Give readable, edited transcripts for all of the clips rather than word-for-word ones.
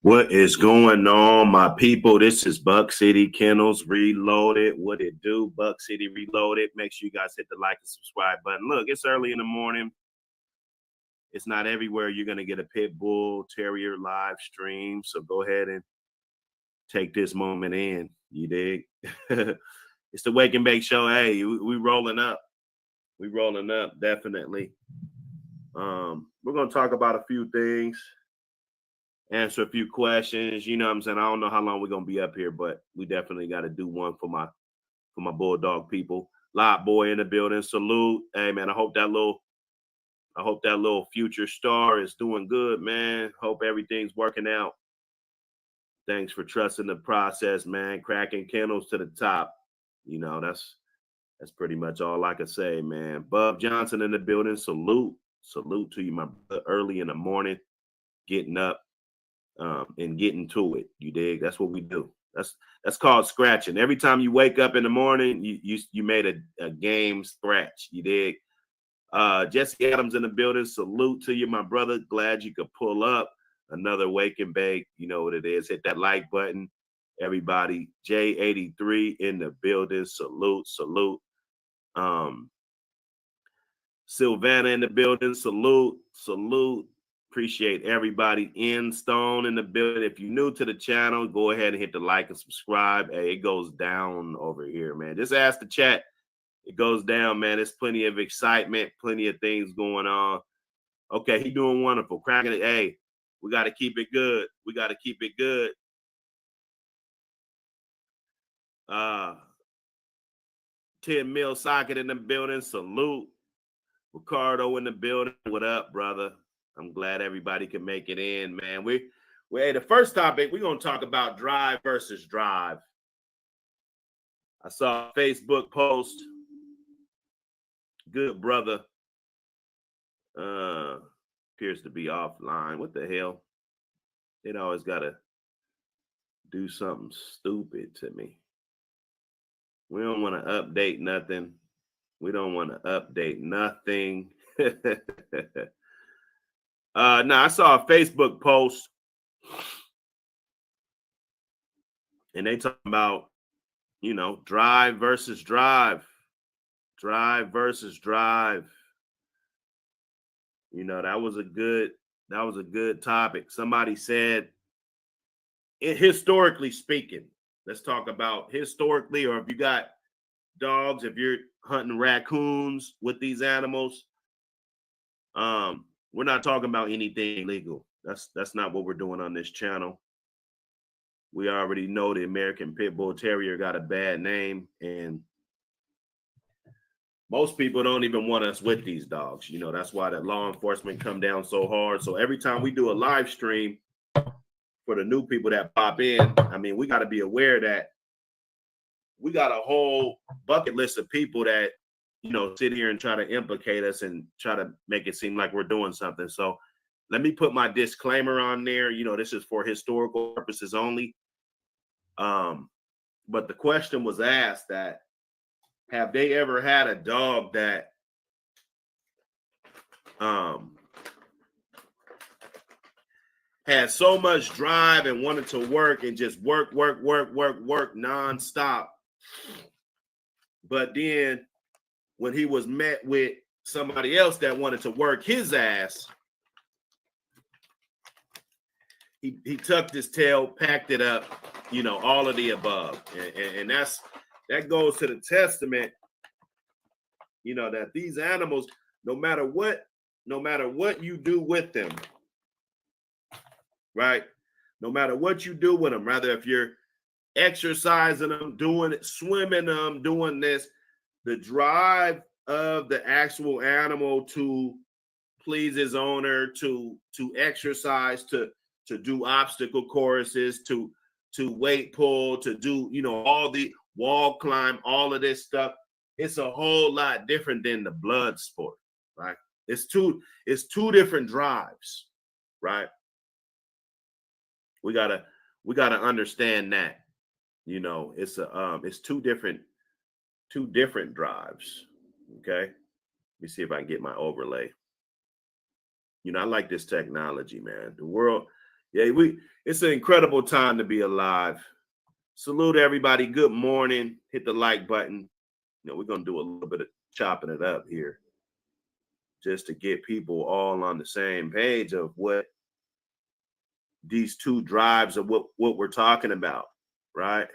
What is going on, my people? This is Buck City Kennels Reloaded. What it do? Buck City Reloaded. Make sure you guys hit the like and subscribe button. Look, it's early in the morning. It's not everywhere you're going to get a pit bull terrier live stream. So go ahead and take this moment in. You dig? It's the Wake and Bake Show. Hey, we rolling up. We rolling up, definitely. We're going to talk about a few things. Answer a few questions. You know what I'm saying? I don't know how long we're gonna be up here, but we definitely got to do one for my Bulldog people. Lot boy in the building. Salute. Hey man, I hope that little future star is doing good, man. Hope everything's working out. Thanks for trusting the process, man. Cracking kennels to the top. You know, that's pretty much all I can say, man. Bub Johnson in the building. Salute. Salute to you, my brother, early in the morning, getting up. And getting to it. You dig? That's what we do. That's called scratching. Every time you wake up in the morning, you made a game scratch. You dig? Jesse Adams in the building. Salute to you, my brother. Glad you could pull up. Another wake and bake. You know what it is. Hit that like button. Everybody. J83 in the building. Salute. Salute. Sylvana in the building. Salute. Salute. Appreciate everybody in Stone in the building. If you're new to the channel, go ahead and hit the like and subscribe. Hey, it goes down over here, man. Just ask the chat. It goes down, man. There's plenty of excitement, plenty of things going on. Okay, he doing wonderful. Cracking it. Hey, we got to keep it good. We got to keep it good. 10 mil socket in the building. Salute. Ricardo in the building. What up, brother? I'm glad everybody can make it in, man. The first topic, we're going to talk about drive versus drive. I saw a Facebook post. Good brother. Appears to be offline. What the hell? It always got to do something stupid to me. We don't want to update nothing. We don't want to update nothing. I saw a Facebook post and they talk about, you know, drive versus drive. Drive versus drive. You know, that was a good topic. Somebody said, historically speaking, let's talk about historically, or if you got dogs, if you're hunting raccoons with these animals, we're not talking about anything illegal. That's not what we're doing on this channel. We already know the American Pit Bull Terrier got a bad name, and most people don't even want us with these dogs. You know, that's why the law enforcement come down so hard. So every time we do a live stream, for the new people that pop in, I mean, we got to be aware that we got a whole bucket list of people that, you know, sit here and try to implicate us and try to make it seem like we're doing something. So let me put my disclaimer on there. You know, this is for historical purposes only. But the question was asked that, have they ever had a dog that had so much drive and wanted to work and just work nonstop, but then when he was met with somebody else that wanted to work his ass, he tucked his tail, packed it up, you know, all of the above. And that goes to the testament, you know, that these animals, no matter what you do with them, right? No matter what you do with them, rather if you're exercising them, doing it, swimming them, doing this, the drive of the actual animal to please his owner, to exercise, to do obstacle courses, to weight pull, to do, you know, all the wall climb, all of this stuff. It's a whole lot different than the blood sport, right? It's two different drives, right? We gotta understand that, you know, it's two different drives. Okay, let me see if I can get my overlay. You know, I like this technology, man. The world, Yeah, it's an incredible time to be alive. Salute everybody. Good morning. Hit the like button. We're gonna do a little bit of chopping it up here just to get people all on the same page of what these two drives of what we're talking about, right?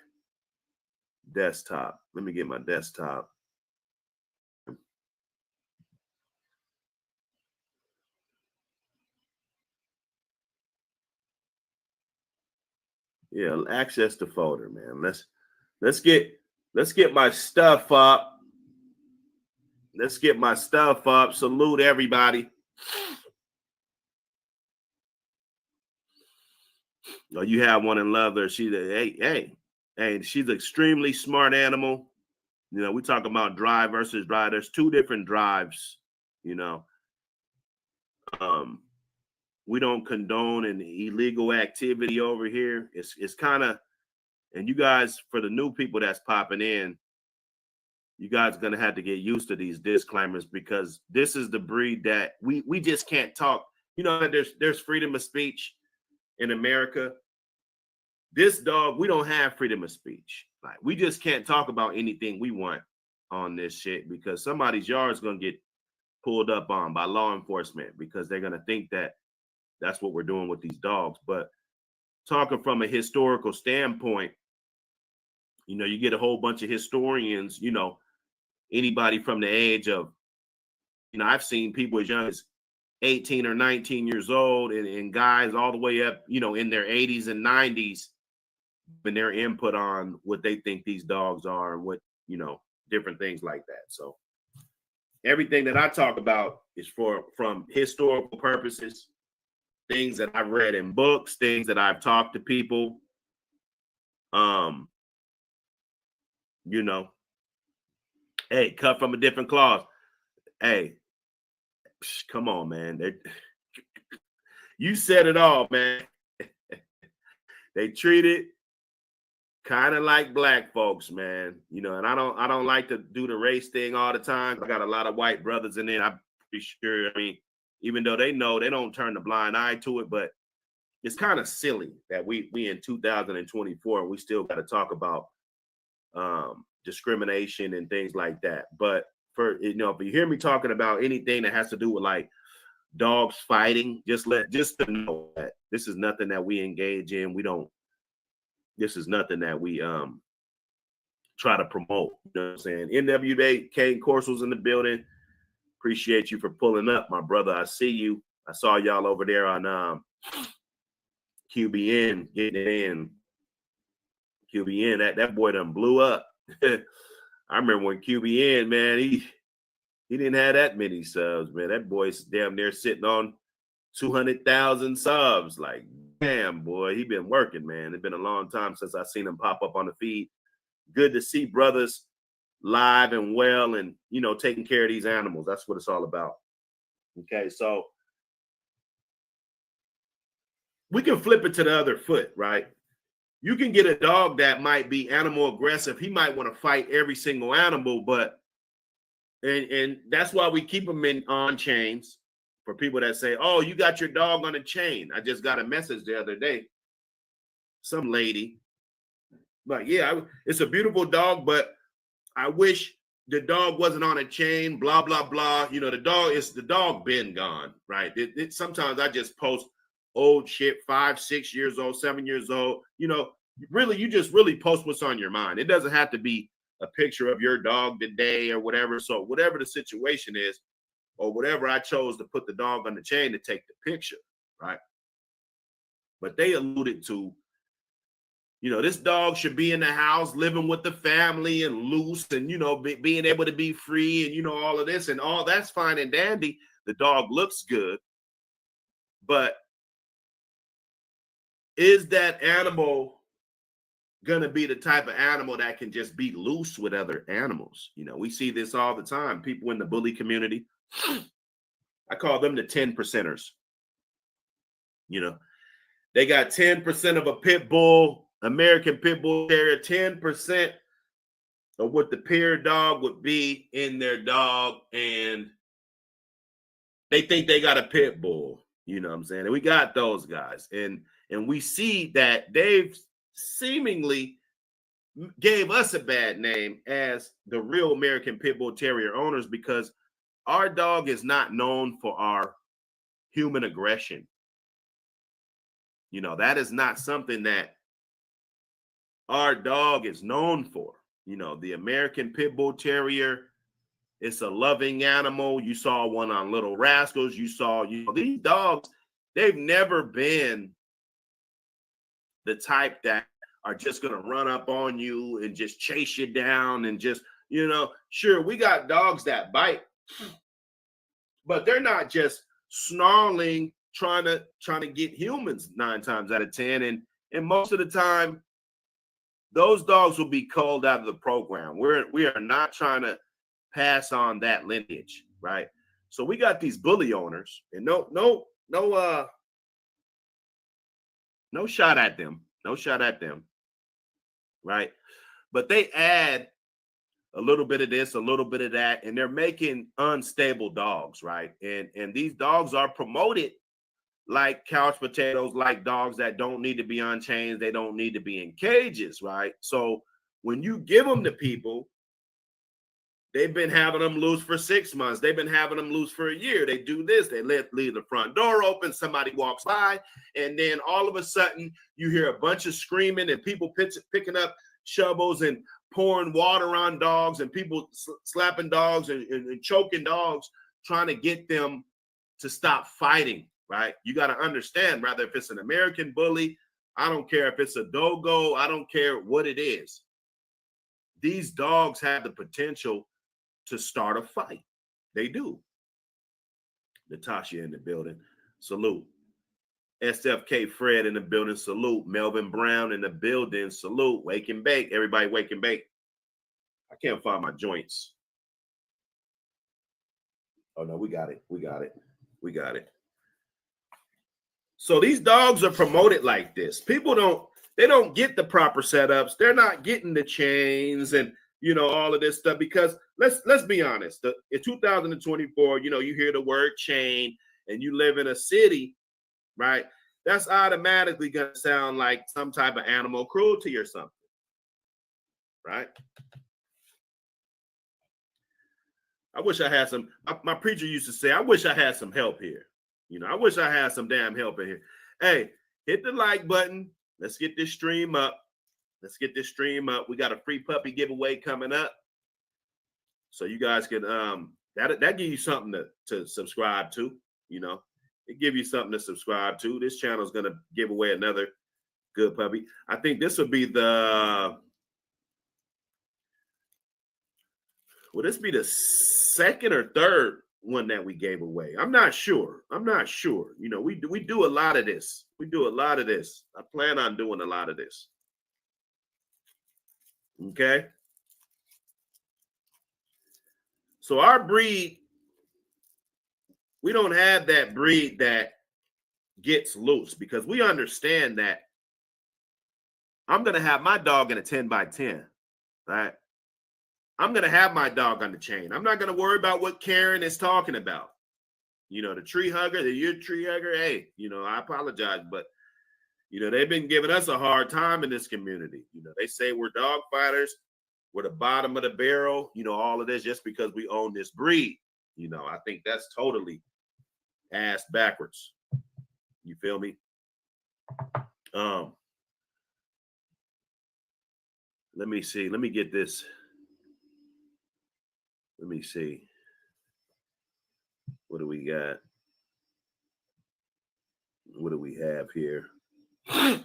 Desktop. Let me get my desktop. Yeah, access the folder, man. Let's get my stuff up. Let's get my stuff up. Salute everybody. Oh, you have one in love there. She's she's an extremely smart animal. We talk about drive versus drive. There's two different drives. We don't condone an illegal activity over here. It's kind of, and you guys, for the new people that's popping in, you guys are gonna have to get used to these disclaimers because this is the breed that we just can't talk. There's freedom of speech in America. This dog, we don't have freedom of speech. Like, we just can't talk about anything we want on this shit because somebody's yard is gonna get pulled up on by law enforcement because they're gonna think that that's what we're doing with these dogs. But talking from a historical standpoint, you get a whole bunch of historians, anybody from the age of, I've seen people as young as 18 or 19 years old and guys all the way up, in their 80s and 90s, and their input on what they think these dogs are and what, different things like that. So everything that I talk about is from historical purposes, things that I've read in books, things that I've talked to people. Hey, cut from a different cloth. Hey, come on, man. You said it all, man. They treat it kind of like black folks, man. And I don't like to do the race thing all the time. I got a lot of white brothers in there. I'm pretty sure. I mean, even though they know, they don't turn the blind eye to it, but it's kind of silly that we in 2024 and we still got to talk about discrimination and things like that. But if you hear me talking about anything that has to do with like dogs fighting, just to know that this is nothing that we engage in. This is nothing that we try to promote. You know what I'm saying? NWK Corsals in the building. Appreciate you for pulling up, my brother. I see you. I saw y'all over there on QBN getting it in. QBN, that boy done blew up. I remember when QBN, man, he didn't have that many subs, man. That boy's damn near sitting on 200,000 subs. Like, damn, boy, he been working, man. It's been a long time since I seen him pop up on the feed. Good to see brothers live and well and, taking care of these animals. That's what it's all about. Okay, so we can flip it to the other foot, right? You can get a dog that might be animal aggressive. He might want to fight every single animal, but and that's why we keep them on chains. For people that say, oh, you got your dog on a chain. I just got a message the other day. Some lady, like, yeah, it's a beautiful dog, but I wish the dog wasn't on a chain, blah, blah, blah. The dog been gone, right? Sometimes I just post old shit, 5, 6 years old, 7 years old. Really, you just really post what's on your mind. It doesn't have to be a picture of your dog today or whatever. So whatever the situation is, or whatever, I chose to put the dog on the chain to take the picture, right? But they alluded to, this dog should be in the house living with the family and loose and, being able to be free and, all of this and all that's fine and dandy. The dog looks good. But is that animal going to be the type of animal that can just be loose with other animals? We see this all the time. People in the bully community, I call them the 10 percenters. They got 10% of a pit bull, American pit bull terrier, 10% of what the peer dog would be in their dog, and they think they got a pit bull. You know what I'm saying? And we got those guys. And And we see that they've seemingly gave us a bad name as the real American Pit Bull Terrier owners, because our dog is not known for our human aggression. You know, that is not something that our dog is known for. You know, the American Pit Bull Terrier, it's a loving animal. You saw one on Little Rascals. You saw, these dogs, they've never been the type that are just going to run up on you and just chase you down and just, sure, we got dogs that bite, but they're not just snarling, trying to get humans 9 times out of 10. And most of the time, those dogs will be culled out of the program. We are not trying to pass on that lineage, right? So we got these bully owners, and no shot at them. No shot at them. Right? But they add a little bit of this, a little bit of that, and they're making unstable dogs, right? And these dogs are promoted like couch potatoes, like dogs that don't need to be on chains. They don't need to be in cages, right? So when you give them to people, they've been having them loose for 6 months. They've been having them loose for a year. They do this. They leave the front door open. Somebody walks by, and then all of a sudden you hear a bunch of screaming and people picking up shovels and pouring water on dogs, and people slapping dogs and choking dogs, trying to get them to stop fighting, right? You got to understand, rather if it's an American bully, I don't care if it's a dogo, I don't care what it is. These dogs have the potential to start a fight. They do. Natasha in the building. Salute. SFK Fred in the building. Salute. Melvin Brown in the building. Salute. Wake and bake. Everybody wake and bake. I can't find my joints. Oh, no, we got it. We got it. We got it. So these dogs are promoted like this. People don't get the proper setups. They're not getting the chains and all of this stuff, because let's be honest. In 2024, you hear the word chain and you live in a city, right? That's automatically going to sound like some type of animal cruelty or something, right? I wish I had some. My preacher used to say, I wish I had some help here. I wish I had some damn help in here. Hey, hit the like button. Let's get this stream up. Let's get this stream up. We got a free puppy giveaway coming up. So you guys can that give you something to subscribe to, It give you something to subscribe to. This channel is gonna give away another good puppy. I think this will be will this be the second or third one that we gave away? I'm not sure. We do a lot of this. I plan on doing a lot of this. Okay. So our breed, we don't have that breed that gets loose, because we understand that I'm going to have my dog in a 10x10, right? I'm going to have my dog on the chain. I'm not going to worry about what Karen is talking about. The tree hugger, you're a tree hugger. Hey, I apologize, but they've been giving us a hard time in this community. They say we're dog fighters. We're the bottom of the barrel, all of this just because we own this breed. I think that's totally ass backwards. You feel me? Let me see. Let me get this. Let me see. What do we got? What do we have here? I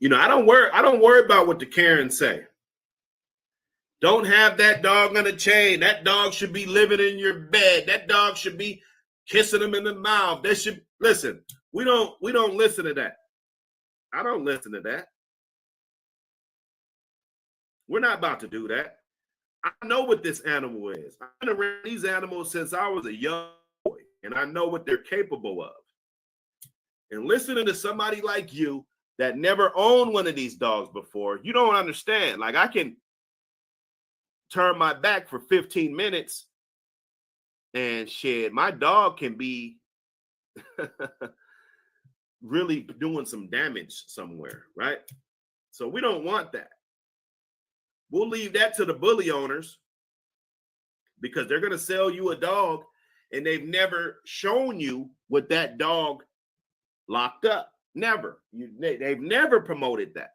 don't worry about what the Karens say. Don't have that dog on a chain. That dog should be living in your bed. That dog should be kissing them in the mouth. They should listen. We don't listen to that. I don't listen to that. We're not about to do that. I know what this animal is. I've been around these animals since I was a young boy, and I know what they're capable of. And listening to somebody like you that never owned one of these dogs before, you don't understand. Like, I can turn my back for 15 minutes and shit, my dog can be really doing some damage somewhere, right? So we don't want that. We'll leave that to the bully owners because they're going to sell you a dog and they've never shown you with that dog locked up. Never. They've never promoted that.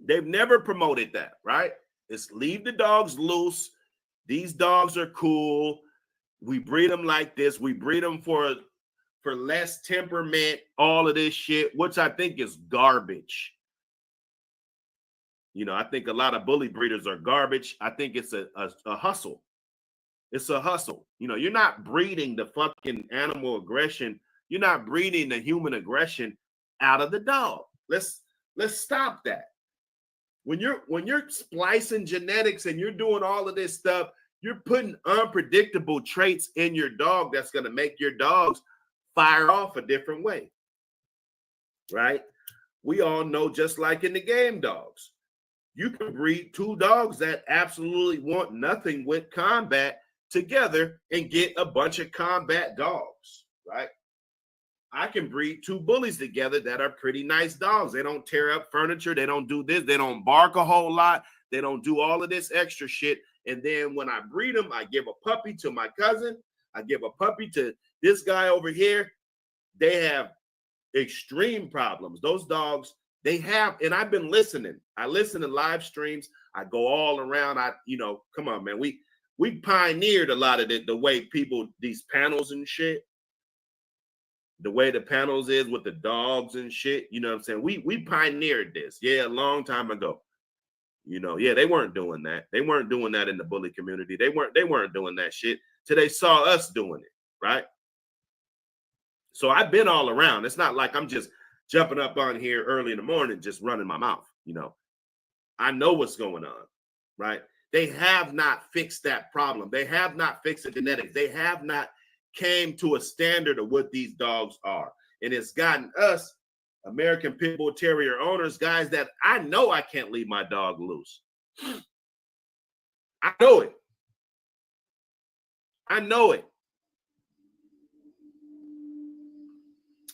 They've never promoted that, right? It's leave the dogs loose. These dogs are cool. We breed them like this. We breed them for less temperament, all of this shit, which I think is garbage. You know, I think a lot of bully breeders are garbage. I think it's a hustle. It's a hustle. You know, you're not breeding the fucking animal aggression. You're not breeding the human aggression out of the dog. Let's stop that. When you're splicing genetics and you're doing all of this stuff, you're putting unpredictable traits in your dog that's going to make your dogs fire off a different way, right? We all know, just like in the game dogs, you can breed two dogs that absolutely want nothing with combat together and get a bunch of combat dogs, right? I can breed two bullies together that are pretty nice dogs. They don't tear up furniture. They don't do this. They don't bark a whole lot. They don't do all of this extra shit. And then when I breed them, I give a puppy to my cousin. I give a puppy to this guy over here. They have extreme problems. Those dogs, they have, and I've been listening. I listen to live streams. I go all around. Come on, man. We pioneered a lot of the way people, these panels and shit, the way the panels is with the dogs and shit. You know what I'm saying? We pioneered this. Yeah, a long time ago. You know, yeah, they weren't doing that. They weren't doing that in the bully community. They weren't doing that shit till they saw us doing it, right? So I've been all around. It's not like I'm just jumping up on here early in the morning, just running my mouth. You know, I know what's going on, right? They have not fixed that problem. They have not fixed the genetics. They have not came to a standard of what these dogs are. And it's gotten us, American Pit Bull Terrier owners, guys, that I know I can't leave my dog loose. I know it. I know it.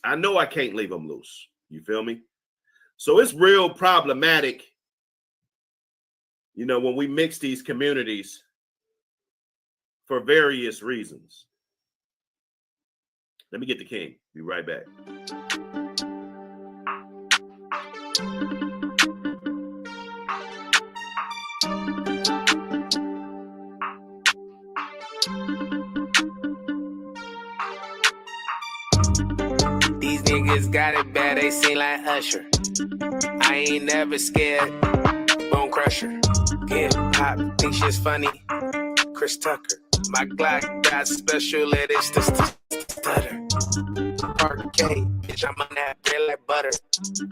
I know I can't leave them loose. You feel me? So it's real problematic, you know, when we mix these communities for various reasons. Let me get the king. Be right back. These niggas got it bad, they seem like Usher. I ain't never scared, Bone Crusher. Get pop, think shit's funny, Chris Tucker. My Glock got special edits to stutter. Parquet, bitch, I'm on that bread like butter.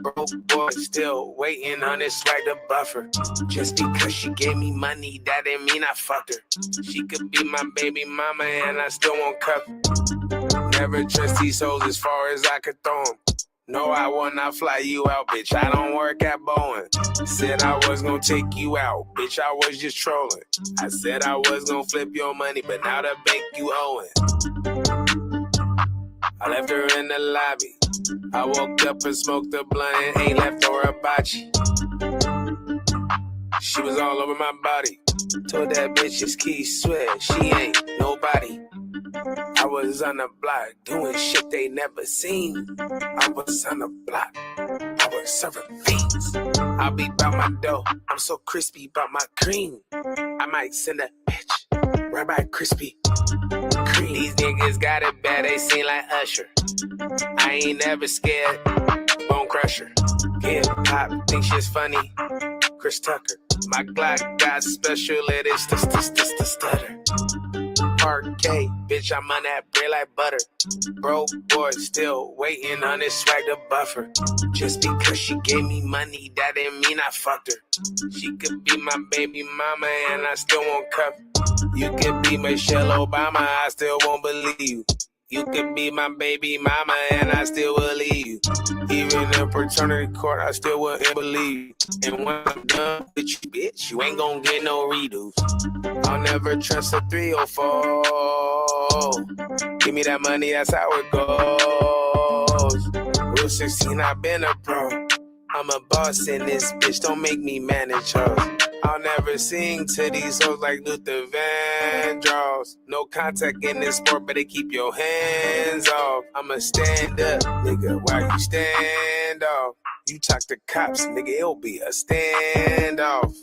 Broke boy still waiting on this swag to buffer. Just because she gave me money, that didn't mean I fucked her. She could be my baby mama and I still won't cover. Never trust these hoes as far as I could throw them. No, I will not fly you out, bitch. I don't work at Boeing. Said I was gonna take you out, bitch. I was just trolling. I said I was gonna flip your money, but now the bank you owing. I left her in the lobby. I woke up and smoked a blunt and ain't left her a bocce. She was all over my body. Told that bitch it's key, swear she ain't nobody. I was on the block doing shit they never seen. I was on the block, I was serving fiends. I'll be about my dough, I'm so crispy about my cream. I might send a bitch right by Krispy Kreme. These niggas got it bad, they seem like Usher. I ain't never scared, Bone Crusher. Hip hop, think shit's funny, Chris Tucker. My Glock got special edits to stutter. Parquet, bitch, I'm on that bread like butter. Broke boy still waiting on this swag to buffer. Just because she gave me money, that didn't mean I fucked her. She could be my baby mama and I still won't cover. You could be Michelle Obama, I still won't believe you. You could be my baby mama and I still will leave you. Even in paternity court, I still wouldn't believe you. And when I'm done with you, bitch, you ain't gonna get no redos. I'll never trust a 304. Give me that money, that's how it goes. Rule 16, I've been a pro. I'm a boss in this bitch, don't make me manage hoes. I'll never sing to these hoes like Luther Vandross. No contact in this sport, better keep your hands off. I'ma stand up, nigga, while you stand off. You talk to cops, nigga, it'll be a standoff.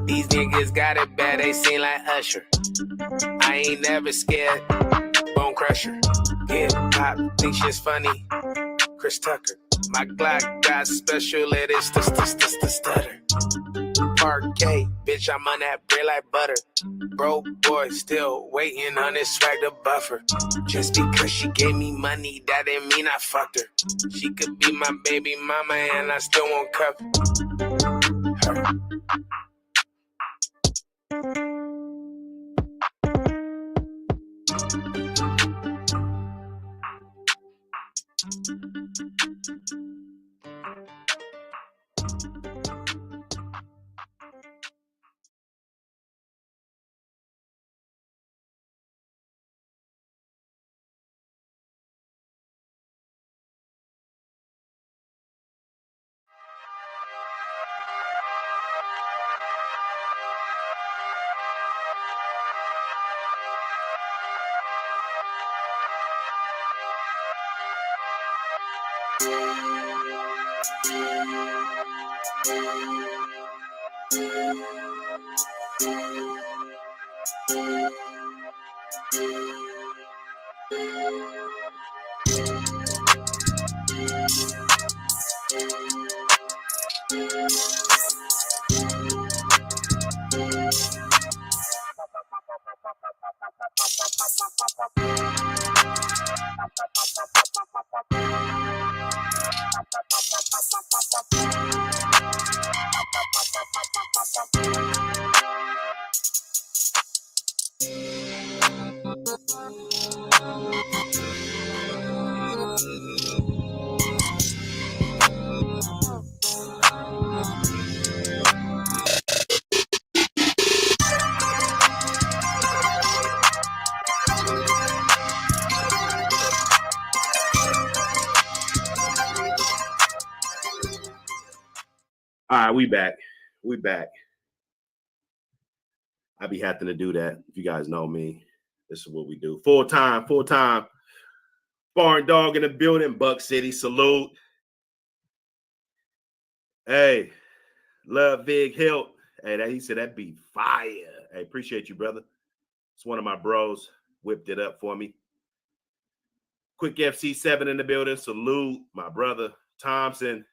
These niggas got it bad, they seem like Usher. I ain't never scared, Bone Crusher. Get pop, think shit's funny, Chris Tucker. My Glock got special edits, the stutter. Parquet, bitch, I'm on that bread like butter. Broke boy, still waiting on this swag to buffer. Just because she gave me money, that didn't mean I fucked her. She could be my baby mama and I still won't cover her. All right, we back. We back. I be having to do that. If you guys know me, this is what we do. Full time. Barn Dog in the building, Buck City. Salute. Hey, love Big Hilt. Hey, he said that be fire. Hey, appreciate you, brother. It's one of my bros. Whipped it up for me. Quick FC7 in the building. Salute, my brother Thompson.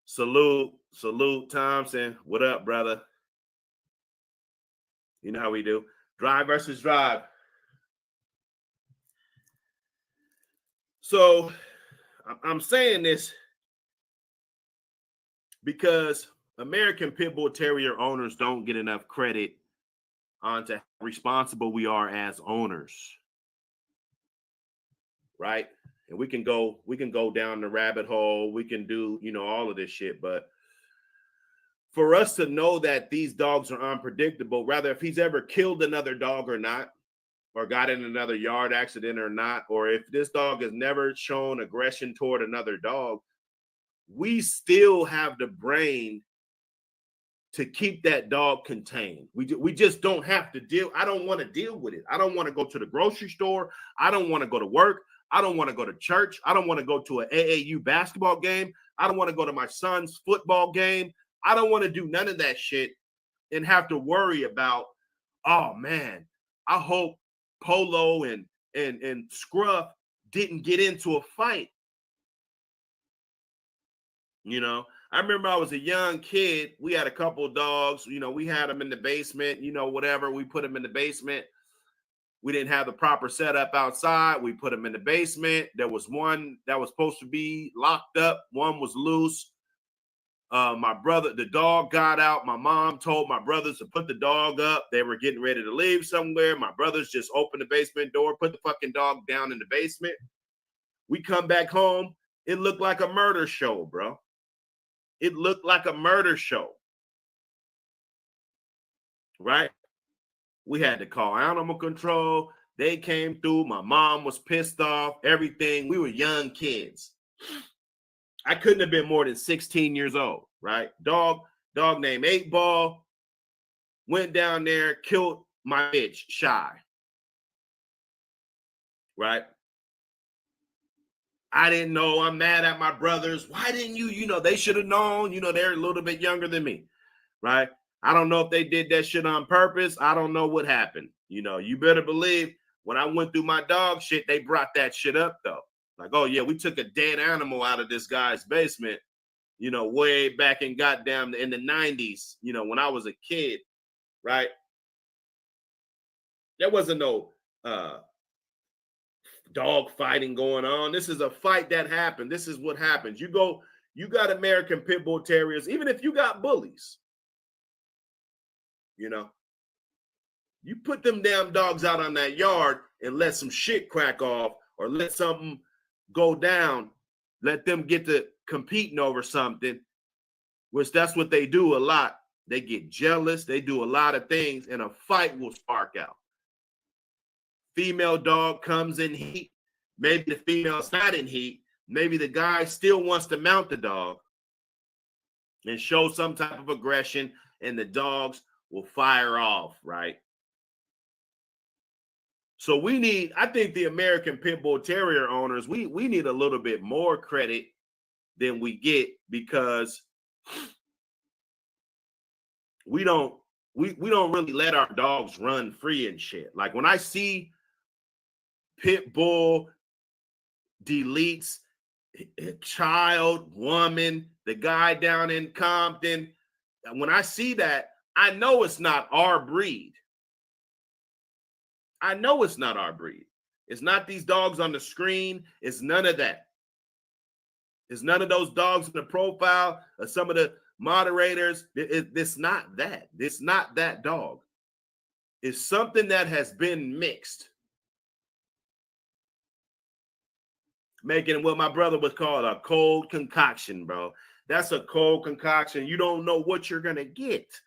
Salute, Thompson. What up, brother? You know how we do. Drive versus drive. So I'm saying this because American Pit Bull Terrier owners don't get enough credit on how responsible we are as owners. Right? And we can go down the rabbit hole. We can do, all of this shit. But for us to know that these dogs are unpredictable, rather if he's ever killed another dog or not, or got in another yard accident or not, or if this dog has never shown aggression toward another dog, we still have the brain to keep that dog contained. We just don't have to deal. I don't want to deal with it. I don't want to go to the grocery store. I don't want to go to work. I don't want to go to church. I don't want to go to an AAU basketball game. I don't want to go to my son's football game. I don't want to do none of that shit and have to worry about, oh man, I hope Polo and Scruff didn't get into a fight. I remember I was a young kid. We had a couple of dogs. We had them in the basement, whatever. We put them in the basement. We didn't have the proper setup outside. We put them in the basement. There was one that was supposed to be locked up. One was loose. My brother, the dog got out. My mom told my brothers to put the dog up. They were getting ready to leave somewhere. My brothers just opened the basement door, put the fucking dog down in the basement. We come back home. It looked like a murder show, bro. It looked like a murder show. Right? We had to call animal control. They came through. My mom was pissed off, everything. We were young kids. I couldn't have been more than 16 years old, right? Dog named 8 Ball went down there, killed my bitch, Shy. Right? I didn't know. I'm mad at my brothers. Why didn't you? You know, they should have known. You know, they're a little bit younger than me, right? I don't know if they did that shit on purpose. I don't know what happened. You know, you better believe when I went through my dog shit, they brought that shit up, though. Like, oh, yeah, we took a dead animal out of this guy's basement, you know, way back in goddamn in the 90s, you know, when I was a kid, right? There wasn't no dog fighting going on. This is a fight that happened. This is what happens. You got American Pit Bull Terriers, even if you got bullies, you know, you put them damn dogs out on that yard and let some shit crack off or let something go down, let them get to competing over something, which that's what they do a lot. They get jealous. They do a lot of things, and a fight will spark out. Female dog comes in heat. Maybe the female's not in heat. Maybe the guy still wants to mount the dog and show some type of aggression, and the dogs will fire off, right? So I think the American Pit Bull Terrier owners, we need a little bit more credit than we get, because we don't really let our dogs run free and shit. Like when I see Pit Bull deletes child, woman, the guy down in Compton, when I see that, I know it's not our breed. I know it's not our breed. It's not these dogs on the screen. It's none of that. It's none of those dogs in the profile or some of the moderators. It's not that. It's not that dog. It's something that has been mixed, making what my brother would call a cold concoction, bro. That's a cold concoction. You don't know what you're going to get.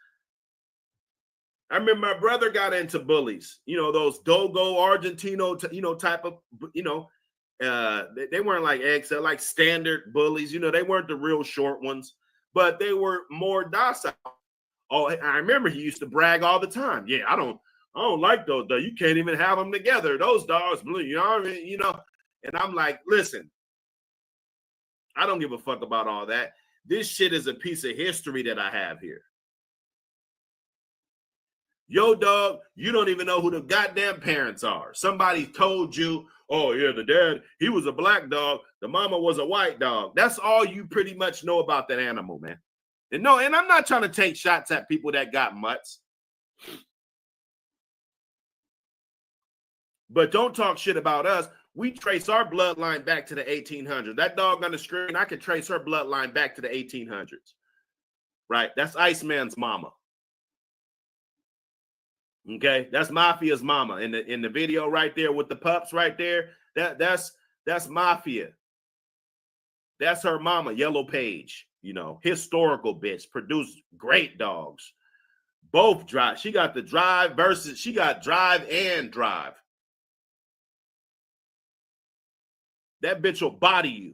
I remember my brother got into bullies, you know, those Dogo Argentino, you know, type of, you know, they weren't like XL, like standard bullies. You know, they weren't the real short ones, but they were more docile. Oh, I remember he used to brag all the time. Yeah, I don't like those. Though. You can't even have them together. Those dogs, you know what I mean? You know, and I'm like, listen, I don't give a fuck about all that. This shit is a piece of history that I have here. Yo, dog, you don't even know who the goddamn parents are. Somebody told you, oh, yeah, the dad, he was a black dog. The mama was a white dog. That's all you pretty much know about that animal, man. And no, and I'm not trying to take shots at people that got mutts. But don't talk shit about us. We trace our bloodline back to the 1800s. That dog on the screen, I could trace her bloodline back to the 1800s. Right? That's Iceman's mama. Okay, that's Mafia's mama in the video right there with the pups right there. That's Mafia. That's her mama, Yellow Page. You know, historical bitch, produced great dogs. Both drive. She got the drive versus she got drive and drive. That bitch will body you.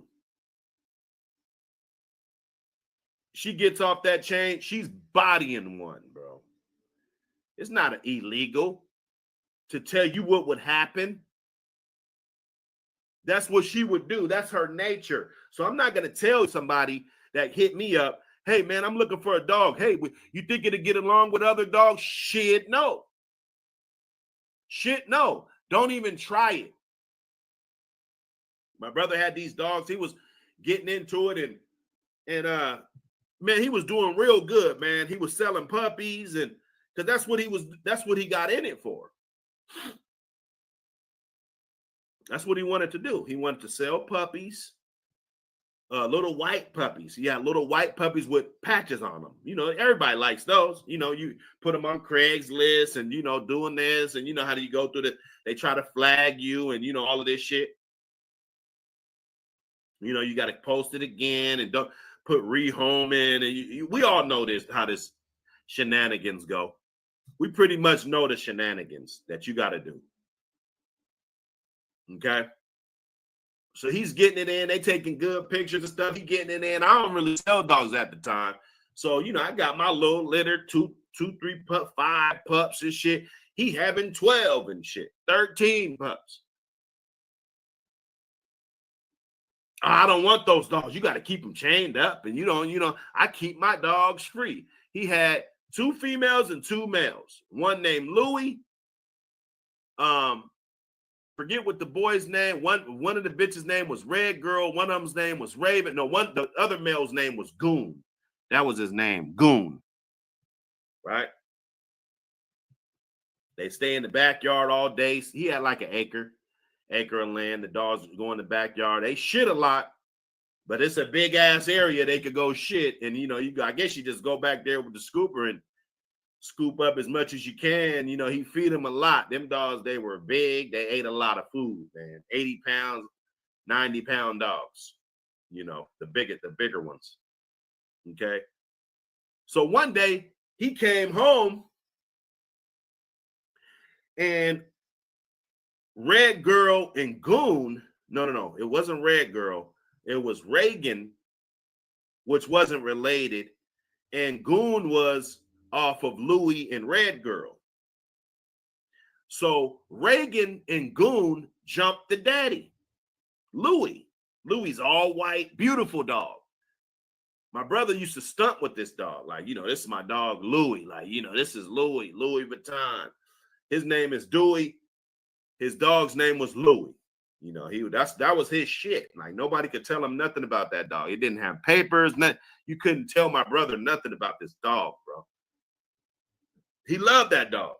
She gets off that chain, she's bodying one, bro. It's not illegal to tell you what would happen. That's what she would do. That's her nature. So I'm not going to tell somebody that hit me up, hey, man, I'm looking for a dog. Hey, you think it'll get along with other dogs? Shit, no. Shit, no. Don't even try it. My brother had these dogs. He was getting into it, and man, he was doing real good, man. He was selling puppies, and because that's what he got in it for. That's what he wanted to do. He wanted to sell puppies little white puppies. Yeah, little white puppies with patches on them. Everybody likes those. You put them on Craigslist and, doing this. And how do you go through they try to flag you and, all of this shit. You got to post it again and don't put rehome in. And we all know how this shenanigans go. We pretty much know the shenanigans that you got to do. Okay. So he's getting it in. They taking good pictures and stuff. He getting it in. I don't really sell dogs at the time. So, I got my little litter, two, 3 pups, 5 pups and shit. He having 12 and shit, 13 pups. I don't want those dogs. You got to keep them chained up. And I keep my dogs free. He had 2 females and 2 males. One named Louie. Forget what the boy's name. One of the bitches' name was Red Girl. One of them's name was Raven. No, the other male's name was Goon. That was his name, Goon. Right? They stay in the backyard all day. He had like an acre of land. The dogs go in the backyard. They shit a lot, but it's a big ass area they could go shit. And I guess you just go back there with the scooper and scoop up as much as you can. He feed them a lot. Them dogs, they were big. They ate a lot of food, man. 80 pounds, 90-pound dogs. The bigger ones. Okay. So one day he came home and Red Girl and Goon, no, it wasn't Red Girl. It was Reagan, which wasn't related. And Goon was off of Louie and Red Girl. So Reagan and Goon jumped the daddy, Louie. Louie's all white, beautiful dog. My brother used to stunt with this dog. Like, this is my dog, Louie. Like, this is Louie Vuitton. His name is Dewey. His dog's name was Louie. That was his shit. Like, nobody could tell him nothing about that dog. He didn't have papers. Nothing. You couldn't tell my brother nothing about this dog, bro. He loved that dog.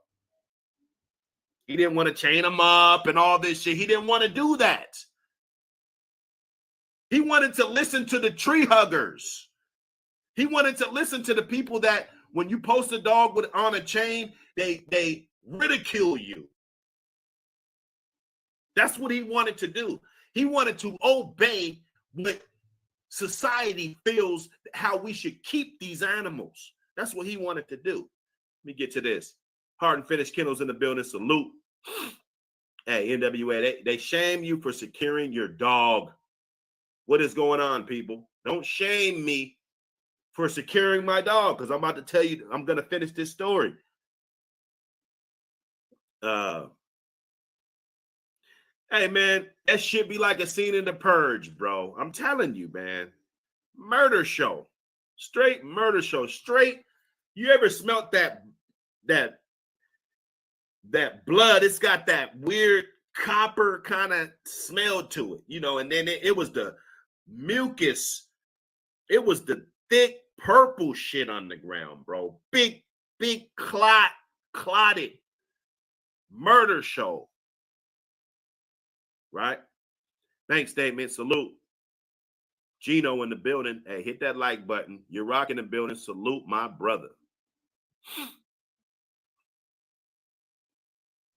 He didn't want to chain him up and all this shit. He didn't want to do that. He wanted to listen to the tree huggers. He wanted to listen to the people that when you post a dog on a chain, they ridicule you. That's what he wanted to do. He wanted to obey what society feels how we should keep these animals. That's what he wanted to do. Let me get to this. Hard and Finished Kennels in the building. Salute. Hey, NWA, they shame you for securing your dog. What is going on, people? Don't shame me for securing my dog, because I'm about to tell you, I'm going to finish this story. Hey, man, that shit be like a scene in The Purge, bro. I'm telling you, man. Murder show. Straight murder show. Straight. You ever smelt that blood? It's got that weird copper kind of smell to it, and then it was the mucus. It was the thick purple shit on the ground, bro. Big clotted murder show. Right? Thanks, statement. Salute. Gino in the building. Hey, hit that like button. You're rocking the building. Salute my brother.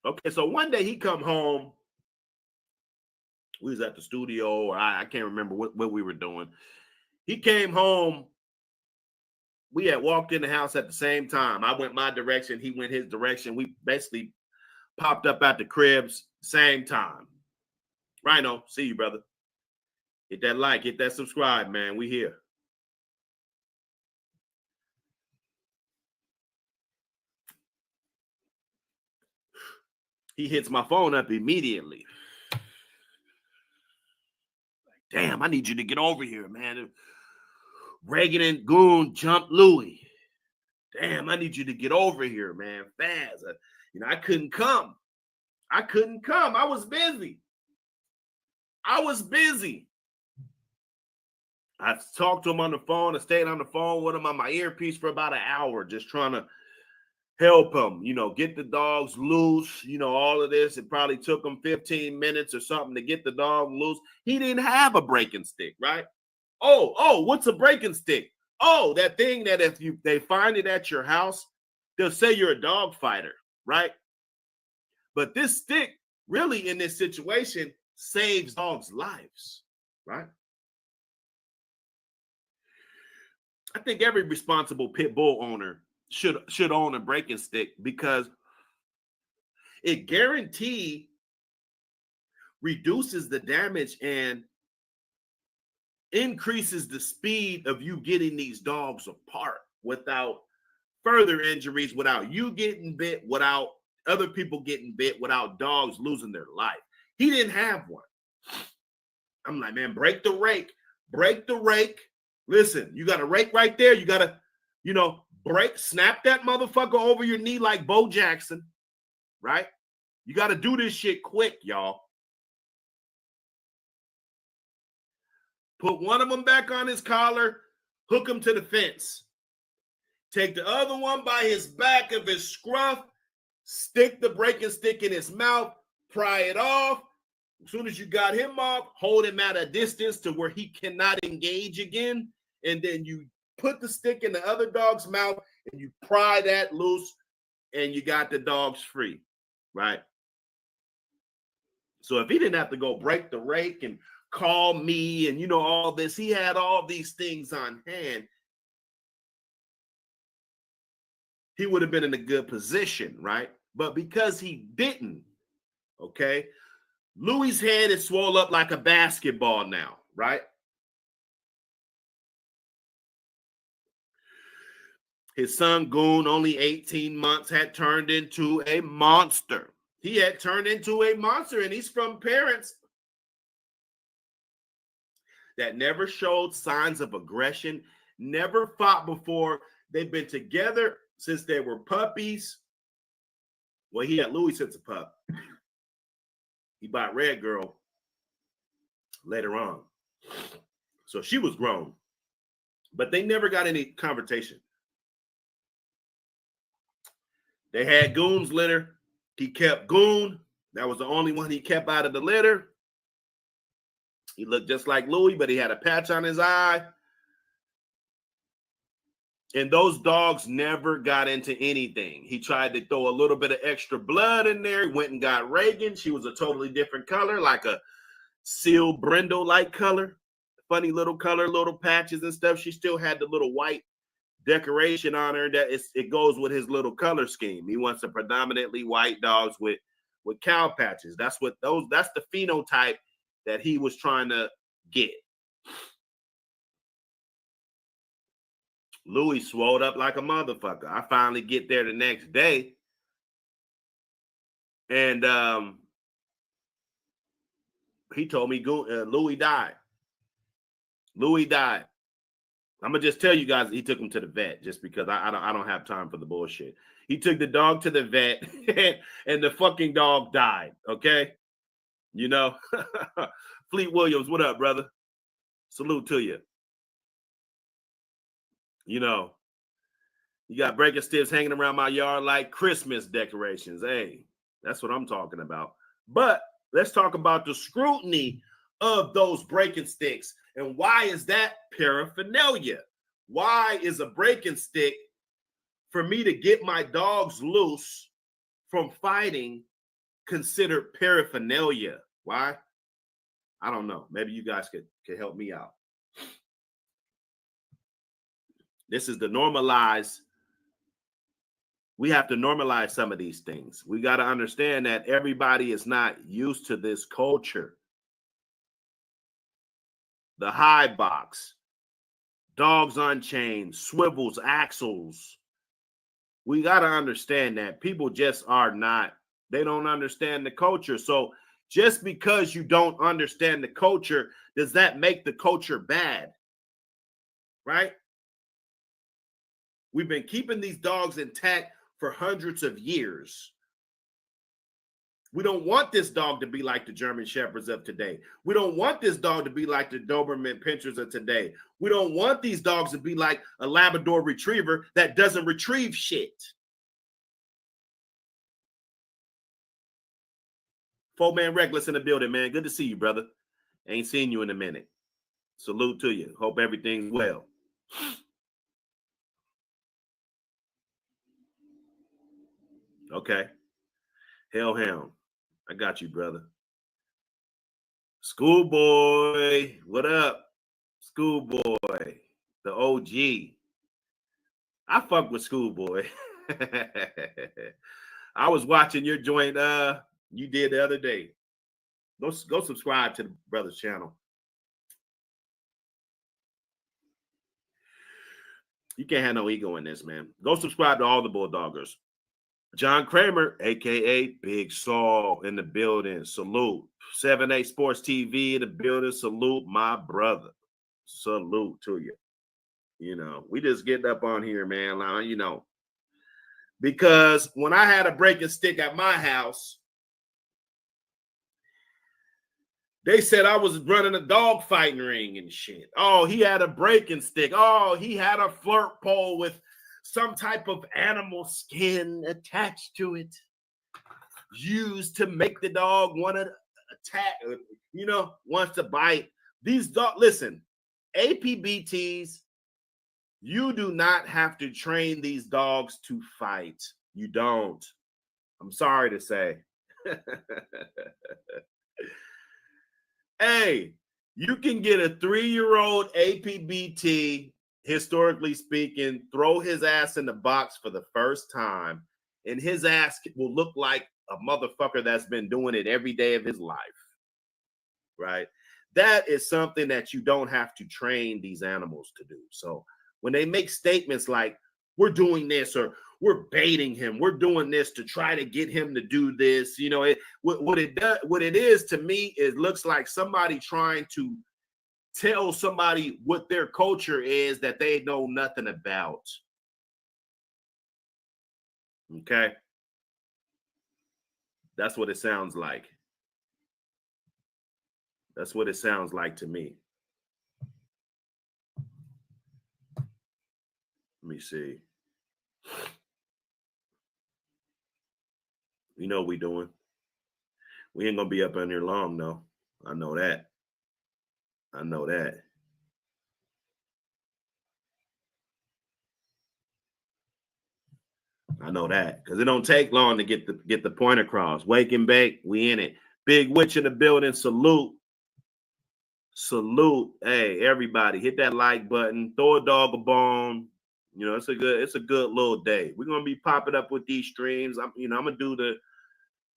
Okay, so one day he come home. We was at the studio, or I can't remember what we were doing. He came home. We had walked in the house at the same time. I went my direction. He went his direction. We basically popped up at the cribs same time. Rhino, see you, brother. Hit that like, hit that subscribe, man. We here. He hits my phone up immediately. Damn, I need you to get over here, man. Reagan and Goon jumped Louie. Damn, I need you to get over here, man. Fast. I couldn't come. I was busy. I talked to him on the phone. I stayed on the phone with him on my earpiece for about an hour, just trying to help him, get the dogs loose, all of this. It probably took him 15 minutes or something to get the dog loose. He didn't have a breaking stick, right? Oh, what's a breaking stick? Oh, that thing that if they find it at your house, they'll say you're a dog fighter, right? But this stick really in this situation saves dogs' lives, right? I think every responsible pit bull owner should own a breaking stick because it guaranteed reduces the damage and increases the speed of you getting these dogs apart without further injuries, without you getting bit, without other people getting bit, without dogs losing their life. He didn't have one. I'm like, man, break the rake. Break the rake. Listen, you got a rake right there. You got to, break, snap that motherfucker over your knee like Bo Jackson, right? You got to do this shit quick, y'all. Put one of them back on his collar, hook him to the fence. Take the other one by his back of his scruff, stick the breaking stick in his mouth, pry it off. As soon as you got him off, hold him at a distance to where he cannot engage again. And then you put the stick in the other dog's mouth and you pry that loose and you got the dogs free, right? So if he didn't have to go break the rake and call me and, all this, he had all these things on hand, he would have been in a good position, right? But because he didn't, okay, Louis' head is swole up like a basketball now, right? His son, Goon, only 18 months, had turned into a monster. He had turned into a monster, and he's from parents that never showed signs of aggression, never fought before. They've been together since they were puppies. Well, he had Louis since a pup. He bought Red Girl later on. So she was grown. But they never got any confrontation. They had Goon's litter. He kept Goon. That was the only one he kept out of the litter. He looked just like Louis, but he had a patch on his eye. And those dogs never got into anything. He tried to throw a little bit of extra blood in there. He went and got Reagan. She was a totally different color, like a Seal Brindle-like color. Funny little color, little patches and stuff. She still had the little white decoration on her that it goes with his little color scheme. He wants a predominantly white dogs with cow patches. That's the phenotype that he was trying to get. Louis swelled up like a motherfucker. I finally get there the next day. And he told me Louis died. Louis died. I'm going to just tell you guys he took him to the vet just because I don't have time for the bullshit. He took the dog to the vet and the fucking dog died, okay? Fleet Williams, what up, brother? Salute to you. You got breaking sticks hanging around my yard like Christmas decorations. Hey, that's what I'm talking about. But let's talk about the scrutiny of those breaking sticks. And why is that paraphernalia? Why is a breaking stick for me to get my dogs loose from fighting considered paraphernalia? Why? I don't know. Maybe you guys could help me out. This is the normalized. We have to normalize some of these things. We got to understand that everybody is not used to this culture. The high box, dogs on chains, swivels, axles. We got to understand that people just are not, they don't understand the culture. So just because you don't understand the culture, does that make the culture bad? Right? We've been keeping these dogs intact for hundreds of years. We don't want this dog to be like the German Shepherds of today. We don't want this dog to be like the Doberman Pinschers of today. We don't want these dogs to be like a Labrador Retriever that doesn't retrieve shit. Four Man Reckless in the building, man. Good to see you, brother. Ain't seen you in a minute. Salute to you. Hope everything's well. Okay. Hellhound. I got you, brother. Schoolboy. What up? Schoolboy. The OG. I fuck with Schoolboy. I was watching your joint you did the other day. Go subscribe to the brother's channel. You can't have no ego in this, man. Go subscribe to all the Bulldoggers. John Kramer, a.k.a. Big Saul, in the building. Salute. 7-8 Sports TV in the building. Salute my brother. Salute to you. You know, we just getting up on here, man. You know, because when I had a breaking stick at my house, they said I was running a dog fighting ring and shit. Oh, he had a breaking stick. Oh, he had a flirt pole with some type of animal skin attached to it, used to make the dog want to attack, you know, wants to bite. These dogs, listen, Apbts, you do not have to train these dogs to fight. You don't. I'm sorry to say. Hey, you can get a 3-year-old Apbt, historically speaking, throw his ass in the box for the first time, and his ass will look like a motherfucker that's been doing it every day of his life, right? That is something that you don't have to train these animals to do. So when they make statements like, we're doing this, or we're baiting him, we're doing this to try to get him to do this, you know, what it is to me, it looks like somebody trying to tell somebody what their culture is that they know nothing about. Okay? That's what it sounds like. That's what it sounds like to me. Let me see. You know what we doing. We ain't gonna be up in here long, though. I know that. I know that. I know that, because it don't take long to get the point across. Wake and bake, we in it. Big Witch in the building. Salute. Salute. Hey, everybody, hit that like button. Throw a dog a bone. You know, it's a good little day. We're gonna be popping up with these streams. I'm gonna do the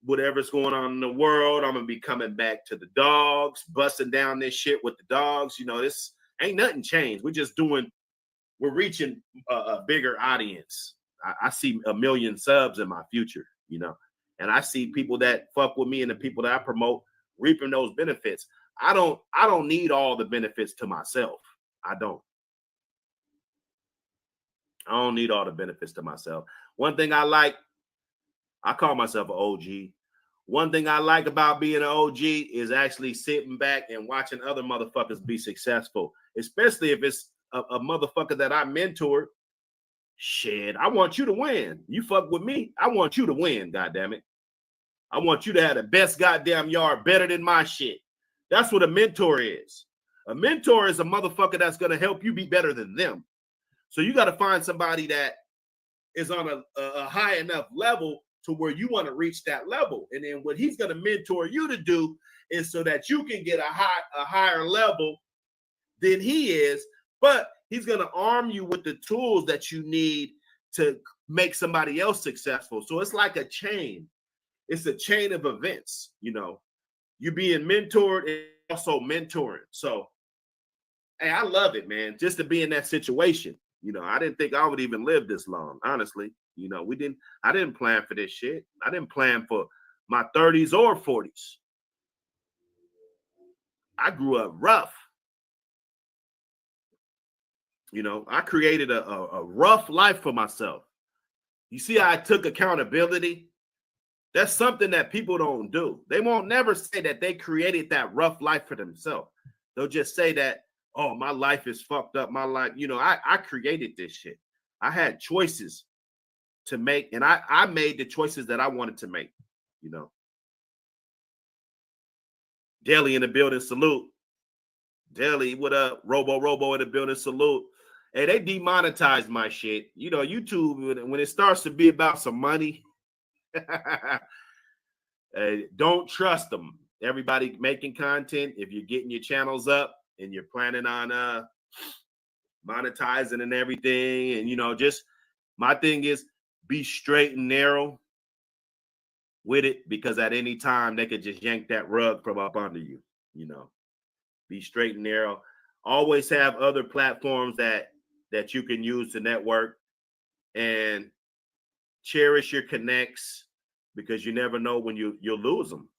whatever's going on in the world. I'm gonna be coming back to the dogs, busting down this shit with the dogs. You know, this ain't nothing changed. We're reaching a bigger audience. I see 1 million subs in my future, you know, and I see people that fuck with me and the people that I promote reaping those benefits. I don't need all the benefits to myself. I don't need all the benefits to myself. One thing I like, I call myself an OG. One thing I like about being an OG is actually sitting back and watching other motherfuckers be successful, especially if it's a motherfucker that I mentored. Shit, I want you to win. You fuck with me, I want you to win, goddammit. I want you to have the best goddamn yard, better than my shit. That's what a mentor is. A mentor is a motherfucker that's going to help you be better than them. So you got to find somebody that is on a high enough level to where you want to reach that level. And then what he's going to mentor you to do is so that you can get a higher level than he is, but he's going to arm you with the tools that you need to make somebody else successful. So it's like a chain. It's a chain of events, you know. You being mentored and also mentoring. So, hey, I love it, man, just to be in that situation. You know, I didn't think I would even live this long, honestly. You know, I didn't plan for this shit. I didn't plan for my 30s or 40s. I grew up rough. You know, I created a rough life for myself. You see how I took accountability? That's something that people don't do. They won't never say that they created that rough life for themselves. They'll just say that, oh, my life is fucked up. My life, you know, I created this shit. I had choices to make, and I made the choices that I wanted to make, you know. Daily in the building, salute. Deli, what up? Robo in the building, salute. Hey, they demonetized my shit. You know, YouTube, when it starts to be about some money, don't trust them. Everybody making content, if you're getting your channels up and you're planning on monetizing and everything, and, you know, just my thing is be straight and narrow with it, because at any time they could just yank that rug from up under you. You know, be straight and narrow. Always have other platforms that you can use to network, and cherish your connects, because you never know when you'll lose them.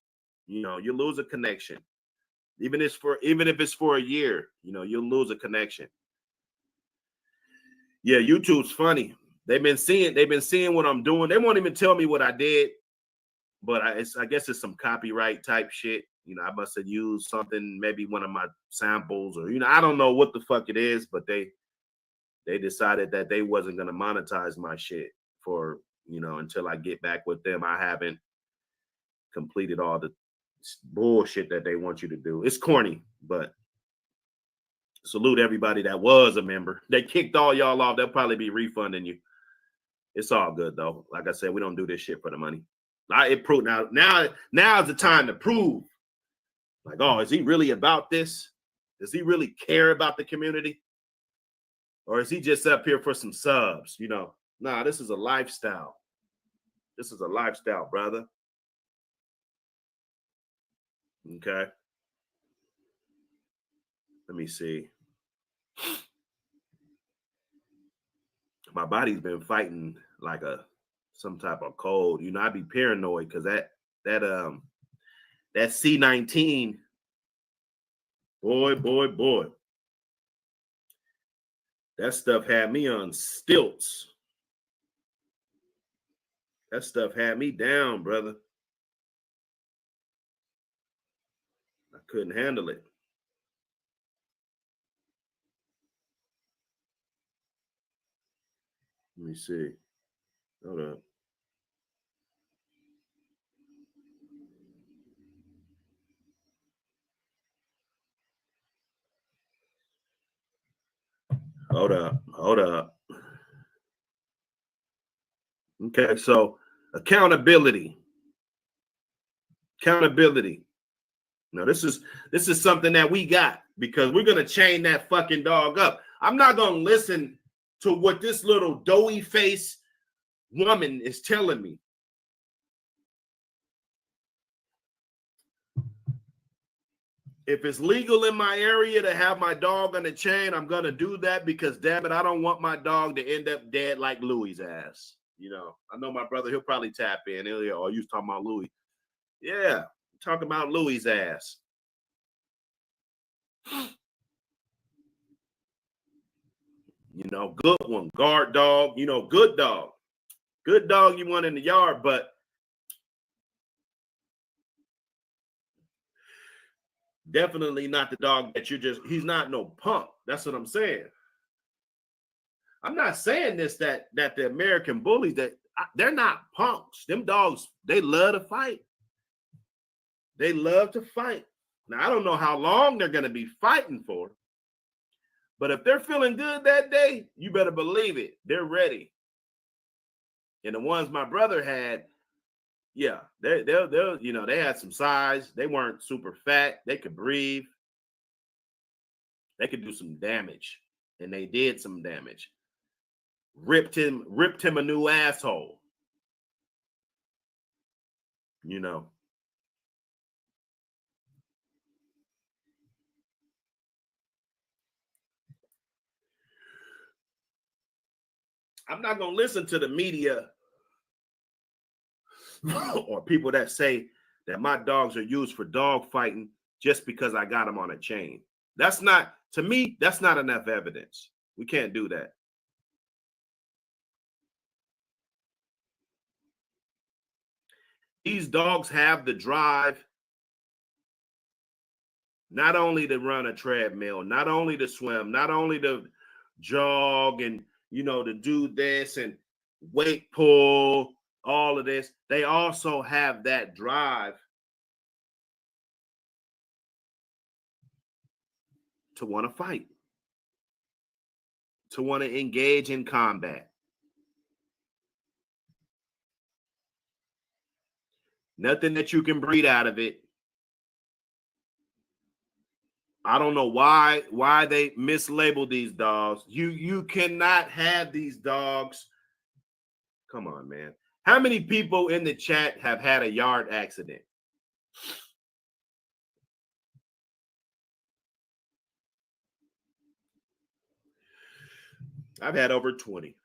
You know, you lose a connection, even if it's for a year. You know, you'll lose a connection. Yeah, YouTube's funny. They've been seeing what I'm doing. They won't even tell me what I did, but I guess it's some copyright type shit. You know, I must have used something, maybe one of my samples, or, you know, I don't know what the fuck it is, but they decided that they wasn't going to monetize my shit for, you know, until I get back with them. I haven't completed all the bullshit that they want you to do. It's corny, but salute everybody that was a member. They kicked all y'all off. They'll probably be refunding you. It's all good though. Like I said, we don't do this shit for the money. It proved now is the time to prove. Like, oh, is he really about this? Does he really care about the community? Or is he just up here for some subs? You know, nah, this is a lifestyle. This is a lifestyle, brother. Okay. Let me see. My body's been fighting like some type of cold. You know, I'd be paranoid because that C-19, boy. That stuff had me on stilts. That stuff had me down, brother. I couldn't handle it. Let me see. Hold up. Hold up. Okay, so accountability. Now, this is something that we got, because we're gonna chain that fucking dog up. I'm not gonna listen to what this little doughy face woman is telling me. If it's legal in my area to have my dog on the chain, I'm gonna do that, because damn it, I don't want my dog to end up dead like Louis's ass. You know, I know my brother, he'll probably tap in. He'll, oh, you was talking about Louis. Yeah, talking about Louis's ass. You know, good one, guard dog, you know, good dog you want in the yard, but definitely not the dog that he's not no punk. That's what I'm saying. I'm not saying this, that the American bullies, they're not punks. Them dogs, they love to fight. They love to fight. Now, I don't know how long they're going to be fighting for, but if they're feeling good that day, you better believe it. They're ready. And the ones my brother had, yeah, they'll you know, they had some size. They weren't super fat. They could breathe. They could do some damage, and they did some damage. Ripped him a new asshole. You know. I'm not gonna listen to the media or people that say that my dogs are used for dog fighting just because I got them on a chain. That's not, to me, that's not enough evidence. We can't do that. These dogs have the drive not only to run a treadmill, not only to swim, not only to jog and, you know, to do this and weight pull, all of this. They also have that drive to want to fight, to want to engage in combat. Nothing that you can breed out of it. I don't know why they mislabeled these dogs. You cannot have these dogs. Come on, man. How many people in the chat have had a yard accident? I've had over 20.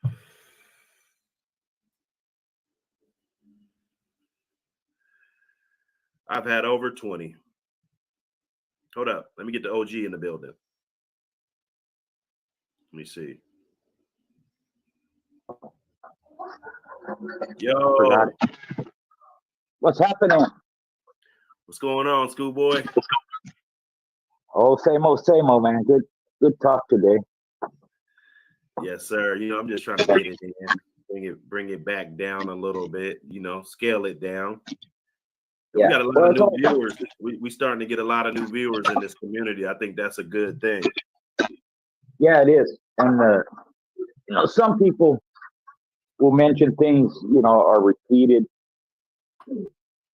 I've had over 20. Hold up. Let me get the OG in the building. Let me see. Yo. What's happening? What's going on, schoolboy? Oh, same old, man. Good talk today. Yes, sir. You know, I'm just trying to get it in, bring it back down a little bit, you know, scale it down. Yeah. We got a lot of new viewers. We starting to get a lot of new viewers in this community. I think that's a good thing. Yeah, it is. And you know, some people will mention things, you know, are repeated.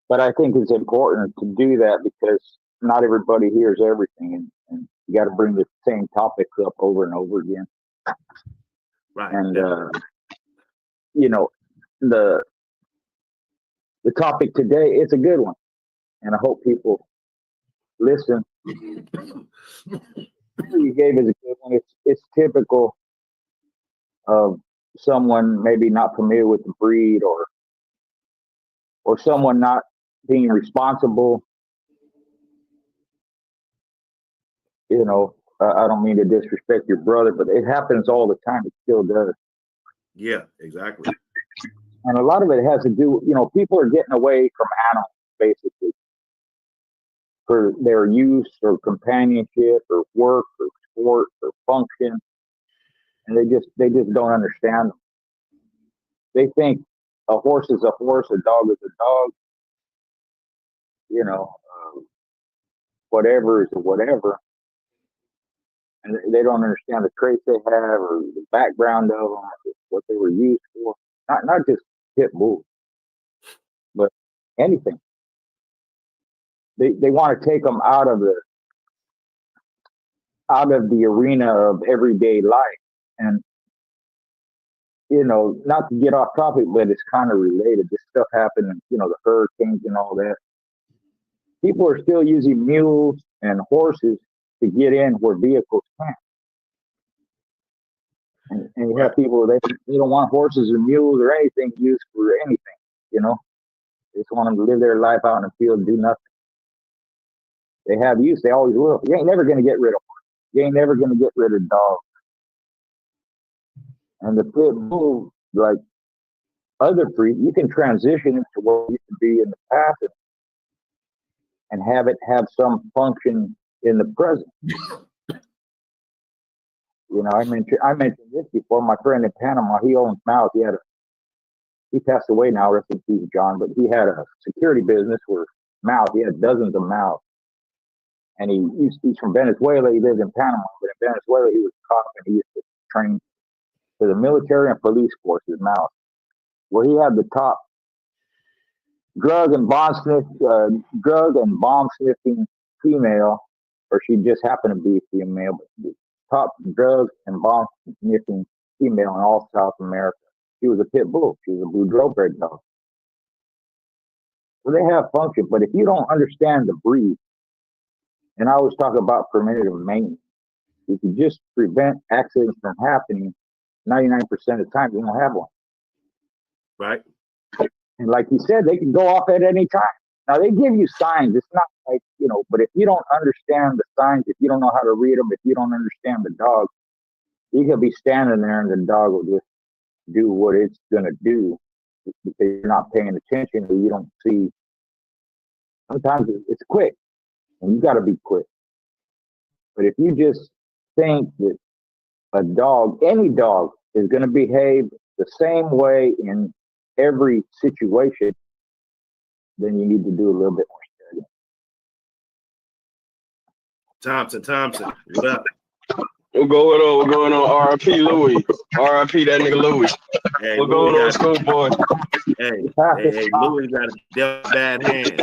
But I think it's important to do that because not everybody hears everything, and you got to bring the same topics up over and over again. Right. And you know, the topic today, it's a good one, and I hope people listen. You gave us a good one. It's typical of someone maybe not familiar with the breed, or someone not being responsible. You know, I don't mean to disrespect your brother, but it happens all the time. It still does. Yeah, exactly. And a lot of it has to do, you know, people are getting away from animals, basically, for their use or companionship or work or sport or function. And they just don't understand them. They think a horse is a horse, a dog is a dog, you know, whatever is a whatever. And they don't understand the traits they have or the background of them, what they were used for. Not just pit bulls, but anything. They want to take them out of the arena of everyday life. And you know, not to get off topic, but it's kind of related. This stuff happened, you know, the hurricanes and all that. People are still using mules and horses to get in where vehicles can't. And you have people, they don't want horses or mules or anything used for anything, you know. They just want them to live their life out in the field and do nothing. They have use, they always will. You ain't never going to get rid of horses. You ain't never going to get rid of dogs. And the pit bull, like other breeds, you can transition into what it used to be in the past and have it have some function in the present. You know, I mentioned this before. My friend in Panama, he owns mouths. He passed away now, rest in peace, John. But he had a security business where mouths. He had dozens of mouths, and he's from Venezuela. He lives in Panama, but in Venezuela he was a cop, and he used to train for the military and police forces. Mouths, where he had the top drug and bomb sniffing female, or she just happened to be a female, but top drug and bomb sniffing female in all South America. She was a pit bull. She was a blue thoroughbred dog. So they have function, but if you don't understand the breed, and I always talk about preventative maintenance, you can just prevent accidents from happening. 99% of the time, you don't have one. Right. And like you said, they can go off at any time. Now they give you signs. It's not like, you know, but if you don't understand the signs, if you don't know how to read them, if you don't understand the dog, you could be standing there and the dog will just do what it's going to do because you're not paying attention or you don't see. Sometimes it's quick and you got to be quick. But if you just think that a dog, any dog, is going to behave the same way in every situation, then you need to do a little bit more studying. Thompson, what up? What's going on? What's going on? RIP Louis. RIP that nigga Louis. Hey, What's going on, schoolboy? Hey, Louis got a dealt bad hand.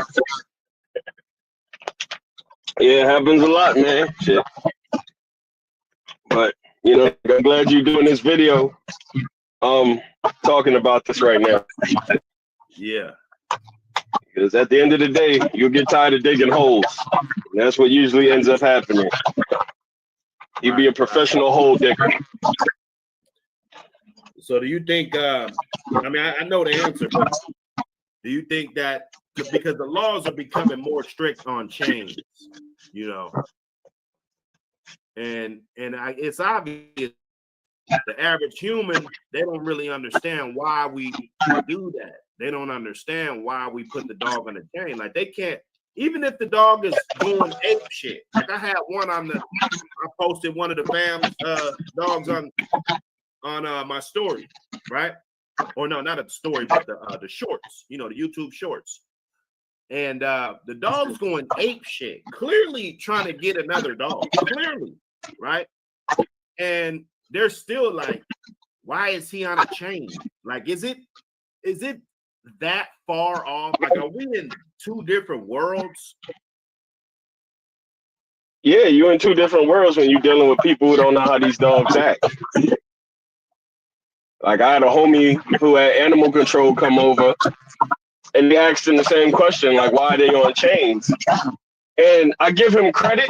Yeah, it happens a lot, man. Shit. But you know, I'm glad you're doing this video. Talking about this right now. Yeah. Because at the end of the day, you'll get tired of digging holes. And that's what usually ends up happening. You be a professional hole digger. So do you think, I know the answer, but do you think that because the laws are becoming more strict on chains, you know, and it's obvious the average human, they don't really understand why we do that. They don't understand why we put the dog on the chain. Like they can't, even if the dog is doing ape shit. Like I had one I posted one of the fam's dogs on my story, right? Or no, not a story, but the shorts, you know, the YouTube shorts. And the dog's going ape shit, clearly trying to get another dog, clearly, right? And they're still like, why is he on a chain? Like, is it that far off? Like, are we in two different worlds? Yeah, you're in two different worlds when you're dealing with people who don't know how these dogs act. Like I had a homie who had animal control come over and they asked him the same question, like, why are they on chains? And I give him credit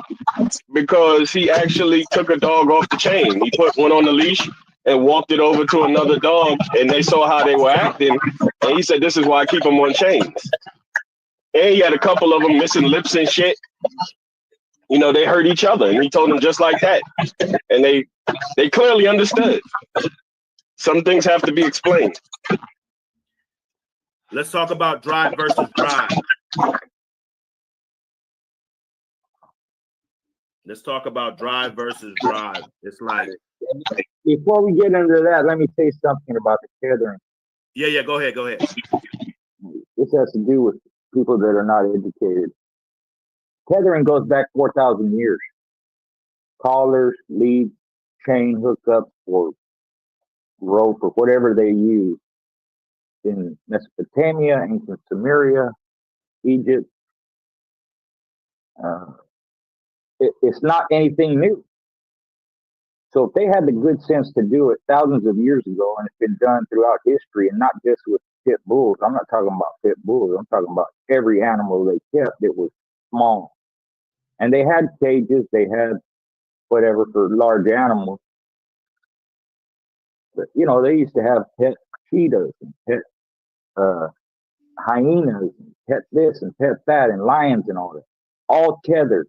because he actually took a dog off the chain. He put one on the leash and walked it over to another dog, and they saw how they were acting. And he said, this is why I keep them on chains. And he had a couple of them missing lips and shit. You know, they hurt each other. And he told them just like that. And they clearly understood. Some things have to be explained. Let's talk about drive versus drive. Let's talk about drive versus drive. It's like, before we get into that, let me say something about the tethering. Yeah, go ahead. This has to do with people that are not educated. Tethering goes back 4,000 years. Collars, leads, chain hookups, or rope, or whatever they use in Mesopotamia, ancient Sumeria, Egypt. It's not anything new. So if they had the good sense to do it thousands of years ago, and it's been done throughout history, and not just with pit bulls, I'm not talking about pit bulls, I'm talking about every animal they kept that was small. And they had cages, they had whatever for large animals. But, you know, they used to have pet cheetahs and pet hyenas, and pet this and pet that, and lions and all that, all tethered.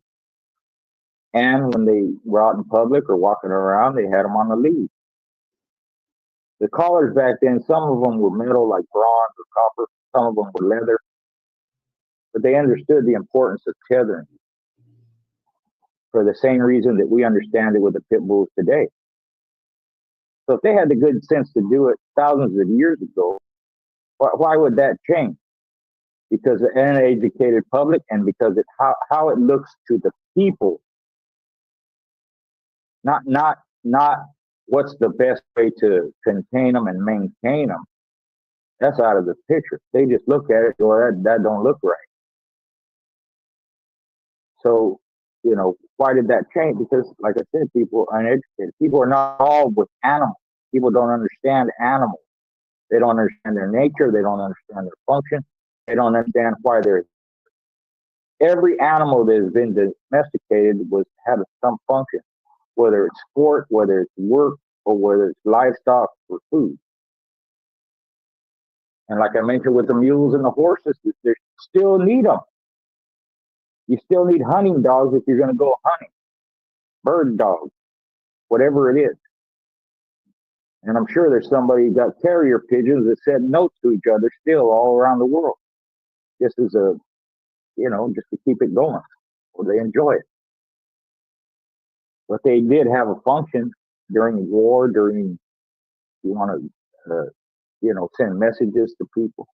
And when they were out in public or walking around, they had them on the lead. The collars back then, some of them were metal like bronze or copper, some of them were leather, but they understood the importance of tethering for the same reason that we understand it with the pit bulls today. So if they had the good sense to do it thousands of years ago, why would that change? Because of an uneducated public, and because it how it looks to the people. Not what's the best way to contain them and maintain them. That's out of the picture. They just look at it, or that don't look right. So, you know, why did that change? Because, like I said, people are uneducated. People are not involved with animals. People don't understand animals. They don't understand their nature. They don't understand their function. They don't understand why they're. Every animal that has been domesticated had some function, whether it's sport, whether it's work, or whether it's livestock or food. And like I mentioned with the mules and the horses, they still need them. You still need hunting dogs if you're going to go hunting. Bird dogs, whatever it is. And I'm sure there's somebody who got carrier pigeons that send notes to each other still all around the world. Just as a, just to keep it going. Or they enjoy it. But they did have a function during war, you want to, send messages to people.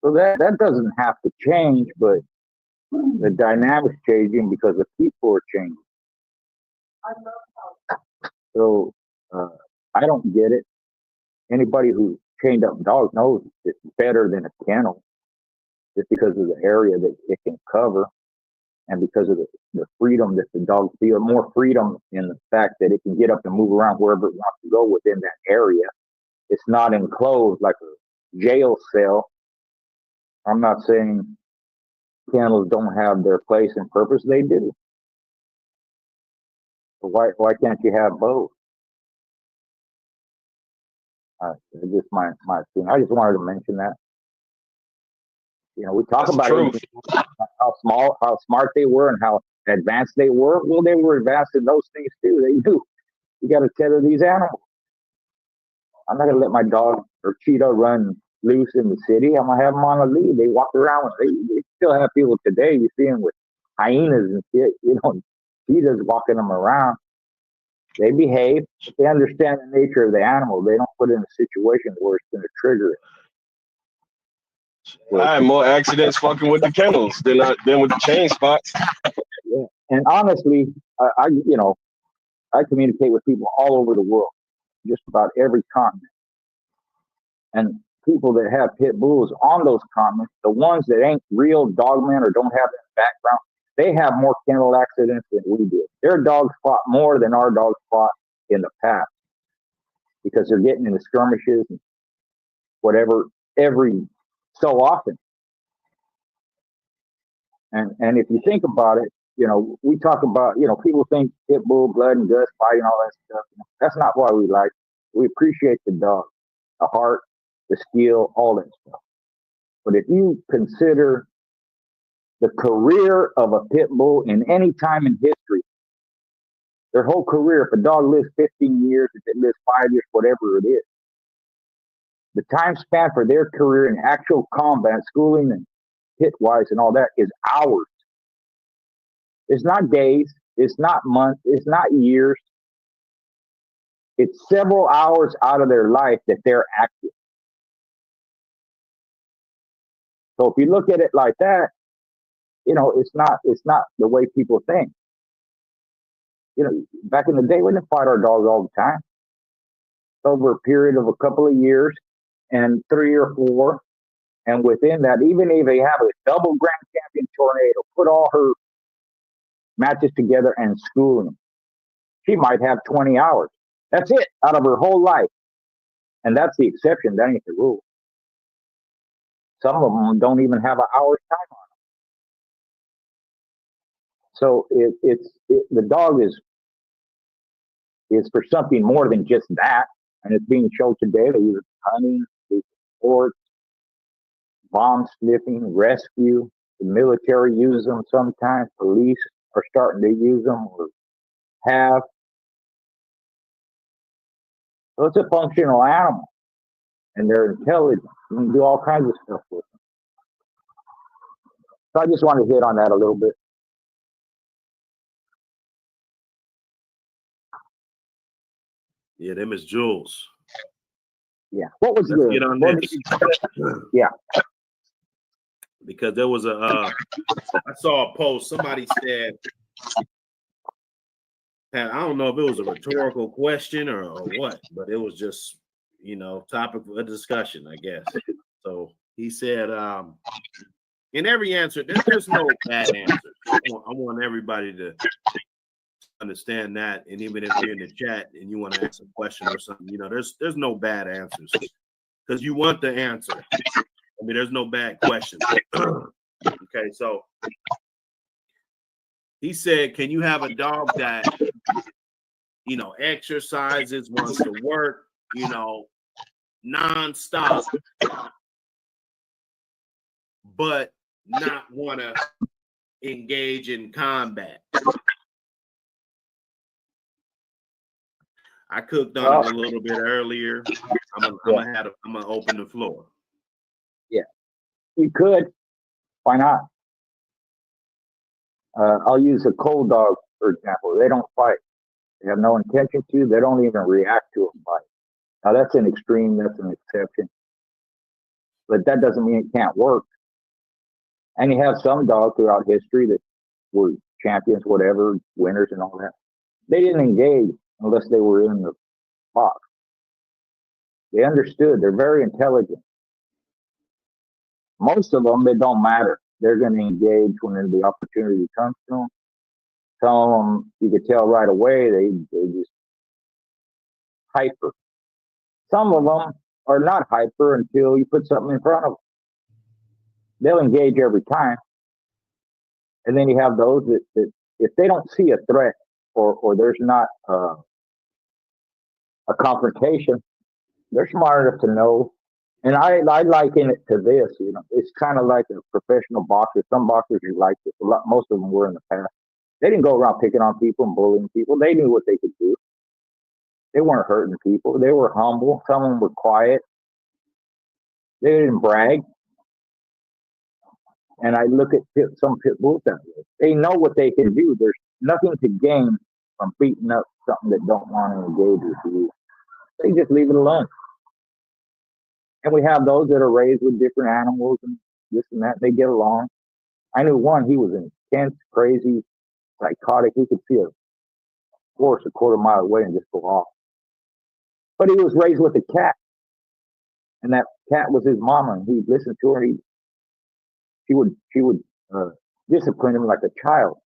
So that doesn't have to change, but The dynamics changing because the people are changing. So I don't get it. Anybody who chained up dogs knows it's better than a kennel just because of the area that it can cover and because of the freedom that the dogs feel, more freedom in the fact that it can get up and move around wherever it wants to go within that area. It's not enclosed like a jail cell. I'm not saying kennels don't have their place and purpose. They do. So why can't you have both? It's just my opinion. I just wanted to mention that. You know, we talk That's about truth. how smart they were, and how advanced they were. Well, they were advanced in those things too. They knew you got to tether these animals. I'm not gonna let my dog or cheetah run loose in the city. I'm gonna have them on a lead. They walk around. They still have people today. You see them with hyenas and shit. You know, cheetahs walking them around. They behave. They understand the nature of the animal. They don't put it in a situation where it's going to trigger it. I had more accidents fucking with the kennels than with the chain spots. Yeah. And honestly, I communicate with people all over the world, just about every continent. And people that have pit bulls on those continents, the ones that ain't real dogmen or don't have that background, they have more kennel accidents than we did. Their dogs fought more than our dogs fought in the past because they're getting into skirmishes and whatever every so often. And if you think about it, you know, we talk about, you know, people think pit bull, blood and guts, fighting, all that stuff. That's not why we like it. We appreciate the dog, the heart, the skill, all that stuff. But if you consider the career of a pit bull in any time in history, their whole career, if a dog lives 15 years, if it lives 5 years, whatever it is, the time span for their career in actual combat, schooling and pit wise and all that is hours. It's not days, it's not months, it's not years. It's several hours out of their life that they're active. So if you look at it like that, you know, it's not the way people think. You know, back in the day, we didn't fight our dogs all the time. Over a period of a couple of years and 3 or 4, and within that, even if they have a double Grand Champion Tornado, put all her matches together and school them, she might have 20 hours. That's it out of her whole life. And that's the exception. That ain't the rule. Some of them don't even have an hour's time on them. So the dog is for something more than just that. And it's being shown today. They use it for hunting, sports, bomb sniffing, rescue. The military uses them sometimes. Police are starting to use them or have. So it's a functional animal. And they're intelligent. You can do all kinds of stuff with them. So I just want to hit on that a little bit. Yeah, them is Jules. Yeah. What was Let's get on this. Yeah. Because there was I saw a post. Somebody said, I don't know if it was a rhetorical question or what, but it was just, you know, topic of a discussion, I guess. So he said, in every answer, there's no bad answer. I want everybody to understand that. And even if you're in the chat and you want to ask a question or something, you know, there's no bad answers because you want the answer. I mean, there's no bad questions. Okay, so he said, can you have a dog that, you know, exercises, wants to work, you know, nonstop, but not want to engage in combat? I cooked on it a little bit earlier. I'm gonna open the floor. Yeah, you could. Why not? I'll use a cold dog, for example. They don't fight. They have no intention to. They don't even react to a fight. Now, that's an extreme. That's an exception. But that doesn't mean it can't work. And you have some dogs throughout history that were champions, whatever, winners and all that. They didn't engage unless they were in the box. They understood. They're very intelligent. Most of them, it don't matter. They're going to engage when the opportunity comes to them. Some of them, you could tell right away, they just hyper. Some of them are not hyper until you put something in front of them. They'll engage every time. And then you have those that if they don't see a threat or there's not a confrontation, they're smart enough to know. And I liken it to this, you know, it's kind of like a professional boxer. Some boxers are like this. Most of them were in the past. They didn't go around picking on people and bullying people. They knew what they could do. They weren't hurting people. They were humble. Some of them were quiet. They didn't brag. And I look at some pit bulls that way. They know what they can do. There's nothing to gain from beating up something that don't want to engage with you. They just leave it alone. And we have those that are raised with different animals and this and that. They get along. I knew one, he was intense, crazy, psychotic. He could see a horse a quarter mile away and just go off. But he was raised with a cat. And that cat was his mama. And he'd listen to her. She would discipline him like a child.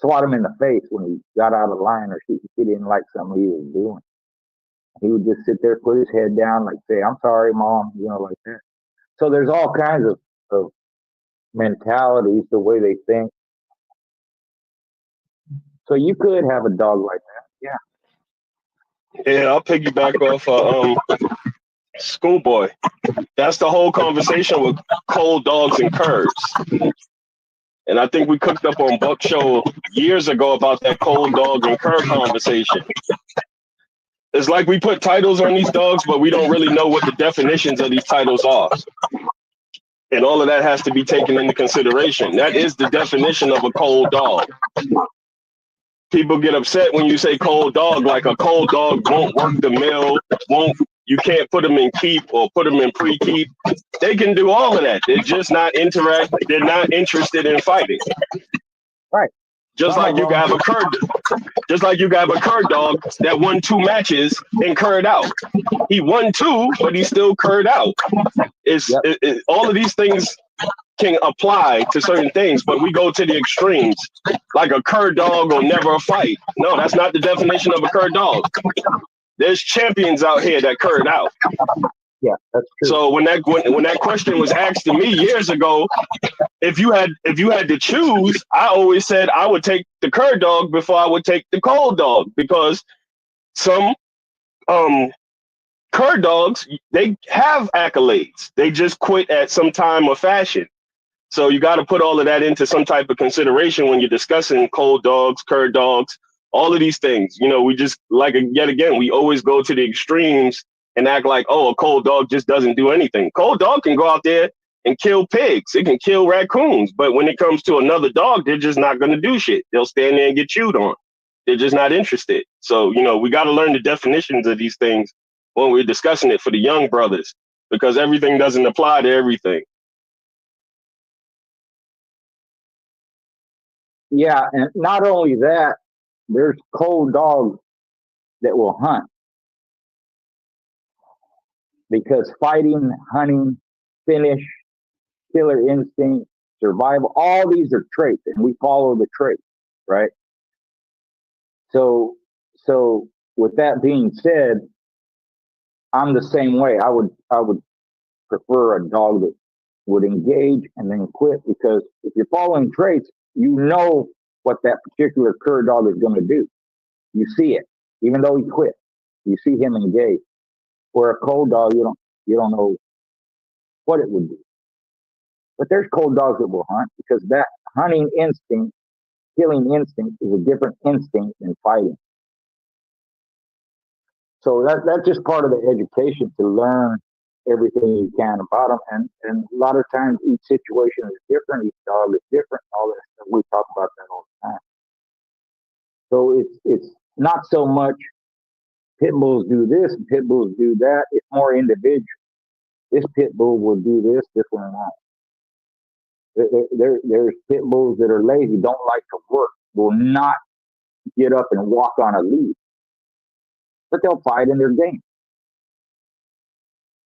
Swat him in the face when he got out of line or she didn't like something he was doing. He would just sit there, put his head down, like say, "I'm sorry, Mom," you know, like that. So there's all kinds of mentalities, the way they think. So you could have a dog like that, yeah. Yeah, I'll piggyback off Schoolboy. That's the whole conversation with cold dogs and curves. And I think we cooked up on Buck Show years ago about that cold dog and curve conversation. It's like we put titles on these dogs, but we don't really know what the definitions of these titles are. And all of that has to be taken into consideration. That is the definition of a cold dog. People get upset when you say cold dog, like a cold dog won't work the mill, you can't put them in keep or put them in pre-keep. They can do all of that. They're just not they're not interested in fighting. Right. Just like you got a cur dog that won 2 matches and curred out. He won 2, but he still curred out. All of these things can apply to certain things, but we go to the extremes. Like a cur dog will never fight. No, that's not the definition of a cur dog. There's champions out here that curred out. Yeah, that's true. So when that question was asked to me years ago, if you had to choose, I always said I would take the cur dog before I would take the cold dog, because some cur dogs, they have accolades. They just quit at some time or fashion. So you got to put all of that into some type of consideration when you're discussing cold dogs, cur dogs, all of these things. You know, we just, like, yet again, we always go to the extremes and act like, oh, a cold dog just doesn't do anything. Cold dog can go out there and kill pigs. It can kill raccoons. But when it comes to another dog, they're just not going to do shit. They'll stand there and get chewed on. They're just not interested. So, you know, we got to learn the definitions of these things when we're discussing it for the young brothers, because everything doesn't apply to everything. Yeah, and not only that, there's cold dogs that will hunt. Because fighting, hunting, finish, killer instinct, survival, all these are traits, and we follow the traits, right? So with that being said, I'm the same way. I would prefer a dog that would engage and then quit, because if you're following traits, you know what that particular cur dog is going to do. You see it, even though he quit. You see him engage. Where a cold dog, you don't know what it would do. But there's cold dogs that will hunt, because that hunting instinct, killing instinct, is a different instinct than fighting. So that's just part of the education, to learn everything you can about them. And a lot of times each situation is different, each dog is different, all that stuff. We talk about that all the time. So it's not so much pit bulls do this and pit bulls do that. It's more individual. This pit bull will do this one won't. There's pit bulls that are lazy, don't like to work, will not get up and walk on a lead, but they'll fight in their game.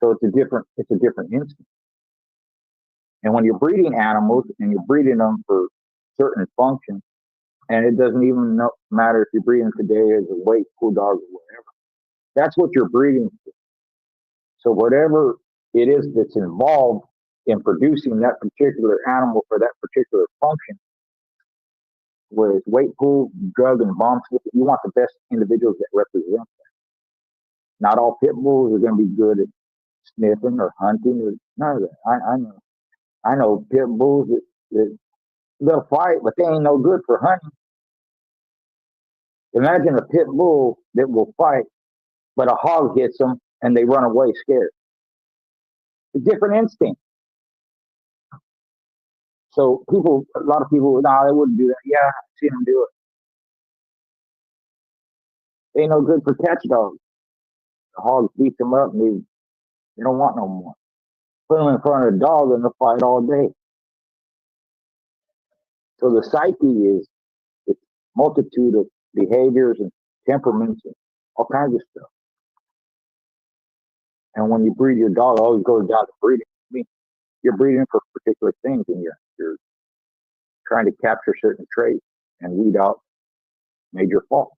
So it's a different instinct. And when you're breeding animals and you're breeding them for certain functions, and it doesn't even matter if you're breeding today as a weight pool dog or whatever, that's what you're breeding for. So whatever it is that's involved in producing that particular animal for that particular function, whether it's weight pool, drug, and bomb sniffing, you want the best individuals that represent that. Not all pit bulls are going to be good at sniffing or hunting or none of that. I know pit bulls that they'll fight, but they ain't no good for hunting. Imagine a pit bull that will fight, but a hog hits them and they run away scared. It's a different instinct. So a lot of people, no, they wouldn't do that. Yeah, I've seen them do it. They ain't no good for catch dogs. The hogs beat them up and they don't want no more. Put them in front of a dog and they'll fight all day. So the psyche is a multitude of behaviors and temperaments and all kinds of stuff. And when you breed your dog, it always goes down to breeding. I mean, you're breeding for particular things, and you're trying to capture certain traits and weed out major faults.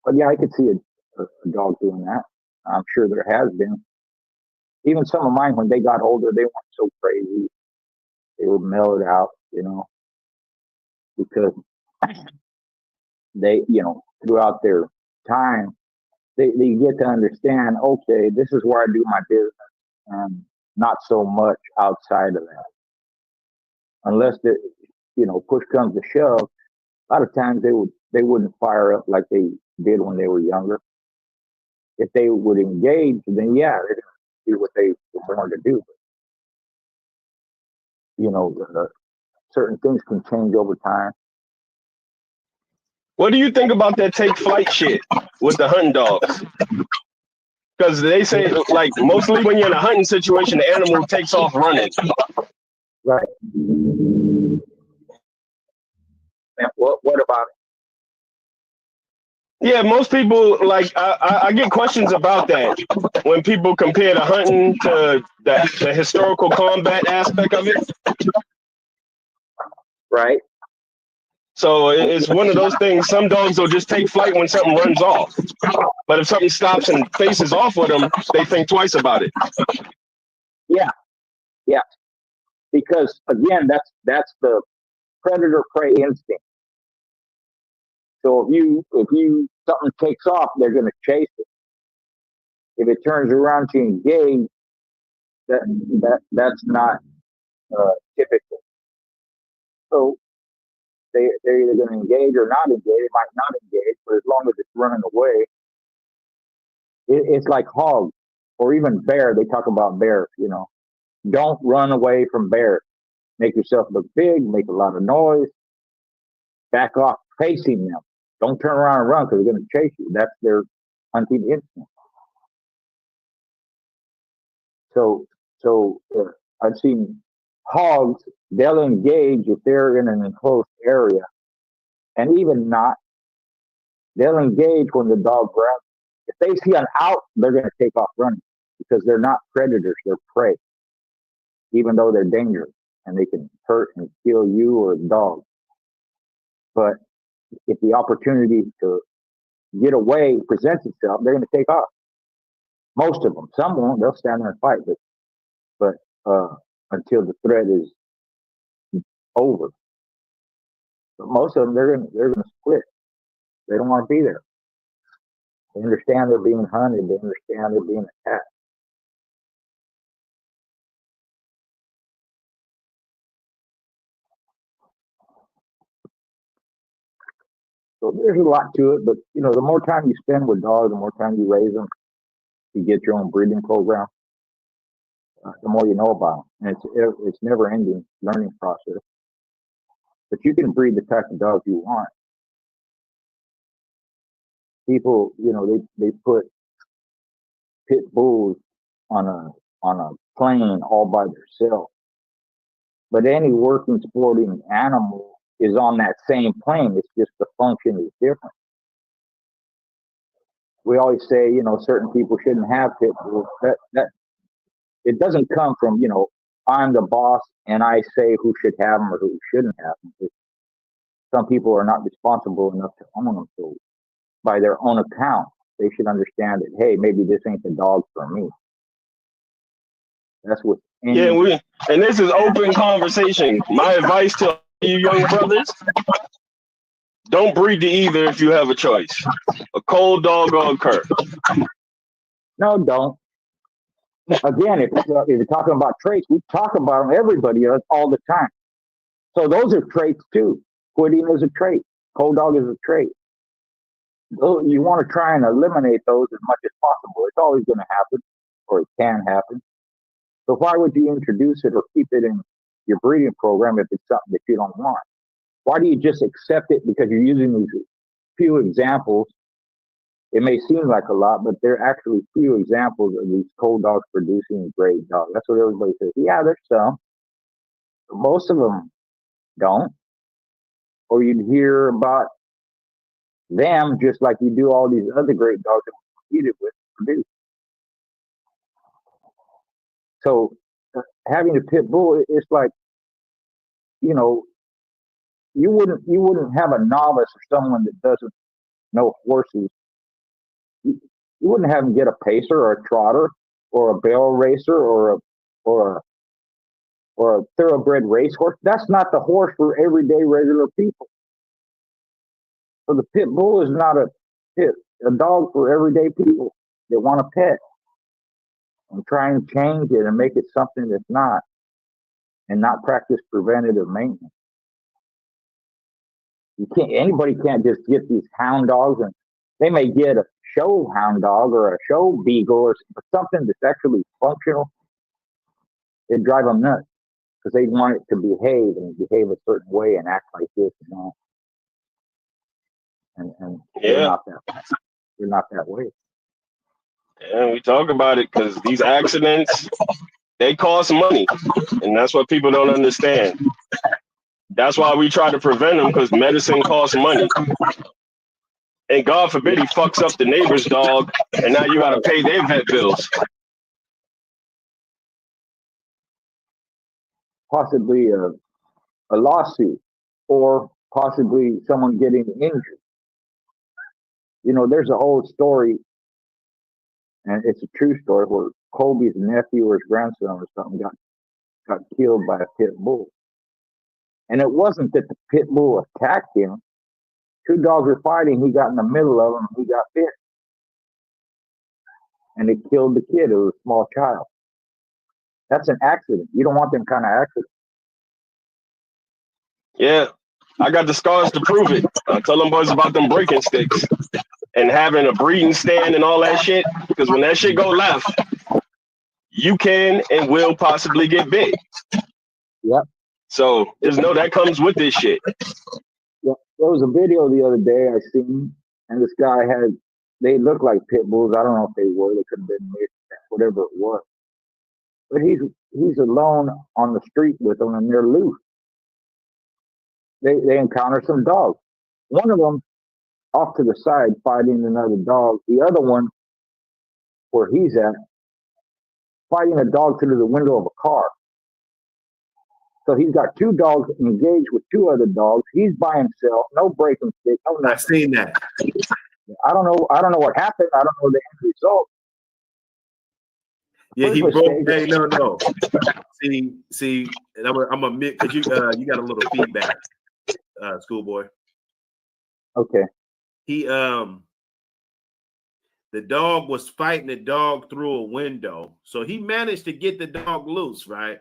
But yeah, I could see a dog doing that. I'm sure there has been. Even some of mine, when they got older, they weren't so crazy. They would mellow it out, because they, throughout their time, they get to understand, okay, this is where I do my business, and not so much outside of that. Unless push comes to shove, a lot of times they wouldn't fire up like they did when they were younger. If they would engage, then yeah, they're gonna do what they were born to do. Certain things can change over time. What do you think about that take flight shit with the hunting dogs? Because they say, like, mostly when you're in a hunting situation, the animal takes off running. Right. And what about it? Yeah, most people, like, I get questions about that when people compare the hunting to the historical combat aspect of it. Right. So it's one of those things. Some dogs will just take flight when something runs off. But if something stops and faces off with them, they think twice about it. Yeah. Yeah. Because again, that's the predator prey instinct. So if something takes off, they're going to chase it. If it turns around to engage, that's not typical. So they're either going to engage or not engage. They might not engage, but as long as it's running away, it's like hogs or even bear. They talk about bears. Don't run away from bears. Make yourself look big. Make a lot of noise. Back off, facing them. Don't turn around and run because they're going to chase you. That's their hunting instinct. So I've seen hogs, they'll engage if they're in an enclosed area, and even not, they'll engage when the dog grabs. If they see an out, they're going to take off running because they're not predators, they're prey, even though they're dangerous and they can hurt and kill you or a dog. But if the opportunity to get away presents itself, they're going to take off. Most of them. Some won't. They'll stand there and fight, but until the threat is over. But most of them, they're gonna split. They don't want to be there. They understand they're being hunted. They understand they're being attacked. So there's a lot to it, but the more time you spend with dogs, the more time you raise them, you get your own breeding program, the more you know about them. And it's never ending learning process. But you can breed the type of dog you want. People, they put pit bulls on a plane all by themselves. But any working sporting animal is on that same plane. It's just the function is different. We always say, certain people shouldn't have pit bulls. That it doesn't come from, I'm the boss and I say who should have them or who shouldn't have them. Some people are not responsible enough to own them. So by their own account, they should understand that, hey, maybe this ain't the dog for me. That's what. And this is open conversation. My advice to you young brothers: don't breed to either if you have a choice, a cold dog or a cur. No, don't. Again, if you're talking about traits, we talk about them. Everybody does all the time. So those are traits too. Quitting is a trait. Cold dog is a trait. You want to try and eliminate those as much as possible. It's always going to happen, or it can happen. So why would you introduce it or keep it in your breeding program if it's something that you don't want? Why do you just accept it because you're using these few examples? It may seem like a lot, but there are actually few examples of these cold dogs producing great dogs. That's what everybody says. Yeah, there's some. But most of them don't. Or you'd hear about them just like you do all these other great dogs that we competed with produce. So having a pit bull, it's like, you wouldn't have a novice or someone that doesn't know horses. You wouldn't have them get a pacer or a trotter or a barrel racer or a thoroughbred racehorse. That's not the horse for everyday regular people. So the pit bull is not a dog for everyday people that want a pet. And try and change it and make it something that's not, and not practice preventative maintenance. Anybody can't just get these hound dogs, and they may get a show hound dog or a show beagle or something that's actually functional. It'd drive them nuts because they want it to behave a certain way and act like this and that. And Yeah, they're not that way. Yeah, we talk about it because these accidents, they cost money, and that's what people don't understand. That's why we try to prevent them, because medicine costs money. And God forbid he fucks up the neighbor's dog, and now you got to pay their vet bills. Possibly a lawsuit, or possibly someone getting injured. There's an old story, and it's a true story, where Colby's nephew or his grandson or something got killed by a pit bull. And it wasn't that the pit bull attacked him. Two dogs were fighting. He got in the middle of them. And he got bit. And it killed the kid. It was a small child. That's an accident. You don't want them kind of accidents. Yeah, I got the scars to prove it. I tell them boys about them breaking sticks and having a breeding stand and all that shit. Because when that shit go left, you can and will possibly get bit. Yep. So just know that comes with this shit. Yeah. There was a video the other day I seen, and this guy they looked like pit bulls. I don't know if they were. They could have been mixed, whatever it was. But he's alone on the street with them, and they're loose. They encounter some dogs. One of them off to the side fighting another dog. The other one, where he's at, fighting a dog through the window of a car. So he's got two dogs engaged with two other dogs. He's by himself, no breaking stick. I've seen that. I don't know what happened. I don't know the end result. Yeah, he broke. Hey, no. See, I'm a because you got a little feedback, schoolboy. Okay. The dog was fighting the dog through a window, so he managed to get the dog loose, right?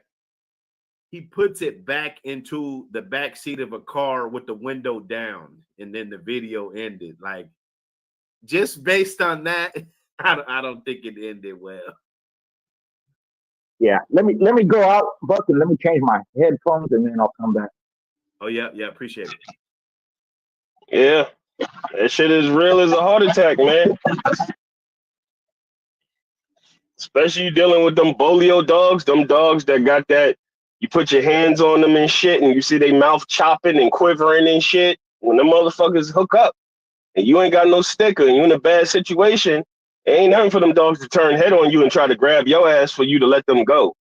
He puts it back into the back seat of a car with the window down, and then the video ended. Like, just based on that, I don't think it ended well. Yeah, let me go out, Buck, and let me change my headphones, and then I'll come back. Oh yeah, appreciate it. Yeah, that shit is real as a heart attack, man. Especially you dealing with them bolio dogs, them dogs that got that You put your hands on them and shit, and you see they mouth chopping and quivering and shit. When the motherfuckers hook up and you ain't got no sticker and you in a bad situation, it ain't nothing for them dogs to turn head on you and try to grab your ass for you to let them go.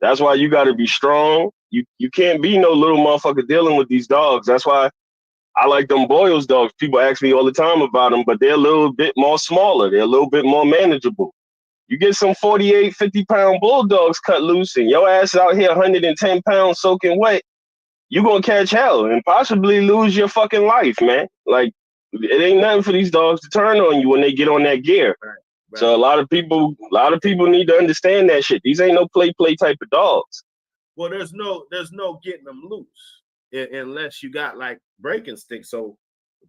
That's why you got to be strong. You can't be no little motherfucker dealing with these dogs. That's why I like them Boyles dogs. People ask me all the time about them, but they're a little bit more smaller. They're a little bit more manageable. You get some 48, 50-pound bulldogs cut loose and your ass out here 110 pounds soaking wet, you going to catch hell and possibly lose your fucking life, man. Like, it ain't nothing for these dogs to turn on you when they get on that gear. Right. So a lot of people need to understand that shit. These ain't no play type of dogs. Well, there's no getting them loose unless you got like breaking sticks. So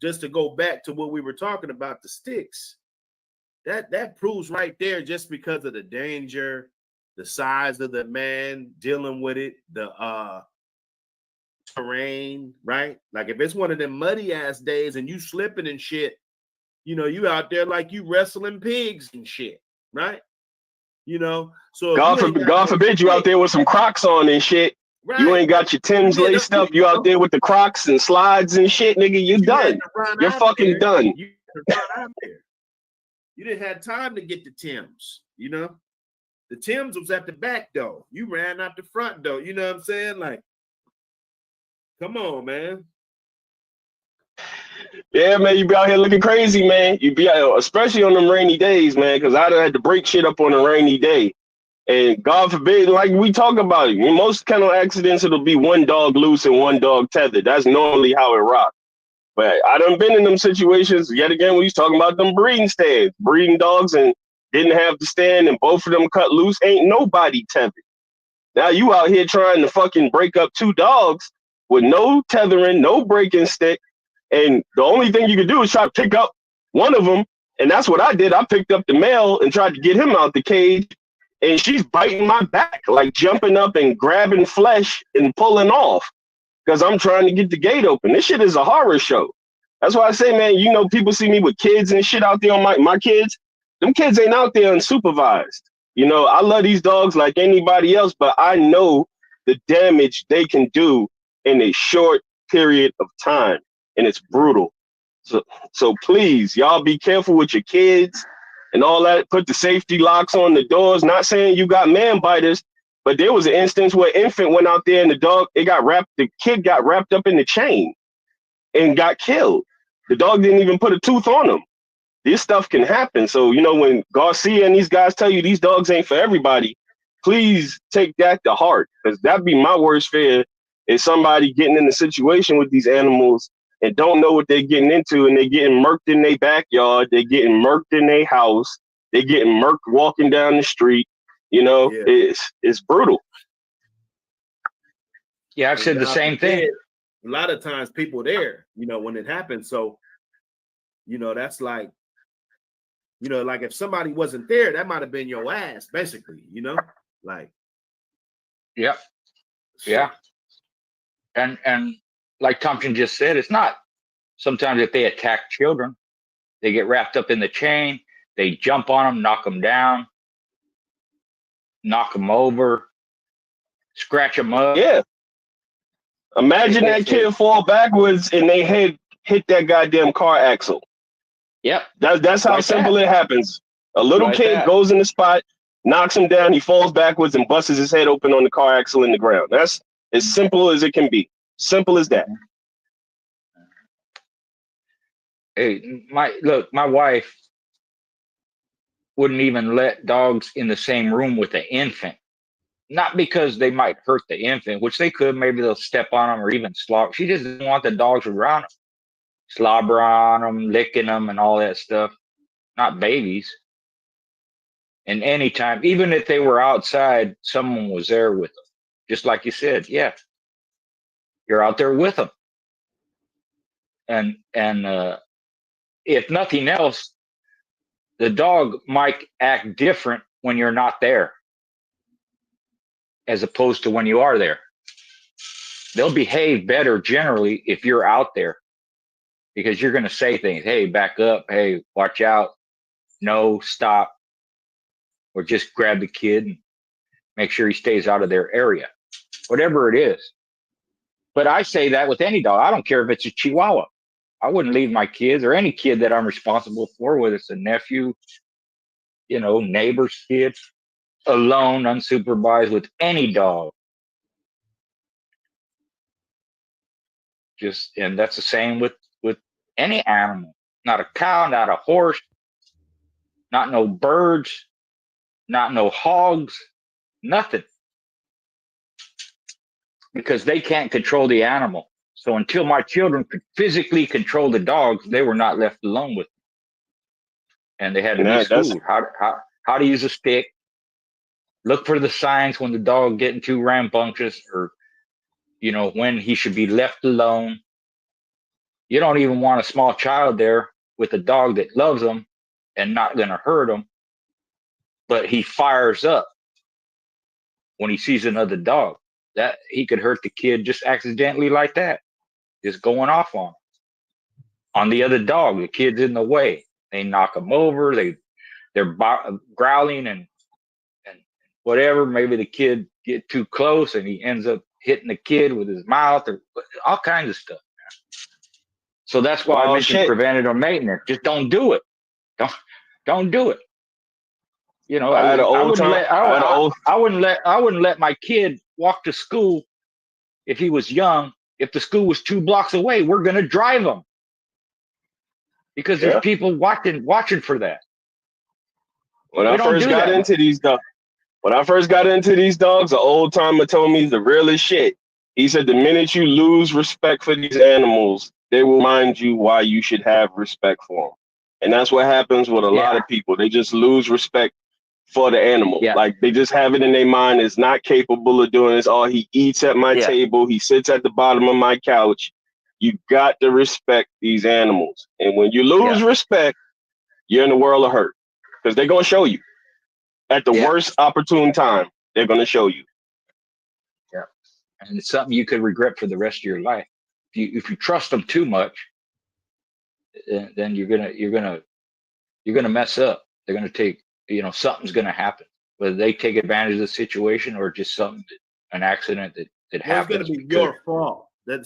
just to go back to what we were talking about, the sticks, that proves right there, just because of the danger, the size of the man dealing with it, the terrain, right? Like if it's one of them muddy ass days and you slipping and shit, you know, you out there like you wrestling pigs and shit, right? You know, so God forbid you out there with some Crocs on and shit. Right. You ain't got your Timbs laced up. You out there with the Crocs and slides and shit, nigga. You done. You're fucking done. You didn't have time to get the Timbs, you know. The Timbs was at the back door. You ran out the front door. You know what I'm saying? Like, come on, man. Yeah, man, you be out here looking crazy, man. You be out, especially on them rainy days, man, because I done had to break shit up on a rainy day. And God forbid, like we talk about it, in most kennel accidents, it'll be one dog loose and one dog tethered. That's normally how it rocks. But I done been in them situations, yet again, we was talking about them breeding stands, breeding dogs and didn't have to stand and both of them cut loose. Ain't nobody tethered. Now you out here trying to fucking break up two dogs with no tethering, no breaking stick. And the only thing you can do is try to pick up one of them. And that's what I did. I picked up the male and tried to get him out the cage. And she's biting my back, like jumping up and grabbing flesh and pulling off because I'm trying to get the gate open. This shit is a horror show. That's why I say, man, you know, people see me with kids and shit out there on my kids. Them kids ain't out there unsupervised. You know, I love these dogs like anybody else, but I know the damage they can do in a short period of time. And it's brutal. So please, y'all be careful with your kids and all that. Put the safety locks on the doors. Not saying you got man biters, but there was an instance where an infant went out there and the kid got wrapped up in the chain and got killed. The dog didn't even put a tooth on him. This stuff can happen. So, you know, when Garcia and these guys tell you these dogs ain't for everybody, please take that to heart, because that'd be my worst fear, is somebody getting in a situation with these animals and don't know what they're getting into, and they're getting murked in their backyard, they're getting murked in their house, they're getting murked walking down the street. You know, yeah. It's brutal. Yeah, I've said the same thing. A lot of times people there, you know, when it happens. So, you know, that's like, you know, like if somebody wasn't there, that might have been your ass, basically, you know, like. Yep. Yeah. And like Thompson just said, it's not sometimes if they attack children, they get wrapped up in the chain, they jump on them, knock them down, knock them over, scratch them up. Yeah. Imagine that kid fall backwards and they hit that goddamn car axle. Yep. That's how simple it happens. A little kid goes in the spot, knocks him down, he falls backwards and busts his head open on the car axle in the ground. That's as simple as it can be. Simple as that. Hey, my wife wouldn't even let dogs in the same room with the infant. Not because they might hurt the infant, which they could. Maybe they'll step on them or even slobber. She just didn't want the dogs around them, slobber on them, licking them, and all that stuff. Not babies. And anytime, even if they were outside, someone was there with them. Just like you said, yeah, you're out there with them. And if nothing else, the dog might act different when you're not there, as opposed to when you are there. They'll behave better generally if you're out there, because you're going to say things. Hey, back up. Hey, watch out. No, stop. Or just grab the kid and make sure he stays out of their area. whatever it is. But I say that with any dog. I don't care if it's a Chihuahua. I wouldn't leave my kids or any kid that I'm responsible for, whether it's a nephew, neighbor's kid, alone, unsupervised with any dog. And that's the same with any animal. Not a cow, not a horse, not no birds, not no hogs, nothing. Because they can't control the animal. So until my children could physically control the dogs, they were not left alone with them. And they had to be schooled how to use a stick. Look for the signs when the dog getting too rambunctious, or when he should be left alone. You don't even want a small child there with a dog that loves them and not going to hurt them, but he fires up when he sees another dog. That he could hurt the kid just accidentally like that, just going off on the other dog. The kid's in the way. They knock him over. They're growling and whatever. Maybe the kid get too close and he ends up hitting the kid with his mouth, or all kinds of stuff. So that's why I mentioned preventative maintenance. Just don't do it. Don't do it. I wouldn't let my kid walk to school if he was young. If the school was 2 blocks away, we're going to drive him because there's people watching for that. When I first got into these dogs, an old timer told me the realest shit. He said the minute you lose respect for these animals, they will remind you why you should have respect for them. And that's what happens with a lot of people. They just lose respect for the animal. Yeah. Like they just have it in their mind is not capable of doing this. Oh, he eats at my table. He sits at the bottom of my couch. You got to respect these animals. And when you lose respect, you're in the world of hurt because they're going to show you at the worst opportune time. They're going to show you. Yeah. And it's something you could regret for the rest of your life. If you trust them too much, then you're gonna mess up. They're gonna take, something's gonna happen. Whether they take advantage of the situation or just an accident that happens. It's gonna be your fault. The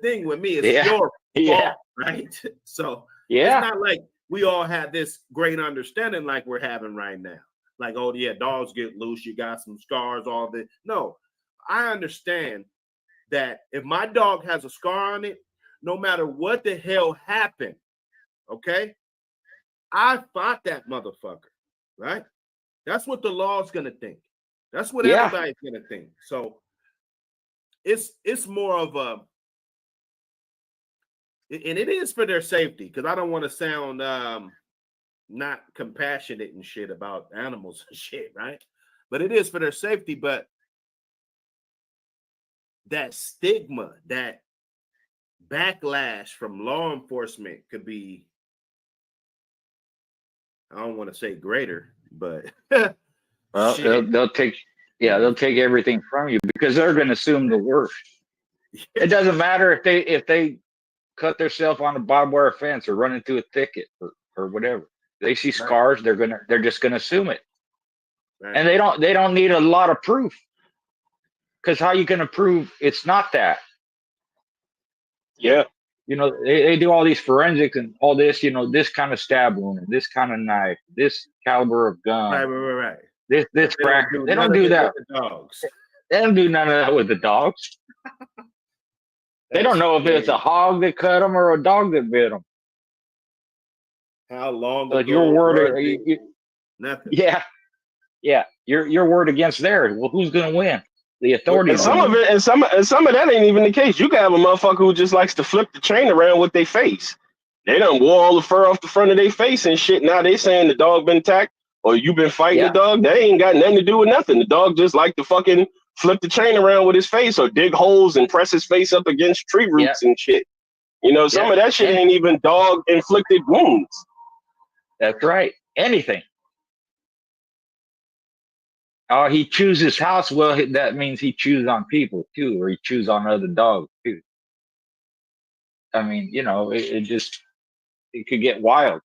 thing with me is your fault, right? So it's not like we all had this great understanding like we're having right now. Like, oh yeah, dogs get loose, you got some scars, all this. No, I understand that if my dog has a scar on it, no matter what the hell happened, okay, I fought that motherfucker, right? That's what the law's gonna think. That's what everybody's gonna think. So it's more of a, and it is for their safety, because I don't want to sound not compassionate and shit about animals and shit, right? But it is for their safety. But that stigma, that backlash from law enforcement could be, I don't want to say greater, but well, they'll take everything from you because they're going to assume the worst. It doesn't matter if they cut themselves on a barbed wire fence or run into a thicket or whatever. They see scars, they're just gonna assume it, and they don't need a lot of proof. Because how you gonna prove it's not that? Yeah. They do all these forensics and all this, this kind of stab wound and this kind of knife, this caliber of gun. Right. This crack. They don't do that with the dogs. They don't do none of that with the dogs. They don't know if it's a hog that cut them or a dog that bit them. How long? But your word, nothing. Yeah. Your word against theirs. Well, who's gonna win? The authorities. And some of that ain't even the case. You can have a motherfucker who just likes to flip the chain around with their face. They done wore all the fur off the front of their face and shit. Now they saying the dog been attacked or you been fighting the dog. That ain't got nothing to do with nothing. The dog just like to fucking flip the chain around with his face or dig holes and press his face up against tree roots and shit. Some of that shit ain't even dog inflicted wounds. That's right. Anything. Oh, he chews his house. Well, that means he chews on people too, or he chews on other dogs too. I mean, it could get wild.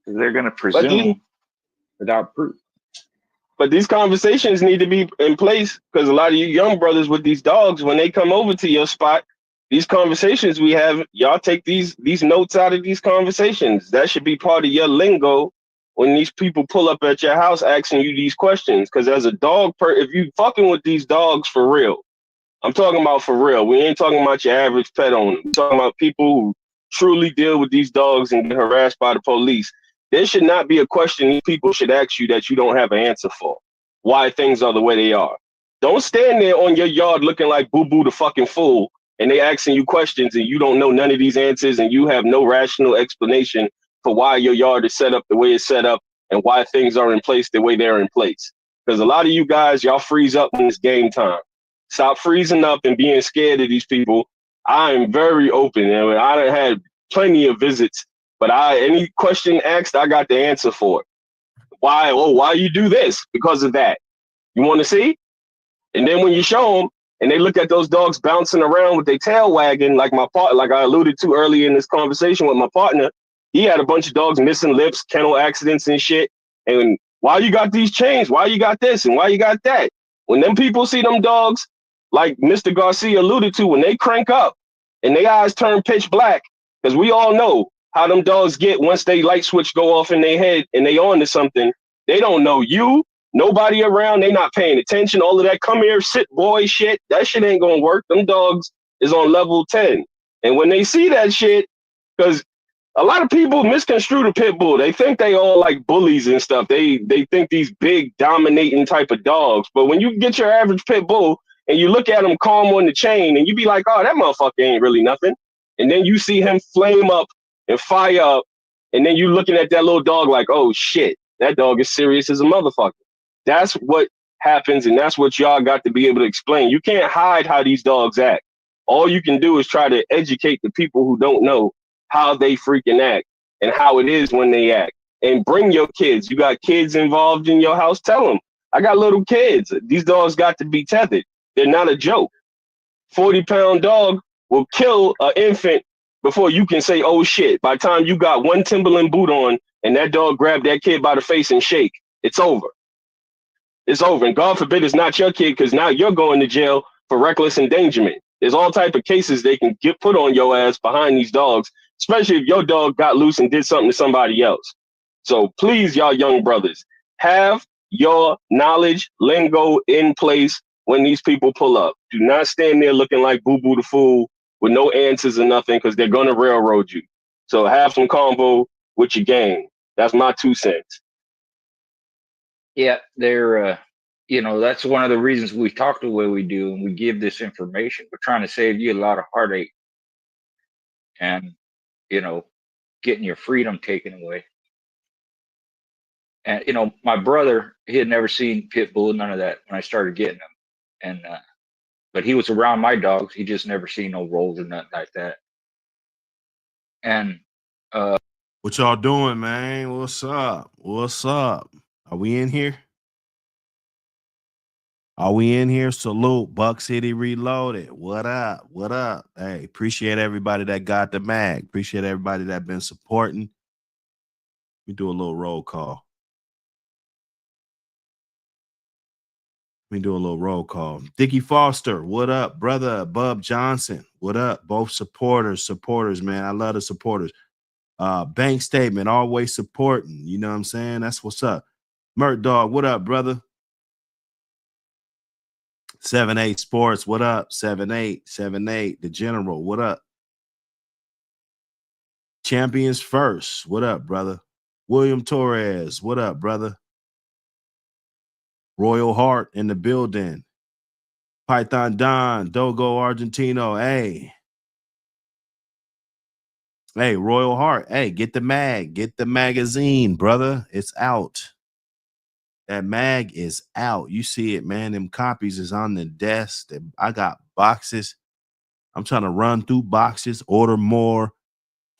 They're going to presume without proof. But these conversations need to be in place because a lot of you young brothers with these dogs, when they come over to your spot, these conversations we have, y'all take these notes out of these conversations. That should be part of your lingo when these people pull up at your house asking you these questions. Because as a dog, if you fucking with these dogs for real, I'm talking about for real. We ain't talking about your average pet owner. We're talking about people who truly deal with these dogs and get harassed by the police. There should not be a question these people should ask you that you don't have an answer for. Why things are the way they are. Don't stand there on your yard looking like Boo Boo the fucking fool and they asking you questions and you don't know none of these answers and you have no rational explanation for why your yard is set up the way it's set up and why things are in place the way they're in place. Because a lot of you guys, y'all freeze up when it's game time. Stop freezing up and being scared of these people. I am very open, and I done had plenty of visits. But any question asked, I got the answer for it. Why? Oh, why you do this? Because of that. You want to see? And then when you show them, and they look at those dogs bouncing around with their tail wagging, like I alluded to earlier in this conversation with my partner, he had a bunch of dogs missing lips, kennel accidents and shit. And why you got these chains? Why you got this? And why you got that? When them people see them dogs, like Mr. Garcia alluded to, when they crank up and their eyes turn pitch black, because we all know how them dogs get once they light switch go off in their head and they on to something. They don't know you, nobody around, they not paying attention, all of that come here, sit boy shit, that shit ain't gonna work. Them dogs is on level 10. And when they see that shit, because a lot of people misconstrue the pit bull. They think they all like bullies and stuff. They think these big dominating type of dogs. But when you get your average pit bull, and you look at him calm on the chain, and you be like, oh, that motherfucker ain't really nothing. And then you see him flame up and fire up, and then you looking at that little dog like, oh, shit, that dog is serious as a motherfucker. That's what happens, and that's what y'all got to be able to explain. You can't hide how these dogs act. All you can do is try to educate the people who don't know how they freaking act and how it is when they act. And bring your kids. You got kids involved in your house, tell them. I got little kids. These dogs got to be tethered. They're not a joke. 40-pound dog will kill an infant before you can say, oh shit. By the time you got one Timberland boot on and that dog grabbed that kid by the face and shake, it's over. It's over. And God forbid it's not your kid, because now you're going to jail for reckless endangerment. There's all type of cases they can get put on your ass behind these dogs, especially if your dog got loose and did something to somebody else. So please, y'all young brothers, have your knowledge lingo in place when these people pull up. Do not stand there looking like Boo Boo the fool with no answers or nothing, because they're going to railroad you. So have some convo with your gang. That's my 2 cents. Yeah, they're, that's one of the reasons we talk the way we do and we give this information. We're trying to save you a lot of heartache and, getting your freedom taken away. And, my brother, he had never seen pit bull, none of that when I started getting them. And, but he was around my dogs. He just never seen no rolls or nothing like that. And, what y'all doing, man? What's up? What's up? Are we in here? Are we in here? Salute. Buck City Reloaded. What up? What up? Hey, appreciate everybody that got the mag. Appreciate everybody that been supporting. We do a little roll call. Dickie Foster, what up, brother? Bub Johnson, what up? Both supporters, man. I love the supporters. Bank statement, always supporting. You know what I'm saying? That's what's up. Mert Dog, what up, brother? 7-8 Sports, what up? 7-8, the General, what up? Champions First, what up, brother? William Torres, what up, brother? Royal Heart in the building. Python Don, Dogo Argentino, hey, Royal Heart, hey, get the magazine, brother. It's out. That mag is out. You see it, man. Them copies is on the desk. I got boxes. I'm trying to run through boxes, order more,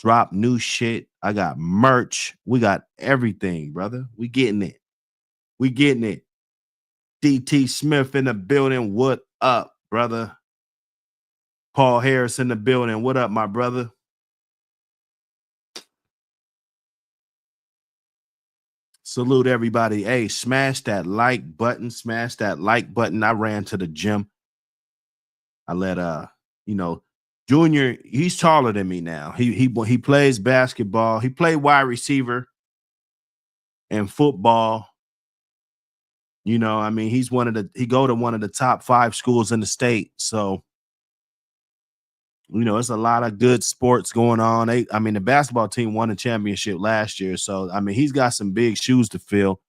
drop new shit. I got merch. We got everything, brother. We getting it. DT Smith in the building. What up, brother? Paul Harris in the building. What up, my brother? Salute everybody. Hey, smash that like button. Smash that like button. I ran to the gym. I let Junior, he's taller than me now. He plays basketball. He played wide receiver and football. You know, I mean, he go to one of the top 5 schools in the state. So, you know, it's a lot of good sports going on. The basketball team won a championship last year. So, I mean, he's got some big shoes to fill.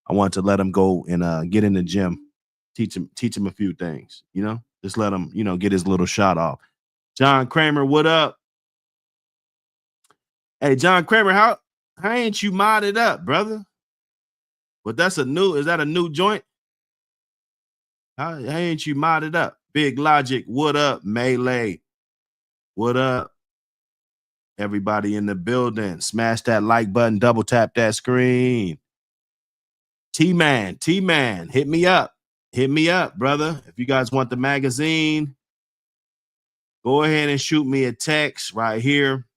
I wanted to let him go and get in the gym, teach him a few things, you know, just let him, get his little shot off. John Kramer, what up? Hey, John Kramer, how ain't you modded up, brother? But is that a new joint? How ain't you modded up? Big Logic, what up? Melee, what up? Everybody in the building, smash that like button, double tap that screen. T-Man, hit me up. Hit me up, brother. If you guys want the magazine, go ahead and shoot me a text right here.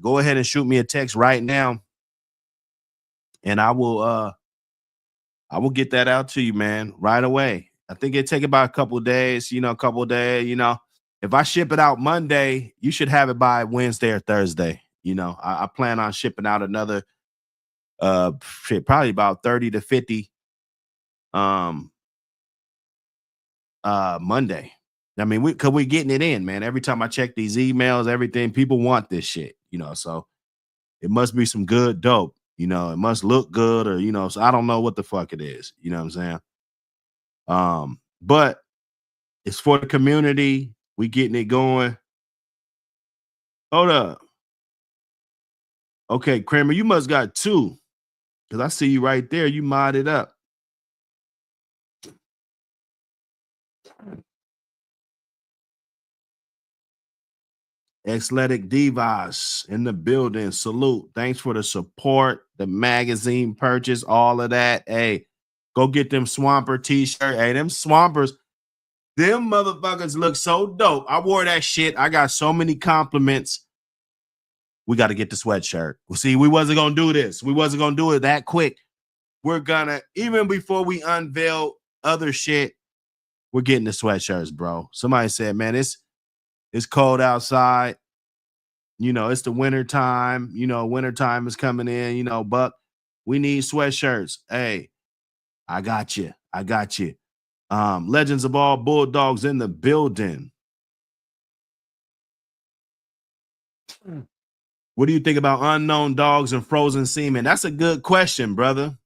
Go ahead and shoot me a text right now. And I will get that out to you, man, right away. I think it'll take about a couple of days, If I ship it out Monday, you should have it by Wednesday or Thursday. I plan on shipping out another probably about 30 to 50 Monday. I mean, we're getting it in, man. Every time I check these emails, everything, people want this shit, so it must be some good dope. It must look good or, so I don't know what the fuck it is. You know what I'm saying? But it's for the community. We getting it going. Hold up. Okay, Kramer, you must got 2. Because I see you right there. You modded up. Athletic Divas in the building. Salute. Thanks for the support, the magazine purchase, all of that. Hey, go get them Swamper t-shirt. Hey, them Swampers, them motherfuckers look so dope. I wore that shit. I got so many compliments. We got to get the sweatshirt. Well, see, we wasn't going to do this. We wasn't going to do it that quick. We're going to, even before we unveil other shit, we're getting the sweatshirts, bro. Somebody said, man, it's cold outside. It's the winter time. Winter time is coming in, but we need sweatshirts. Hey, I got you. Legends of all Bulldogs in the building. What do you think about unknown dogs and frozen semen? That's a good question, brother.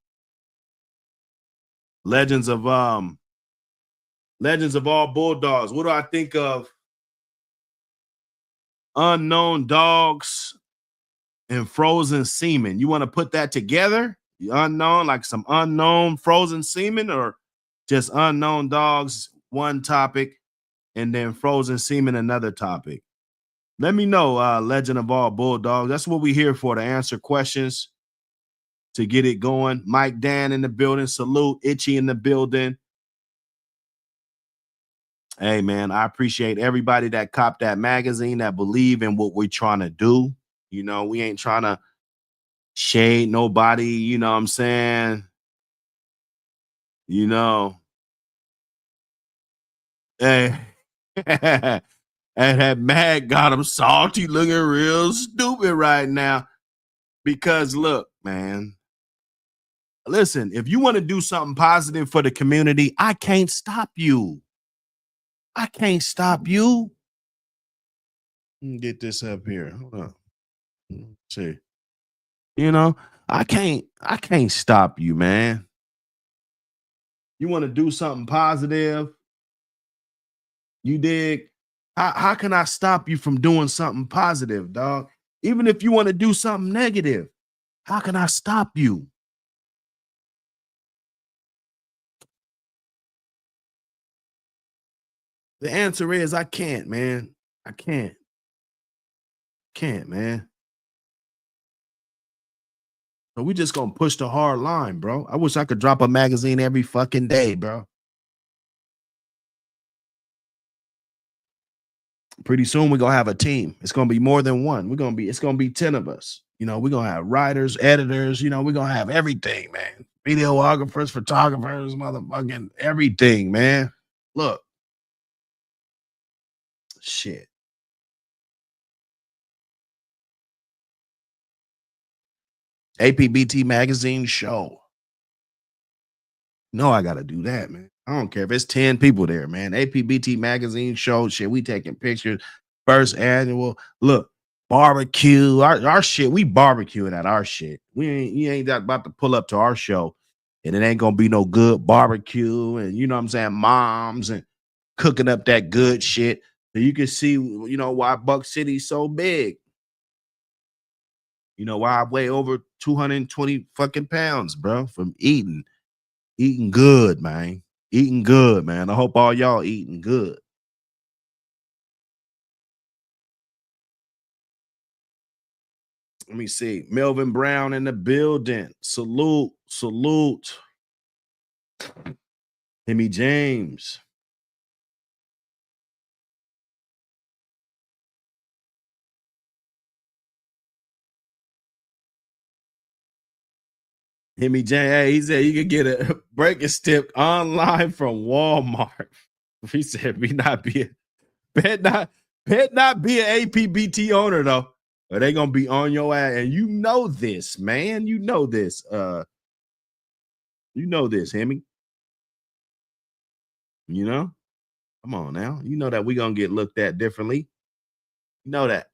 Legends of all Bulldogs. What do I think of unknown dogs and frozen semen? You want to put that together? The unknown, like some unknown frozen semen, or just unknown dogs, one topic, and then frozen semen, another topic? Let me know, Legend of all Bulldogs. That's what we're here for, to answer questions, to get it going. Mike Dan in the building. Salute. Itchy in the building. Hey, man, I appreciate everybody that copped that magazine, that believe in what we're trying to do. We ain't trying to shade nobody. You know what I'm saying? Hey, and that Mag got him salty, looking real stupid right now. Because look, man, listen, if you want to do something positive for the community, I can't stop you. Get this up here. Hold on. Let's see. I can't stop you, man. You want to do something positive? You dig? How can I stop you from doing something positive, dog? Even if you want to do something negative, how can I stop you? The answer is I can't, man. I can't. Man. So we just gonna push the hard line, bro. I wish I could drop a magazine every fucking day, bro. Pretty soon we're gonna have a team. It's gonna be more than one. It's gonna be 10 of us. You know, we're gonna have writers, editors, you know, we're gonna have everything, man. Videographers, photographers, motherfucking everything, man. Look. Shit. Apbt magazine show. No, I gotta do that, man. I don't care if it's 10 people there, man. Apbt magazine show, shit. We taking pictures. First annual. Look, barbecue. Our shit. We barbecuing at our shit. You ain't about to pull up to our show, and it ain't gonna be no good barbecue. And you know what I'm saying, moms and cooking up that good shit. So you can see, you know, why Buck City's so big. You know why I weigh over 220 fucking pounds, bro, from eating good, man. Eating good, man. I hope all y'all eating good. Let me see. Melvin Brown in the building. Salute. Timmy James. Timmy James. Hey, he said you could get a break and step online from Walmart. He said bet not be an APBT owner though. Or they gonna be on your ass. And you know this, man. You know this. You know this, Hemi. You know? Come on now. You know that we gonna get looked at differently. You know that.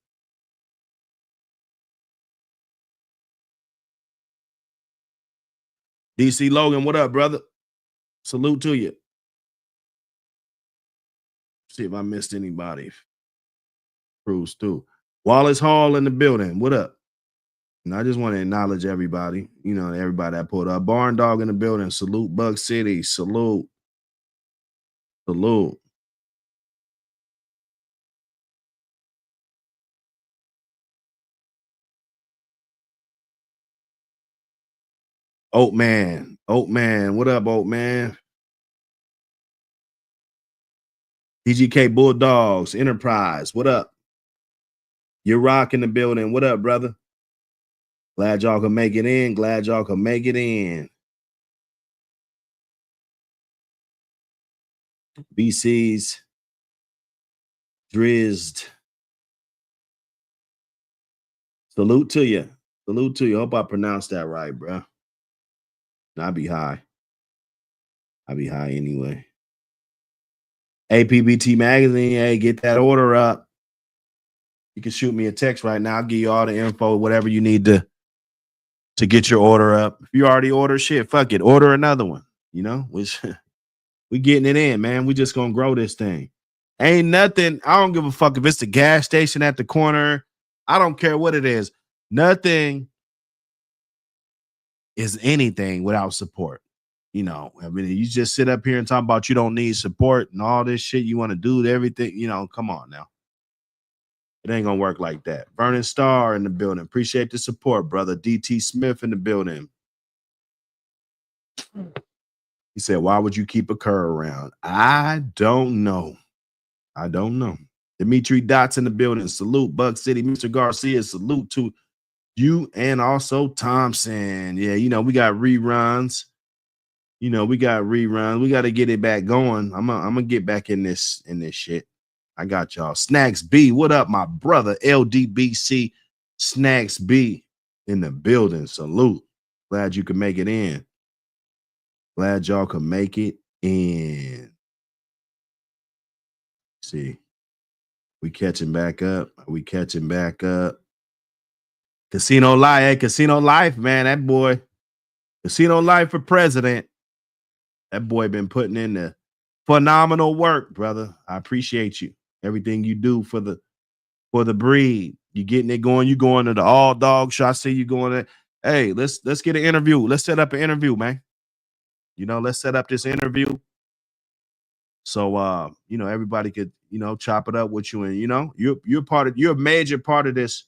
DC Logan, what up, brother? Salute to you. See if I missed anybody. Cruise through. Wallace Hall in the building. What up? And I just want to acknowledge everybody, you know, everybody that pulled up. Barn Dog in the building. Salute, Buck City. Salute. Salute. Oat Man. What up, Oat Man? DGK Bulldogs Enterprise. What up? You're rocking the building. What up, brother? Glad y'all can make it in. BC's Drizzed. Salute to you. Hope I pronounced that right, bro. I'll be high. Anyway. APBT magazine. Hey, get that order up. You can shoot me a text right now. I'll give you all the info, whatever you need to get your order up. If you already ordered shit, fuck it. Order another one. You know, we getting it in, man. We just gonna grow this thing. Ain't nothing. I don't give a fuck if it's the gas station at the corner. I don't care what it is. Nothing is anything without support. You know, I mean, you just sit up here and talk about you don't need support and all this shit you want to do to everything. You know, come on now. It ain't gonna work like that. Vernon Starr in the building. Appreciate the support, brother. DT Smith in the building. He said, why would you keep a cur around? I don't know. Dimitri Dots in the building. Salute, Buck City. Mr. Garcia, salute to you and also Thompson. Yeah, you know, we got reruns. We got to get it back going. I'm gonna get back in this shit. I got y'all. Snacks B, what up, my brother? LDBC Snacks B in the building. Salute. Glad you could make it in. Glad y'all could make it in. See, we catching back up. Casino Life, man. That boy, Casino Life for president. That boy been putting in the phenomenal work, brother. I appreciate you. Everything you do for the breed. You getting it going. You going to the all dog show. I see you going to. Hey, let's get an interview. Let's set up an interview, man. Let's set up this interview. So everybody could, chop it up with you. And you're a major part of this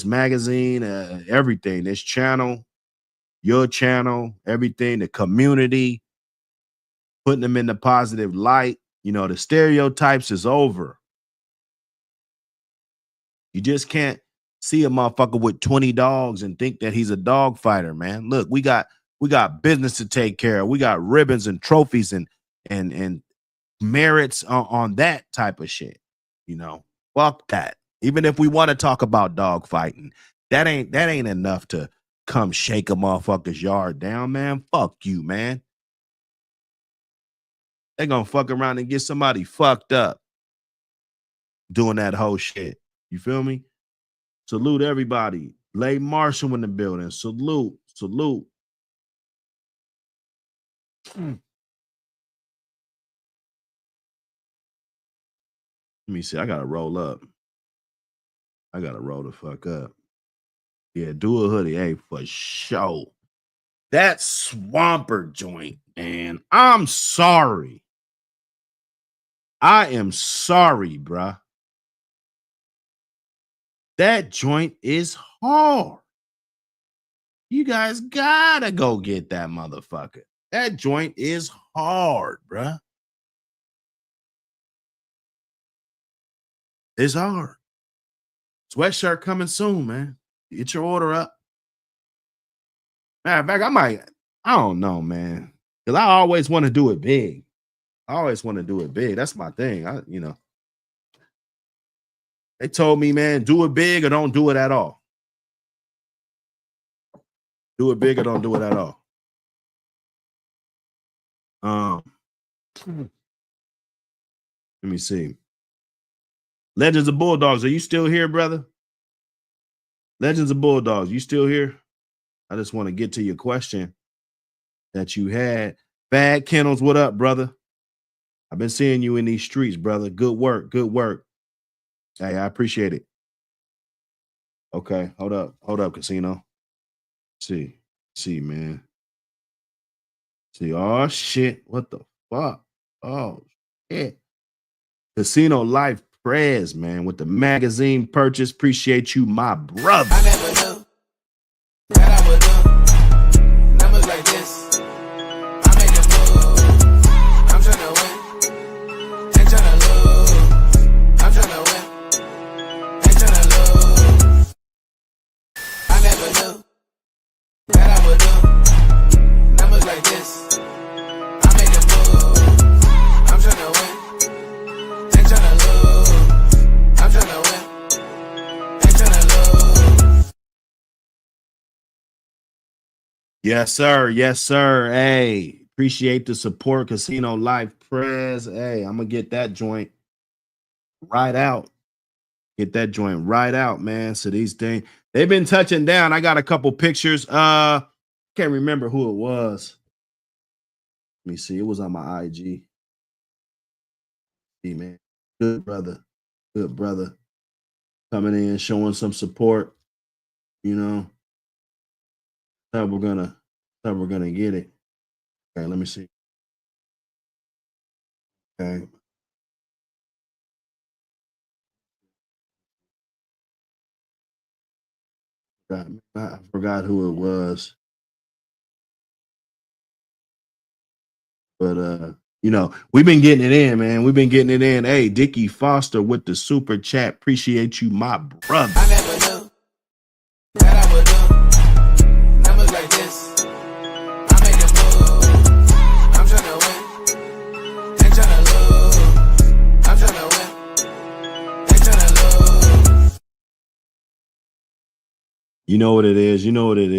magazine, everything, this channel, your channel, everything, the community, putting them in the positive light. The stereotypes is over. You just can't see a motherfucker with 20 dogs and think that he's a dog fighter, man. Look, we got business to take care of. We got ribbons and trophies and merits on that type of shit. You know, fuck that. Even if we want to talk about dog fighting, that ain't enough to come shake a motherfucker's yard down, man. Fuck you, man. They gonna fuck around and get somebody fucked up doing that whole shit. You feel me? Salute everybody. Lay Marshall in the building. Salute. Let me see. I gotta roll up. I gotta roll the fuck up. Yeah, do a hoodie. Hey, for sure. That Swamper joint, man. I'm sorry. I am sorry, bruh. That joint is hard. You guys gotta go get that motherfucker. That joint is hard, bruh. It's hard. Sweatshirt coming soon, man. Get your order up. Matter of fact, I don't know, man. Because I always want to do it big. That's my thing. They told me, man, do it big or don't do it at all. Do it big or don't do it at all. Let me see. Legends of Bulldogs, are you still here, brother? Legends of Bulldogs, you still here? I just want to get to your question that you had. Bad Kennels, what up, brother? I've been seeing you in these streets, brother. Good work. Hey, I appreciate it. Okay, hold up, Casino. See, man. See, oh shit, what the fuck? Oh shit. Casino Life Prez, man, with the magazine purchase. Appreciate you, my brother. I never knew that I would do numbers like this. I make a move. I'm tryna win, ain't tryna lose. I'm tryna win, ain't tryna lose. I never knew that I would do numbers like this. I make a move. I'm tryna win, ain't tryna lose. I'm tryna win, ain't tryna lose. Yes, sir. Hey, appreciate the support, Casino Life Prez. Hey, I'm gonna get that joint right out. Man. So these things, they've been touching down. I got a couple pictures. Can't remember who it was. Let me see. It was on my IG. Hey, man. Good brother. Coming in, showing some support. You know. Thought we're gonna get it. Okay, let me see. Okay. I forgot who it was. But we've been getting it in, man. Hey, Dickie Foster with the super chat. Appreciate you, my brother. I never knew that I would do numbers like this. I make a move. I'm tryna win, ain't tryna lose. I'm tryna win, ain't tryna lose. You know what it is. You know what it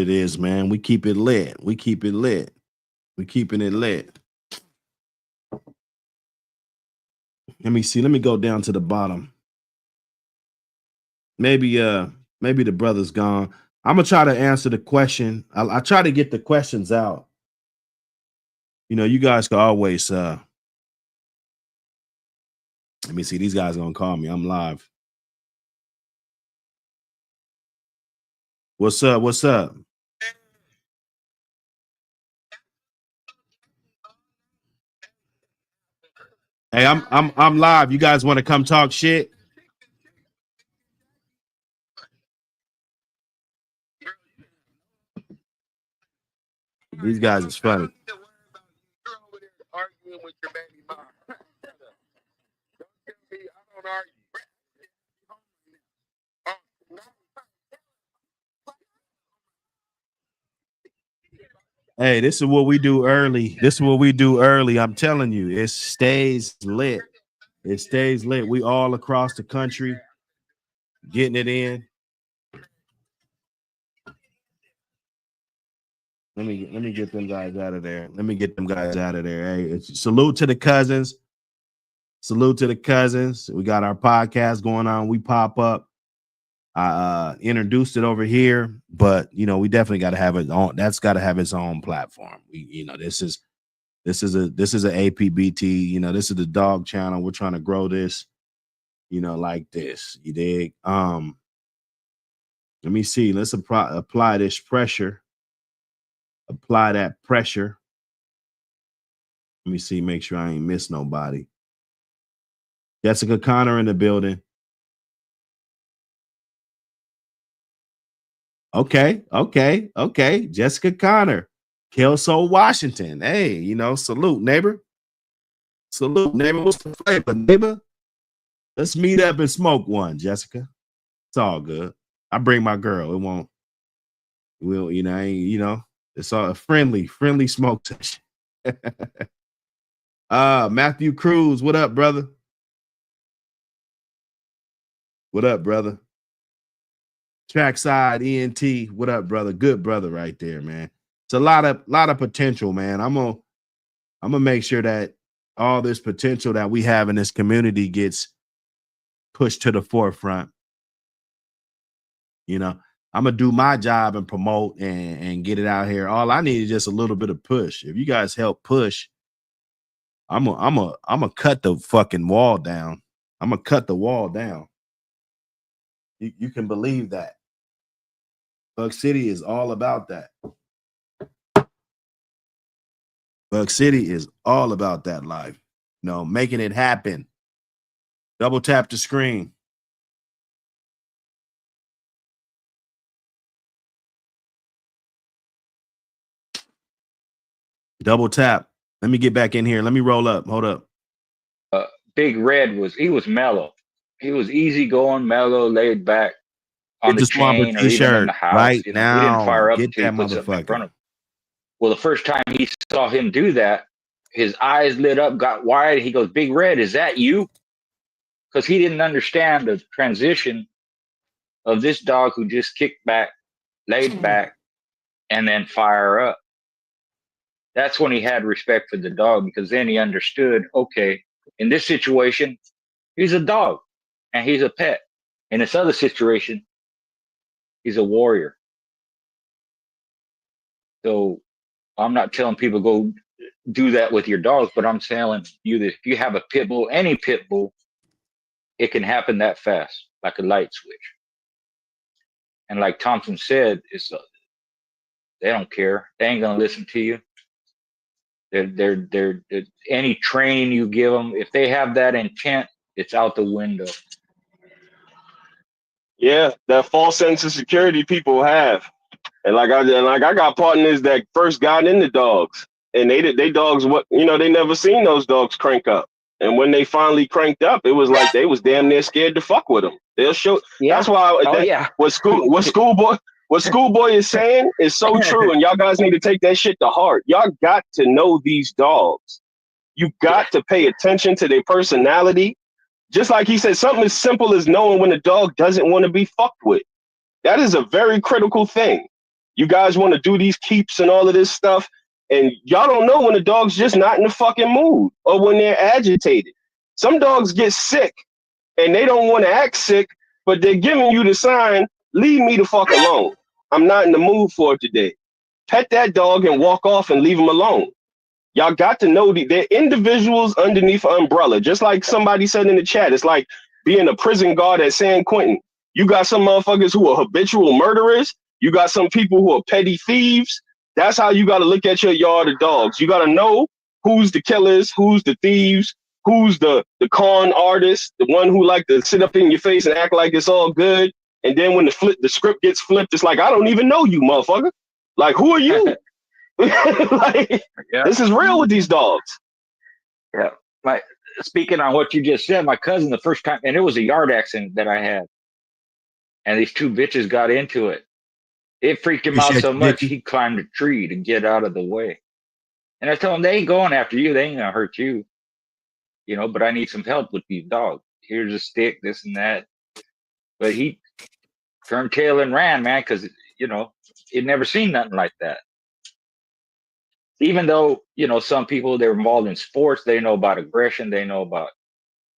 is, man. We keep it lit. We keeping it lit. Let me see. Let me go down to the bottom. Maybe the brother's gone. I'm gonna try to answer the question. I try to get the questions out. You guys can always let me see. These guys are gonna call me. I'm live. What's up? Hey, I'm live. You guys want to come talk shit? These guys is funny. Arguing with your baby mom. Don't tell me I don't argue. Hey, this is what we do early. This is what we do early. I'm telling you, it stays lit. It stays lit. We all across the country getting it in. Let me get them guys out of there. Let me get them guys out of there. Hey, salute to the cousins. Salute to the cousins. We got our podcast going on. We pop up. I introduced it over here, but you know, we definitely got to have it on. That's got to have its own platform. This is a Apbt. You know, this is the dog channel. We're trying to grow this. You know, like this. You dig? Let me see. Let's apply this pressure. Apply that pressure. Let me see. Make sure I ain't miss nobody. Jessica Connor in the building. Okay. Jessica Connor, Kelso, Washington. Hey, you know, salute, neighbor. Salute, neighbor. What's the flavor, neighbor? Let's meet up and smoke one, Jessica. It's all good. I bring my girl. It won't. We'll, you know, it's all a friendly smoke session. Matthew Cruz, what up, brother? What up, brother? Trackside ENT, what up, brother? Good brother right there, man. It's a lot of potential, man. I'm gonna make sure that all this potential that we have in this community gets pushed to the forefront. You know, I'm gonna do my job and promote and get it out here. All I need is just a little bit of push. If you guys help push, I'm gonna cut the fucking wall down. I'm gonna cut the wall down. You can believe that. Buck City is all about that. Buck City is all about that life. You know, making it happen. Double tap the screen. Double tap. Let me get back in here. Let me roll up. Hold up. Big Red was mellow. He was easygoing, mellow, laid back on the chain or even in the house. Right you know, now. he didn't fire up get until that he put something in front motherfucker. of him. Well, the first time he saw him do that, his eyes lit up, got wide. He goes, "Big Red, is that you?" Because he didn't understand the transition of this dog who just kicked back, laid back, and then fire up. That's when he had respect for the dog, because then he understood, okay, in this situation, he's a dog and he's a pet. In this other situation, he's a warrior. So I'm not telling people go do that with your dogs, but I'm telling you that if you have a pit bull, any pit bull, it can happen that fast, like a light switch. And like Thompson said, they don't care. They ain't gonna listen to you. They're any training you give them, if they have that intent, it's out the window. Yeah, that false sense of security people have. And like I got partners that first got into dogs, and they dogs they never seen those dogs crank up. And when they finally cranked up, it was like they was damn near scared to fuck with them. They'll show. Yeah. That's why. What Schoolboy is saying is so true, and y'all guys need to take that shit to heart. Y'all got to know these dogs. You got to pay attention to their personality. Just like he said, something as simple as knowing when a dog doesn't want to be fucked with. That is a very critical thing. You guys want to do these keeps and all of this stuff, and y'all don't know when the dog's just not in the fucking mood or when they're agitated. Some dogs get sick and they don't want to act sick, but they're giving you the sign, leave me the fuck alone. I'm not in the mood for it today. Pet that dog and walk off and leave him alone. Y'all got to know they're individuals underneath an umbrella. Just like somebody said in the chat, it's like being a prison guard at San Quentin. You got some motherfuckers who are habitual murderers. You got some people who are petty thieves. That's how you got to look at your yard of dogs. You got to know who's the killers, who's the thieves, who's the con artist, the one who like to sit up in your face and act like it's all good. And then when the script gets flipped, it's like, I don't even know you, motherfucker. Like, who are you? This is real with these dogs. Yeah. Speaking on what you just said, my cousin, the first time, and it was a yard accident that I had, and these two bitches got into it. It freaked him out Appreciate so you, much, Vicky. he climbed a tree to get out of the way. And I told him, they ain't going after you. They ain't going to hurt you. You know, but I need some help with these dogs. Here's a stick, this and that. But he turned tail and ran, man, because, you know, he'd never seen nothing like that. Even though, you know, some people, they're involved in sports, they know about aggression, they know about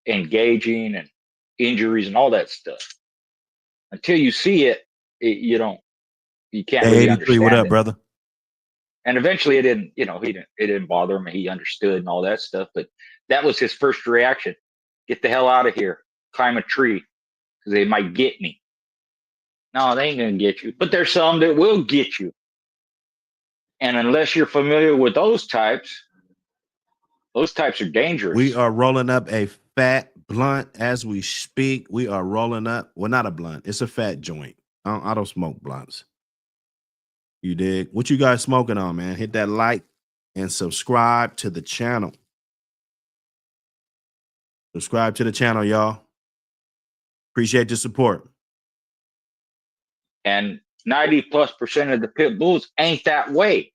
engaging and injuries and all that stuff. Until you see it, you can't Hey, really 83, what understand up, it. brother? And eventually it didn't bother him. He understood and all that stuff. But that was his first reaction. Get the hell out of here. Climb a tree because they might get me. No, they ain't going to get you. But there's some that will get you. And unless you're familiar with those types are dangerous. We are rolling up a fat blunt as we speak. We are rolling up. Well, not a blunt. It's a fat joint. I don't smoke blunts. You dig? What you guys smoking on, man? Hit that like and subscribe to the channel. Subscribe to the channel, y'all. Appreciate the support. And 90+% of the pit bulls ain't that way.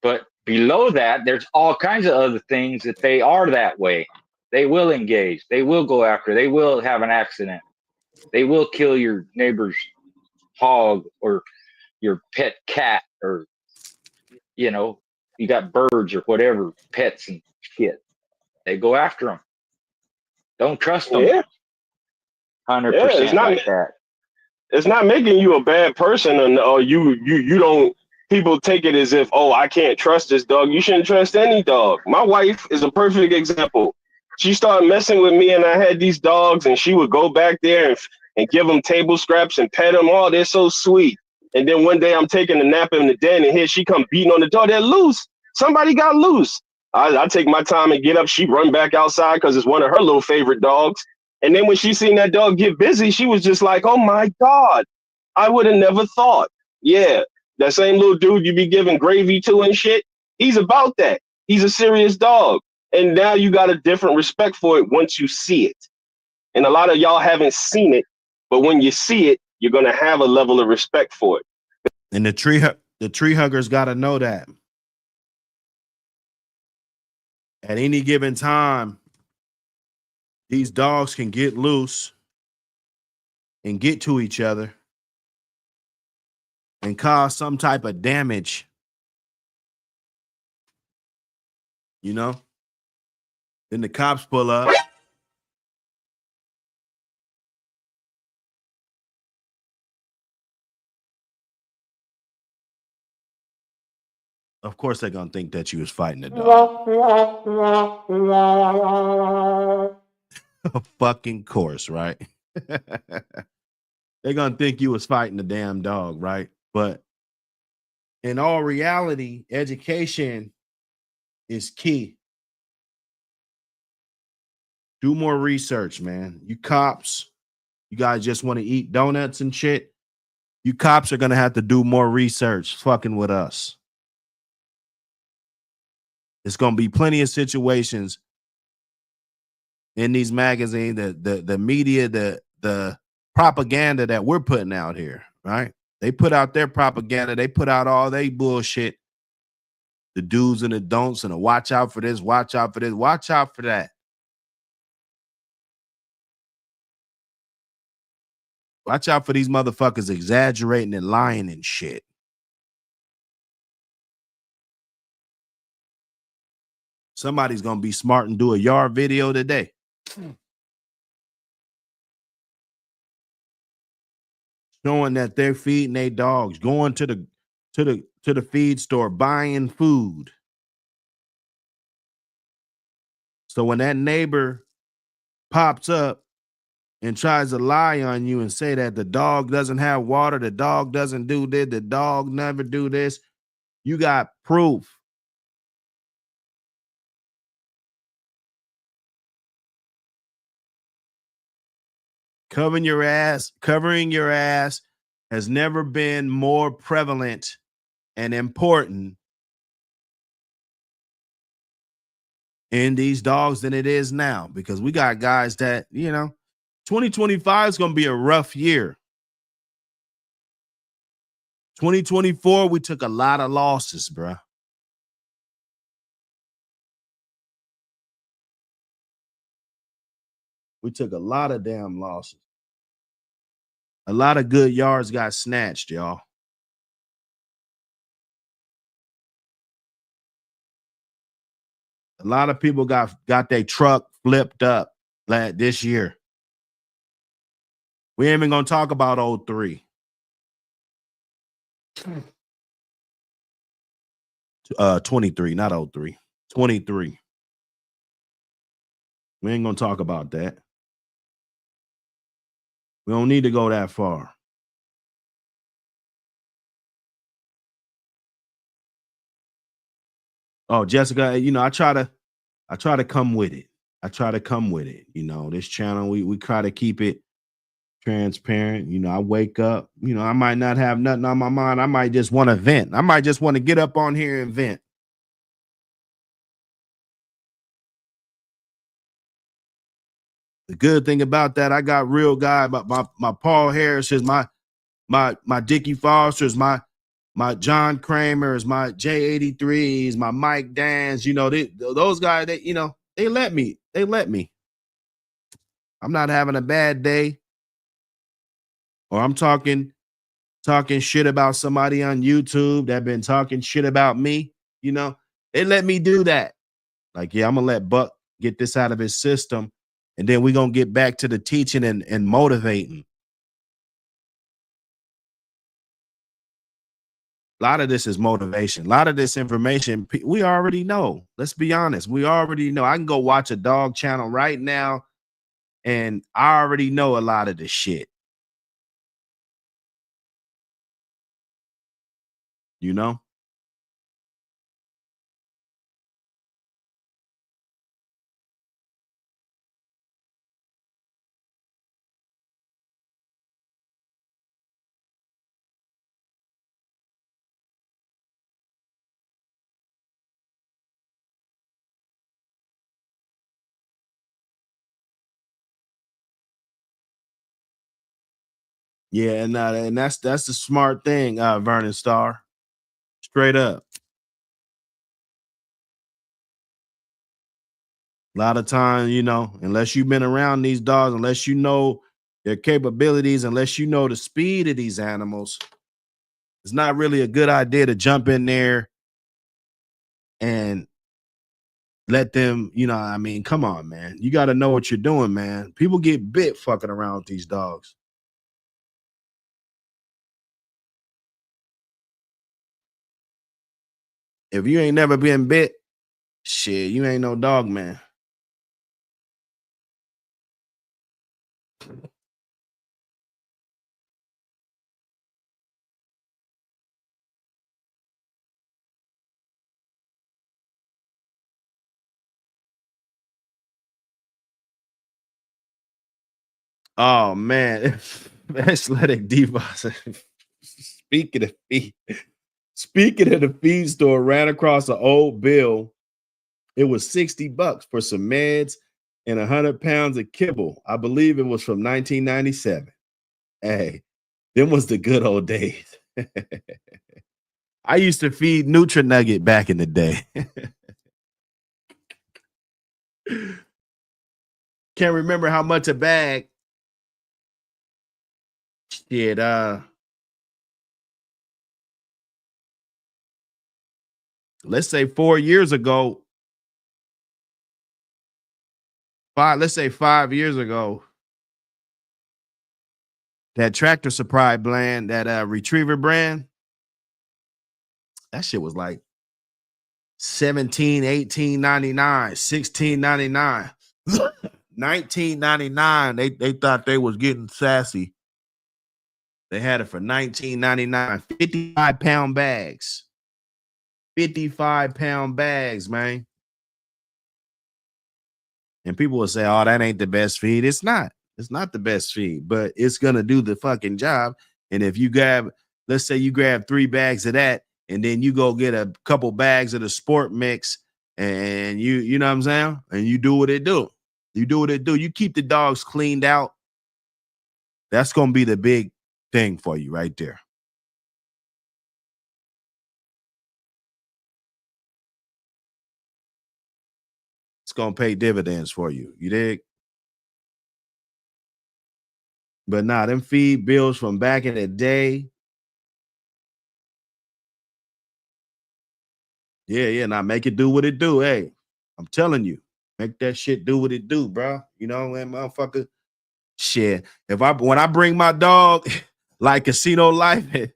But below that, there's all kinds of other things that they are that way. They will engage. They will go after. They will have an accident. They will kill your neighbor's hog or your pet cat, or, you know, you got birds or whatever, pets and shit. They go after them. Don't trust them. Yeah. 100% like that. It's not making you a bad person, or you don't. People take it as if, oh, I can't trust this dog. You shouldn't trust any dog. My wife is a perfect example. She started messing with me, and I had these dogs, and she would go back there and give them table scraps and pet them. Oh, they're so sweet. And then one day I'm taking a nap in the den, and here she come beating on the door. They're loose. Somebody got loose. I take my time and get up. She run back outside because it's one of her little favorite dogs. And then when she seen that dog get busy, she was just like, oh, my God, I would have never thought. Yeah, that same little dude you be giving gravy to and shit, he's about that. He's a serious dog. And now you got a different respect for it once you see it. And a lot of y'all haven't seen it, but when you see it, you're going to have a level of respect for it. And the tree huggers got to know that. At any given time, these dogs can get loose and get to each other and cause some type of damage. You know? Then the cops pull up. Of course, they're going to think that you was fighting the dog. Fucking course, right? They're going to think you was fighting the damn dog, right? But in all reality, education is key. Do more research, man. You cops, you guys just want to eat donuts and shit. You cops are going to have to do more research fucking with us. There's going to be plenty of situations in these magazines, the media, the propaganda that we're putting out here, right? They put out their propaganda. They put out all they bullshit, the do's and the don'ts, and the watch out for this, watch out for this, watch out for that. Watch out for these motherfuckers exaggerating and lying and shit. Somebody's going to be smart and do a yard video today. Showing that they're feeding their dogs, going to the feed store, buying food. So when that neighbor pops up and tries to lie on you and say that the dog doesn't have water, the dog doesn't do this, the dog never do this, you got proof. Covering your ass has never been more prevalent and important in these dogs than it is now, because we got guys that, 2025 is going to be a rough year. 2024, we took a lot of losses, bruh. We took a lot of damn losses. A lot of good yards got snatched, y'all. A lot of people got their truck flipped up this year. We ain't even gonna talk about 03. 23, not 03. 23. We ain't gonna talk about that. We don't need to go that far. Oh, Jessica, you know, I try to come with it. I try to come with it. You know, this channel, we try to keep it transparent. You know, I wake up, you know, I might not have nothing on my mind. I might just want to vent. I might just want to get up on here and vent. The good thing about that, I got real guy, but my Paul Harris is my Dickie Foster's, my John Kramer's, my J83s, my Mike Dans, you know, those guys that, you know, they let me. I'm not having a bad day, or I'm talking shit about somebody on YouTube that been talking shit about me, you know, they let me do that. Like, yeah, I'm gonna let Buck get this out of his system, and then we're gonna get back to the teaching and motivating. A lot of this is motivation. A lot of this information we already know. Let's be honest. We already know. I can go watch a dog channel right now, and I already know a lot of this shit. You know? Yeah, and that's the smart thing, Vernon Starr. Straight up. A lot of times, you know, unless you've been around these dogs, unless you know their capabilities, unless you know the speed of these animals, it's not really a good idea to jump in there and let them, you know, I mean, come on, man. You got to know what you're doing, man. People get bit fucking around with these dogs. If you ain't never been bit, shit, you ain't no dog, man. Oh man, athletic divas. Speaking of the feed store, ran across an old bill. It was $60 for some meds and 100 pounds of kibble. I believe it was from 1997. Hey, them was the good old days. I used to feed Nutri-Nugget back in the day. Can't remember how much a bag. Shit, let's say 4 years ago. Let's say 5 years ago. That Tractor Supply brand, that Retriever brand, that shit was like $17, $18.99, $16.99, $19.99. They thought they was getting sassy. They had it for $19.99, 55-pound bags. 55-pound bags, man. And people will say, oh, that ain't the best feed. It's not. It's not the best feed, but it's going to do the fucking job. And if you let's say you grab 3 bags of that, and then you go get a couple bags of the sport mix, and you know what I'm saying? And you do what it do. You do what it do. You keep the dogs cleaned out. That's going to be the big thing for you right there. it's gonna pay dividends for you. You dig? But nah, them feed bills from back in the day. Yeah. Now make it do what it do. Hey, I'm telling you, make that shit do what it do, bro. You know, and motherfucker. Shit. When I bring my dog like Casino Life,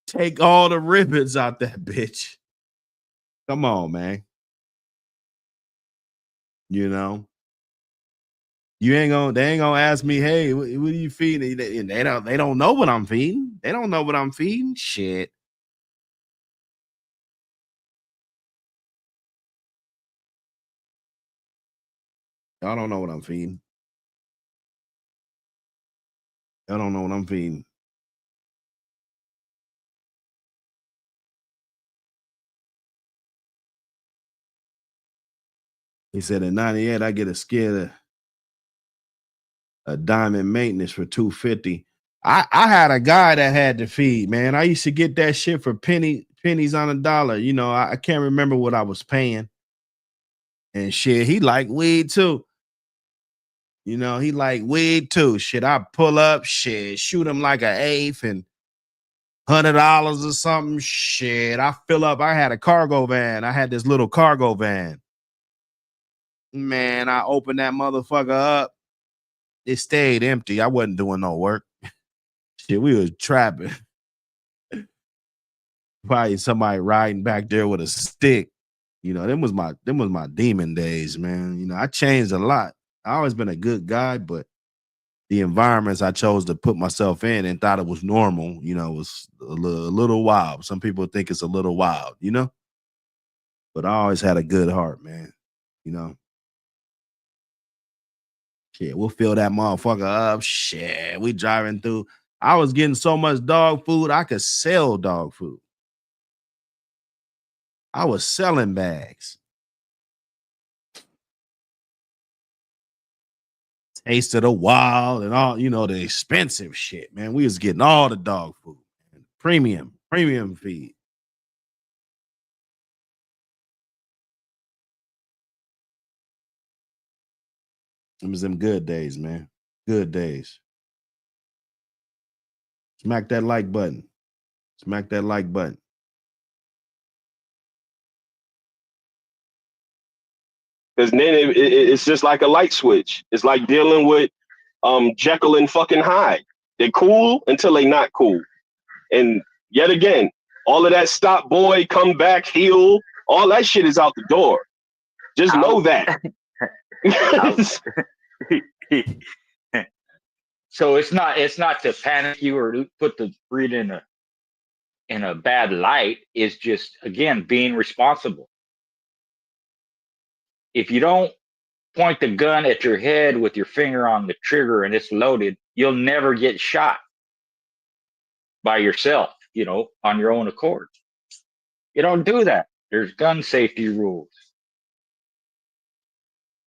take all the ribbons out that bitch. Come on, man. You know, they ain't gonna ask me, hey, what are you feeding? They don't know what I'm feeding. They don't know what I'm feeding. Shit. Y'all don't know what I'm feeding. Y'all don't know what I'm feeding. He said in 98, I get a skid a diamond maintenance for $250. I had a guy that had to feed, man. I used to get that shit for pennies on a dollar. You know, I can't remember what I was paying. And shit, he like weed too. You know, he like weed too. Shit, I pull up, shit, shoot him like an eighth and $100 or something. Shit, I fill up. I had a cargo van. I had this little cargo van. Man, I opened that motherfucker up. It stayed empty. I wasn't doing no work. Shit, we was trapping. Probably somebody riding back there with a stick. You know, them was my demon days, man. You know, I changed a lot. I always been a good guy, but the environments I chose to put myself in and thought it was normal, you know, was a little wild. Some people think it's a little wild, you know? But I always had a good heart, man. You know? Shit, we'll fill that motherfucker up. Shit, we driving through. I was getting so much dog food, I could sell dog food. I was selling bags. Taste of the Wild and all, you know, the expensive shit, man. We was getting all the dog food. Premium feed. It was them good days, man. Good days. Smack that like button. Smack that like button. Because then it's just like a light switch. It's like dealing with Jekyll and fucking Hyde. They're cool until they not cool. And yet again, all of that stop boy, come back, heal, all that shit is out the door. Just know that. So it's not to panic you or put the breed in a bad light. It's just, again, being responsible. If you don't point the gun at your head with your finger on the trigger and it's loaded, you'll never get shot by yourself, you know, on your own accord. You don't do that. There's gun safety rules.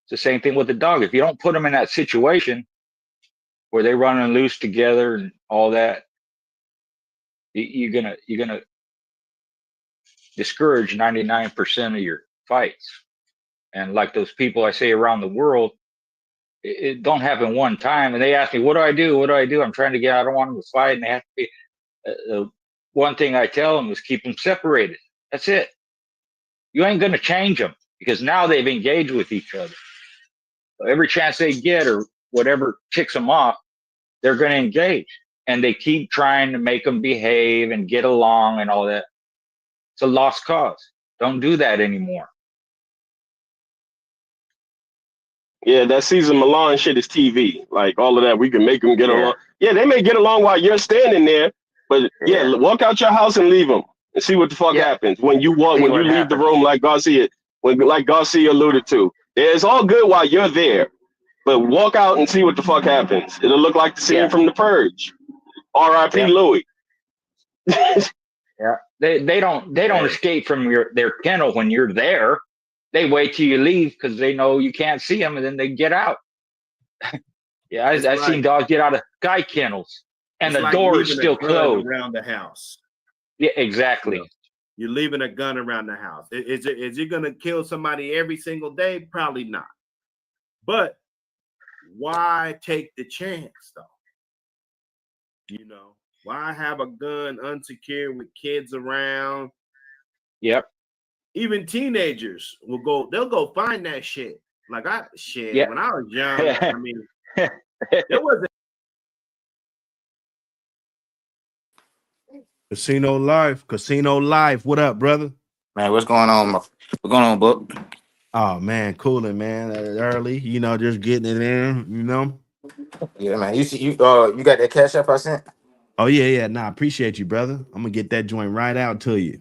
It's the same thing with the dog. If you don't put them in that situation where they're running loose together and all that, you're gonna discourage 99% of your fights. And like those people I say around the world, it don't happen one time. And they ask me, what do I do? What do I do? I'm trying to get, I don't want them to fight. And they have to be, one thing I tell them is keep them separated. That's it. You ain't going to change them because now they've engaged with each other. So every chance they get or whatever ticks them off, they're going to engage. And they keep trying to make them behave and get along and all that. It's a lost cause. Don't do that anymore. Yeah, that Cesar Milan shit is TV. Like all of that, we can make them get along. Yeah, they may get along while you're standing there, but walk out your house and leave them and see what the fuck happens when you leave the room. Like Garcia alluded to, it's all good while you're there, but walk out and see what the fuck happens. It'll look like the scene from The Purge. R.I.P. Louis. They don't escape from their kennel when you're there. They wait till you leave because they know you can't see them, and then they get out. I've seen dogs get out of guy kennels, and the door is still closed around the house. Yeah, exactly. You're leaving a gun around the house. Is it going to kill somebody every single day? Probably not. But why take the chance, though? You know, why have a gun unsecured with kids around? Yep. Even teenagers they'll go find that shit. Like Yep. when I was young, I mean, there wasn't. Casino life. What up, brother? Man, what's going on? What's going on, Book? Oh man, cooling, man. Early, you know, just getting it in, you know. Yeah, man. You got that cash app I sent? Oh yeah. Nah, appreciate you, brother. I'm gonna get that joint right out to you.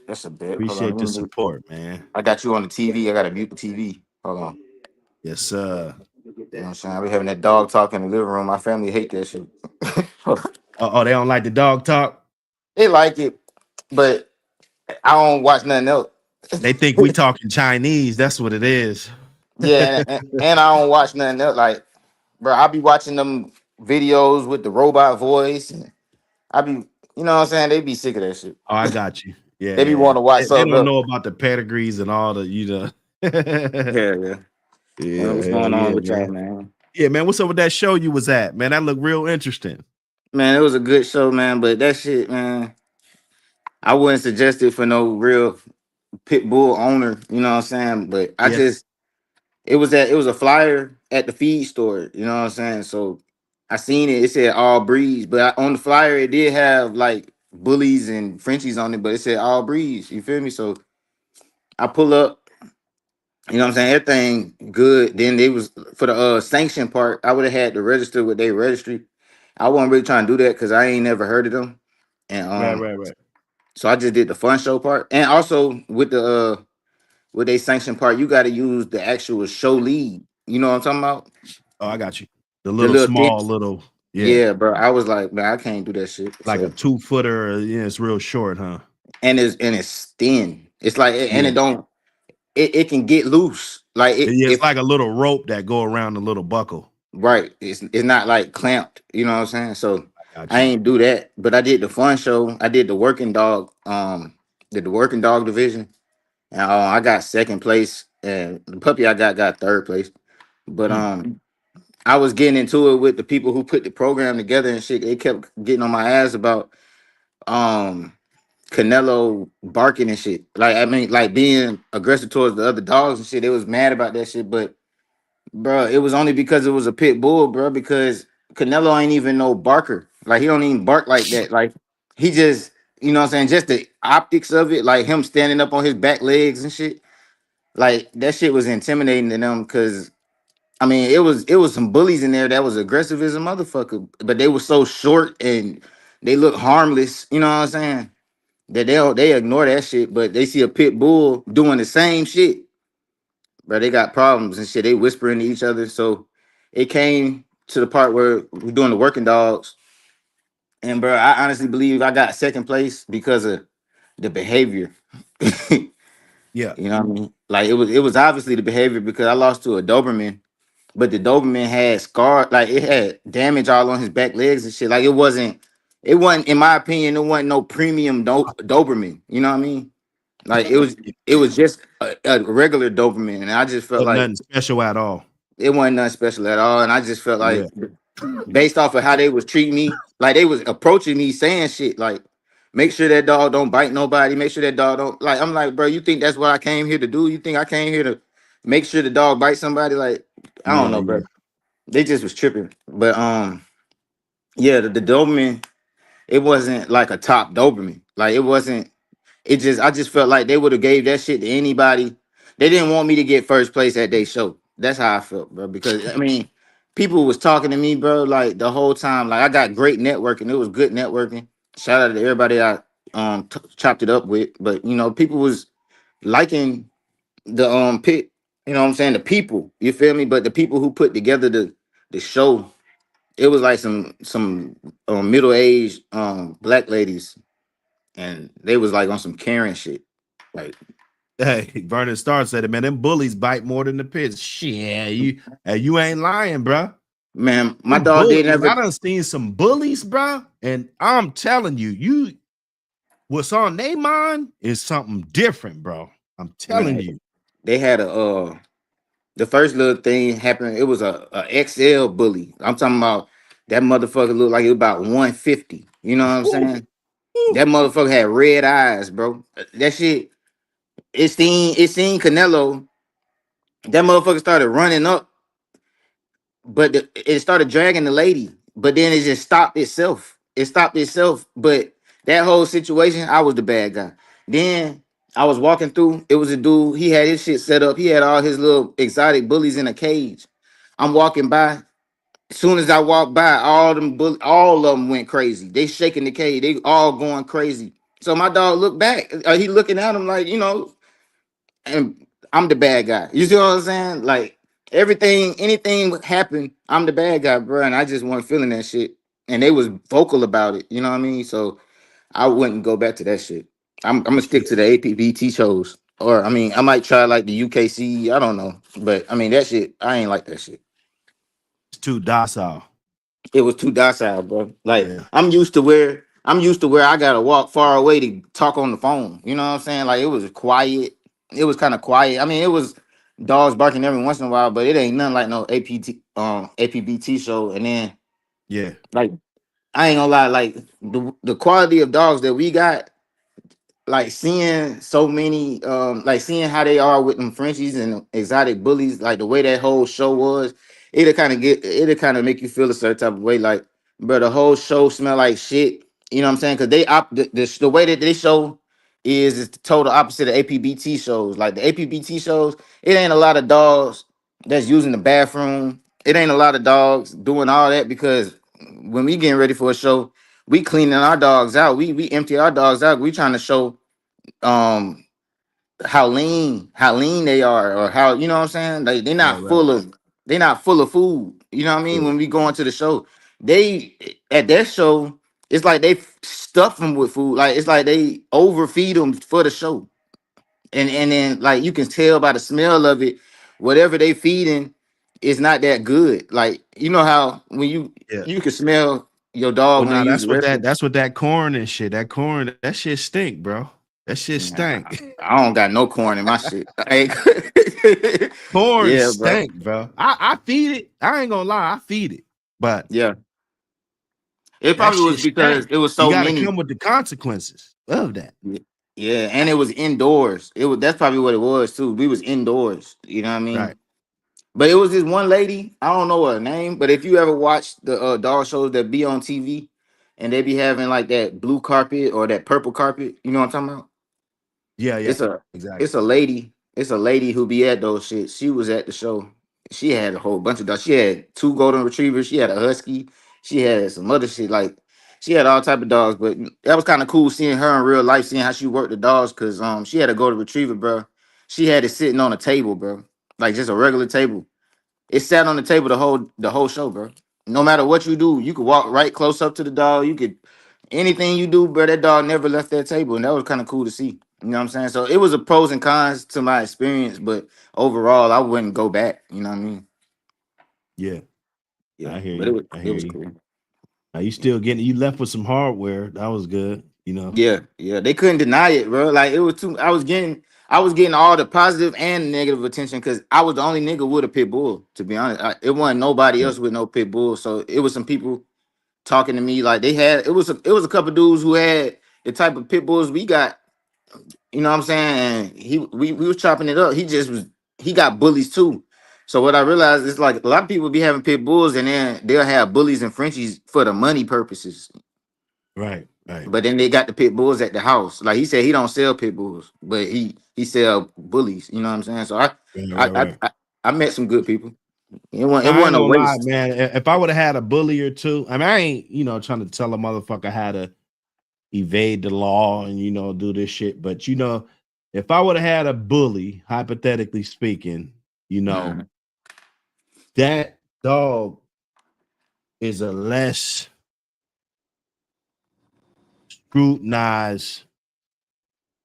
That's a bit. Appreciate the support, man. I got you on the TV. I gotta mute the TV. Hold on. Yes, sir. You know what I'm saying? I be having that dog talk in the living room. My family hate that shit. Oh, they don't like the dog talk. They like it, but I don't watch nothing else. They think we talking Chinese. That's what it is. Yeah, and I don't watch nothing else. Like, bro, I be watching them videos with the robot voice, and I be, you know what I'm saying? They be sick of that shit. Oh, I got you. Yeah, They be want to watch They something don't else. know about the pedigrees and all the, you know. Yeah. Man, what's going on with y'all, man? Yeah, man. What's up with that show you was at, man? That looked real interesting. Man, it was a good show, man. But that shit, man, I wouldn't suggest it for no real pit bull owner. You know what I'm saying? But it was a flyer at the feed store. You know what I'm saying? So I seen it. It said all breeds, but on the flyer it did have like bullies and Frenchies on it, but it said all breeds. You feel me? So I pull up. You know what I'm saying? Everything good. Then they was for the sanction part. I would have had to register with their registry. I wasn't really trying to do that because I ain't never heard of them. And Right. so I just did the fun show part. And also with the with they sanction part, you got to use the actual show lead. You know what I'm talking about? Oh, I got you. The The little little thick. small little, Yeah, bro. I was like, man, I can't do that shit. like a So 2-footer. Yeah, it's real short, huh? and it's thin. It's like and Yeah. it don't it can get loose. Like It's like a little rope that go around the little buckle. right. It's not like clamped. You know what I'm saying? So Got I you. ain't do that, but I did the fun show. I did the working dog, did the working dog division, and I got second place, and the puppy I got third place. But I was getting into it with the people who put the program together and shit. They kept getting on my ass about Canelo barking and shit. Like I mean, like being aggressive towards the other dogs and shit. They was mad about that shit, but bro, it was only because it was a pit bull, bro. Because Canelo ain't even no barker. Like he don't even bark like that. Like he just, you know what I'm saying, just the optics of it, like him standing up on his back legs and shit. Like that shit was intimidating to them because I mean it was some bullies in there that was aggressive as a motherfucker, but they were so short and they look harmless, you know what I'm saying? That they ignore that shit, but they see a pit bull doing the same shit. Bro, they got problems and shit. They whispering to each other. So it came to the part where we're doing the working dogs. And bro, I honestly believe I got second place because of the behavior. Yeah. You know what I mean? Like it was obviously the behavior because I lost to a Doberman, but the Doberman had scar, like it had damage all on his back legs and shit. Like it wasn't, in my opinion, it wasn't no premium Doberman. You know what I mean? Like it was just a regular Doberman, and I just felt But like nothing special at all. it wasn't nothing special at all. And I just felt Yeah. like, based off of how they was treating me, like they was approaching me saying shit like, make sure that dog don't bite nobody. Make sure that dog don't like. I'm like, bro, you think that's what I came here to do? You think I came here to make sure the dog bites somebody? Like, I don't know, Yeah. bro. They just was tripping. But yeah, the Doberman, it wasn't like a top Doberman. Like it wasn't. It just I just felt like they would have gave that shit to anybody. They didn't want me to get first place at their show. That's how I felt, bro. Because I mean, people was talking to me, bro, like the whole time. Like I got great networking. It was good networking. Shout out to everybody I chopped it up with. But you know, people was liking the pit. You know what I'm saying? The people, you feel me? But the people who put together the show, it was like some middle aged black ladies, and they was like on some Karen shit. Like, Hey, Vernon Starr said it, man. Them bullies bite more than the pits. Shit, you ain't lying, bro. man, my Them dog did bullies, never. I done seen some bullies, bro. And I'm telling you, what's on their mind is something different, bro. I'm telling Man, you. they had the first little thing happened. It was a XL bully. I'm talking about that motherfucker looked like it was about 150. You know what I'm Woo, saying? woo. That motherfucker had red eyes, bro. That shit. It seen Canelo. That motherfucker started running up, but it started dragging the lady. But then it just stopped itself. It stopped itself. But that whole situation, I was the bad guy. Then I was walking through. It was a dude. He had his shit set up. He had all his little exotic bullies in a cage. I'm walking by. As soon as I walked by, all of them went crazy. They shaking the cage. They all going crazy. So my dog looked back. He looking at him like, and I'm the bad guy. You see what I'm saying? Like anything happened, I'm the bad guy, bro. And I just wasn't feeling that shit. And they was vocal about it. You know what I mean? So I wouldn't go back to that shit. I'm gonna stick to the APBT shows. Or I mean, I might try like the UKC. I don't know. But I mean that shit, I ain't like that shit. It's too docile. It was too docile, bro. Like Yeah. I'm used to where I gotta walk far away to talk on the phone. You know what I'm saying? Like it was quiet. It was kind of quiet. I mean, it was dogs barking every once in a while, but it ain't nothing like no APBT show. And then Yeah. like I ain't gonna lie, like the quality of dogs that we got, like seeing so many like seeing how they are with them Frenchies and exotic bullies, like the way that whole show was, it'll kind of make you feel a certain type of way, like, bro, the whole show smell like shit. You know what I'm saying? Because the way that they show is the total opposite of APBT shows. Like the APBT shows, it ain't a lot of dogs that's using the bathroom. It ain't a lot of dogs doing all that, because when we getting ready for a show, we cleaning our dogs out. We empty our dogs out. We trying to show um how lean they are, or how, you know what I'm saying, like Right, right. they're not full of food. You know what I mean? Yeah. When we go into the show, they at that show, it's like they stuff them with food. Like it's like they overfeed them for the show. And then like you can tell by the smell of it, whatever they feeding is not that good. Like you know how when Yeah. you can smell your dog Well, when they now use the restroom. that's what that corn and shit. That corn, that shit stink, bro. That shit Nah, stink. I don't got no corn in my shit. Corn Yeah, bro. stink, bro. I feed it. I ain't gonna lie, I feed it. But Yeah. It that probably was shit because stink. it was You so gotta many. come with the consequences of that. Yeah, and it was indoors. That's probably what it was too. We was indoors. You know what I mean? Right. But it was this one lady. I don't know her name, but if you ever watch the dog shows that be on TV, and they be having like that blue carpet or that purple carpet, you know what I'm talking about? Yeah, yeah. It's a Exactly. it's a lady. It's a lady who be at those shit. She was at the show. She had a whole bunch of dogs. She had two golden retrievers. She had a husky. She had some other shit. Like she had all type of dogs. But that was kind of cool seeing her in real life, seeing how she worked the dogs. Cause she had a golden retriever, bro. She had it sitting on a table, bro. Like just a regular table. It sat on the table the whole show, bro. No matter what you do, you could walk right close up to the dog. You could anything you do, bro. That dog never left that table, and that was kind of cool to see. You know what I'm saying? So it was a pros and cons to my experience, but overall, I wouldn't go back. You know what I mean? Yeah. Yeah, I hear but it you. was I it hear was you. cool. Now you still getting you left with some hardware. That was good, you know. Yeah, yeah, they couldn't deny it, bro. Like it was too. I was getting all the positive and negative attention because I was the only nigga with a pit bull. To be honest, it wasn't nobody Yeah. else with no pit bull. So it was some people talking to me like they had. It was a couple dudes who had the type of pit bulls we got. You know what I'm saying? And we was chopping it up. He got bullies too. So what I realized is like a lot of people be having pit bulls and then they'll have bullies and Frenchies for the money purposes. Right, right. But then they got the pit bulls at the house. Like he said, he don't sell pit bulls, but he sell bullies. You know what I'm saying? So I Right, I right, I, right. I, I met some good people. It Now, I ain't wasn't a gonna lie, waste. man. If I would have had a bully or two, I mean, I ain't, trying to tell a motherfucker how to evade the law and do this shit. But if I would have had a bully, hypothetically speaking, Mhm. that dog is a less scrutinized.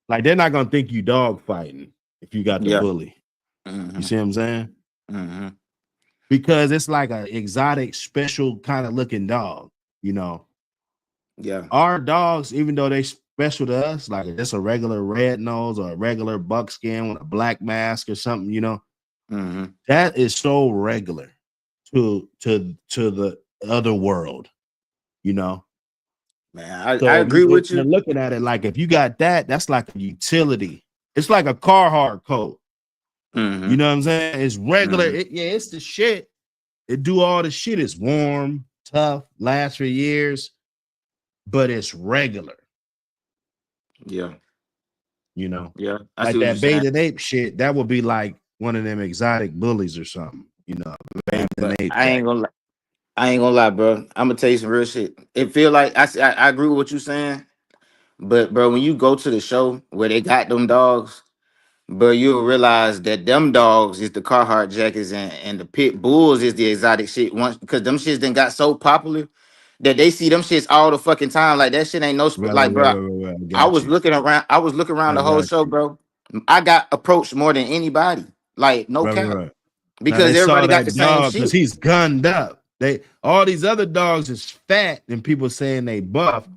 Like they're not gonna think you dog fighting if you got the Yeah. bully. You hmm see what I'm saying? hmm Because it's like an exotic, special kind of looking dog. Yeah. Our dogs, even though they special to us, like just a regular red nose or a regular buckskin with a black mask or something, you know, that is so regular to the other world, you know. Man, I So agree with you're you. looking at it like if you got that, that's like a utility. It's like a Carhartt coat. You know what I'm saying? It's regular. It's the shit. It do all the shit. It's warm, tough, lasts for years, but it's regular. Yeah. You know, Yeah. I see like what you're that saying. baited ape shit. That would be like one of them exotic bullies or something. You know, baited But ape I ain't jacket. gonna lie. I ain't gonna lie, bro. I'm gonna tell you some real shit. It feel like I agree with what you're saying, but bro, when you go to the show where they got them dogs, bro, you'll realize that them dogs is the Carhartt jackets and the pit bulls is the exotic shit. Once because them shits then got so popular that they see them shits all the fucking time. Like that shit ain't no like, bro. Right. I I got was you. looking around. I was looking around I the whole got show, you. bro. I got approached more than anybody. Like no cap, Right. Now because they saw everybody got the that same dog because shit. he's gunned up. They all these other dogs is fat and people saying they buff,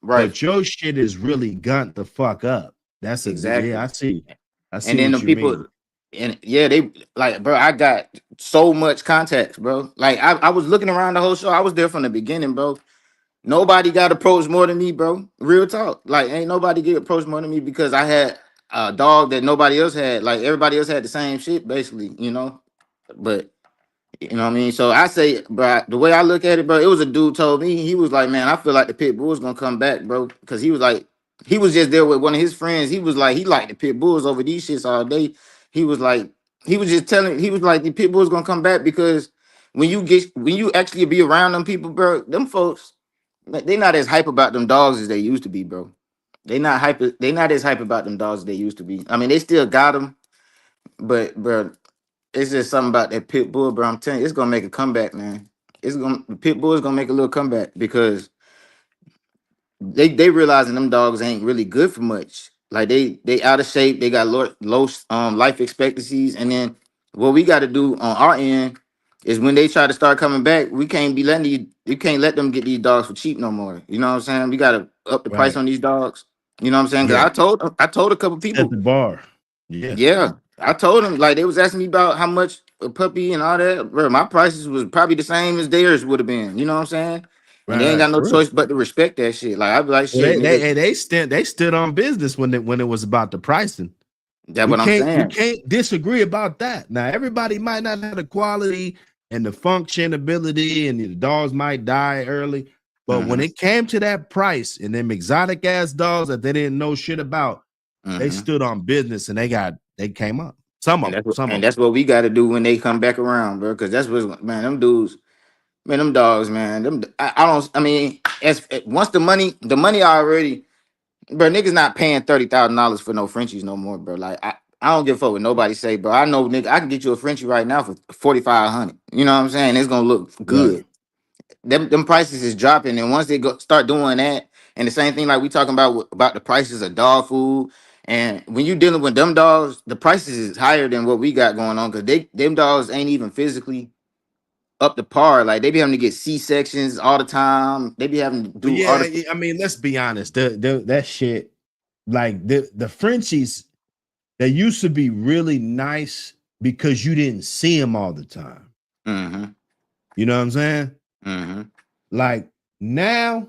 Right. but your shit is really gunned the fuck up. That's a Exactly. yeah. I see. I And see then what the you mean. people, and yeah, they like, bro, I got so much contacts, bro. Like, I was looking around the whole show. I was there from the beginning, bro. Nobody got approached more than me, bro. Real talk. Like, ain't nobody get approached more than me because I had a dog that nobody else had. Like, everybody else had the same shit, basically, you know. But you know what I mean? So I say, bro, the way I look at it, bro, it was a dude told me, he was like, man, I feel like the pit bull's gonna come back, bro. Because he was like, he was just there with one of his friends. He was like, he liked the pit bulls over these shits all day. He was like, he was just telling, he was like, the pit bull's gonna come back because when you actually be around them people, bro, them folks, like, they not as hype about them dogs as they used to be, bro. They not as hype about them dogs as they used to be. I mean, they still got them, but bro, it's just something about that pit bull, bro. I'm telling you, it's gonna make a comeback, man. The pit bull is gonna make a little comeback because they realizing them dogs ain't really good for much. Like they out of shape. They got low life expectancies, and then what we got to do on our end is when they try to start coming back, we can't be letting you can't let them get these dogs for cheap no more. You know what I'm saying? We got to up the price Right. on these dogs. You know what I'm saying? Because Yeah. I told a couple Set people. the bar. Yeah. Yeah, I told them like they was asking me about how much a puppy and all that. Bro, my prices was probably the same as theirs would have been. You know what I'm saying? And they ain't Right. got no For real. choice but to respect that shit. Like I'd be like, Well, shit, nigga. they stood on business when it was about the pricing. That's what I'm We saying. can't disagree about that. Now everybody might not have the quality and the function ability, and the dogs might die early. But when Mm-hmm. it came to that price and them exotic ass dogs that they didn't know shit about, they Mm-hmm. stood on business and they came up. Some of them, some of And them. that's what we got to do when they come back around, bro. Because that's what man, them dudes, man, them dogs, man. Them I don't. I mean, as once the money already. Bro, niggas not paying $30,000 for no Frenchies no more, bro. Like I don't give a fuck what nobody say, bro. I know, nigga, I can get you a Frenchie right now for 4,500. You know what I'm saying? It's gonna look Right. good. Them prices is dropping, and once they go start doing that, and the same thing like we talking about the prices of dog food, and when you dealing with them dogs, the prices is higher than what we got going on because them dogs ain't even physically up to par. Like they be having to get C-sections all the time. They be having to But do yeah, artificial. I mean, let's be honest. That shit, like the Frenchies, they used to be really nice because you didn't see them all the time. Mm-hmm. You know what I'm saying? Mm-hmm. Like now,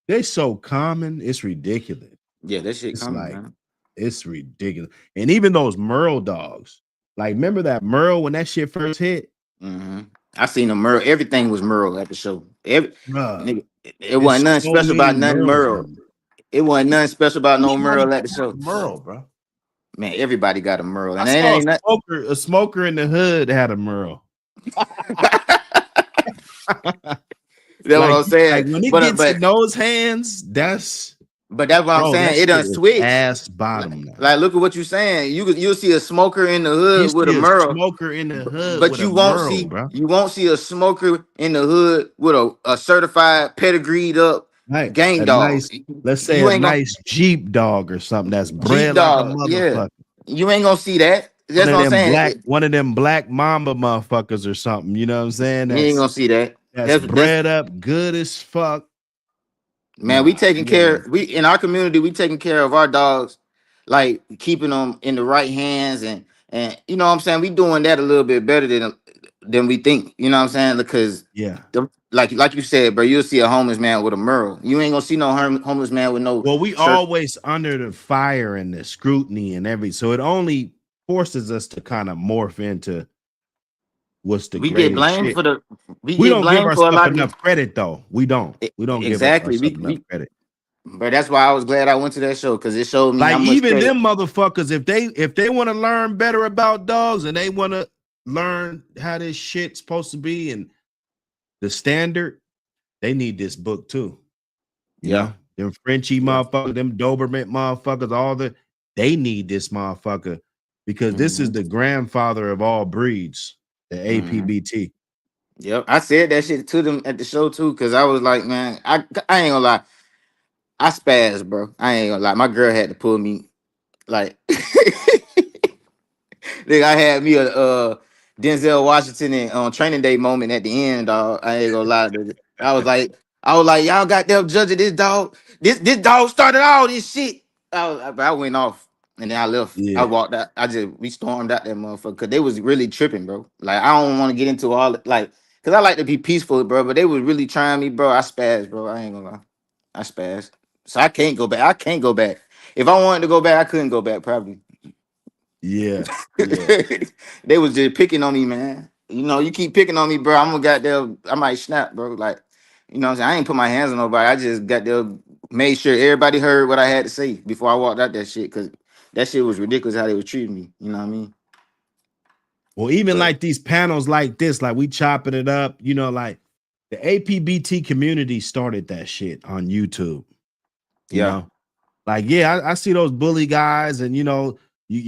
they're so common, it's ridiculous. Yeah, that shit It's coming, like man. it's ridiculous. And even those Merle dogs, like remember that Merle when that shit first hit? Mm-hmm. I seen a Merle. Everything was Merle at the show. Every Bruh, nigga, it it's wasn't nothing so special many about nothing Merles Merle. now. It wasn't nothing special about no Anybody Merle at can the have show. a Merle, bro. Man, everybody got a Merle, I and it saw ain't nothing. a smoker in the hood had a Merle. That's what I'm Like saying. when it But gets in those hands, that's that's what I'm bro, that saying. It shit done is switched. ass Like, bottom now. like, look at what you're saying. You'll see a smoker in the You hood with a see a Merle, smoker in the hood but with a Merle, bro. you won't see a smoker in the hood with a certified pedigreed up Right. game A dog. nice, let's say You a ain't gonna nice Jeep dog or something that's Jeep bred like a dog, yeah. motherfucker. You ain't gonna see that. That's what I'm saying. One of them black mamba motherfuckers or something. You know what I'm saying? You ain't gonna see that. That's bred up good as fuck. Man, we taking Yeah. care. We in our community, we taking care of our dogs, like keeping them in the right hands, and you know what I'm saying. We doing that a little bit better than we think. You know what I'm saying? Because Yeah. like you said, bro, you'll see a homeless man with a Merle. You ain't gonna see no homeless man with no Well, we shirt. always under the fire and the scrutiny and so it only forces us to kind of morph into what's the We get greatest blamed shit. for the. We We get don't give blamed for a ourselves lot of enough credit though. We don't. We don't give exactly. ourselves enough credit. But that's why I was glad I went to that show because it showed me how Like much even credit. them motherfuckers, if they want to learn better about dogs and they want to learn how this shit's supposed to be and the standard, they need this book too. You Yeah. know, them Frenchie motherfuckers, them Doberman motherfuckers, they need this motherfucker because this is Mhm. the grandfather of all breeds, the Mhm. APBT. Yep, I said that shit to them at the show too, cause I was like, man, I ain't gonna lie, I spazzed, bro. I ain't gonna lie, my girl had to pull me, like, nigga, I had me a Denzel Washington and Training Day moment at the end, dog. I ain't gonna lie, nigga. I was like, y'all got them judging this dog. This dog started all this shit. I went off and then I left. I Yeah, walked out. We stormed out that motherfucker because they was really tripping, bro. Like I don't want to get into all like because I like to be peaceful, bro. But they was really trying me, bro. I spazzed, bro. I ain't gonna lie, I spazzed. So I can't go back. I can't go back. If I wanted to go back, I couldn't go back probably. yeah, yeah, They was just picking on me, man. You know, you keep picking on me, bro. I'm gonna got there. I might snap, bro. Like, you know what I'm saying? I ain't put my hands on nobody. I just got there, made sure everybody heard what I had to say before I walked out that shit. Cause that shit was ridiculous how they was treating me. You know what I mean? Well, even But like these panels like this, like we chopping it up, like the APBT community started that shit on YouTube, you yeah. know? Like, yeah, I see those bully guys, and you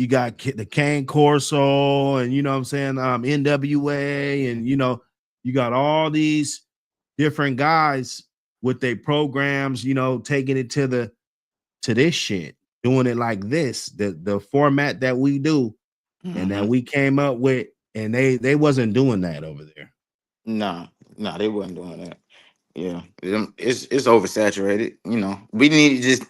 got the Cane Corso, and you know what I'm saying, NWA, and you got all these different guys with their programs, taking it to this shit, doing it like this, the format that we do and that Mhm. we came up with, and they wasn't doing that over there. No, they wasn't doing that. Yeah, it's oversaturated. You know, we need to just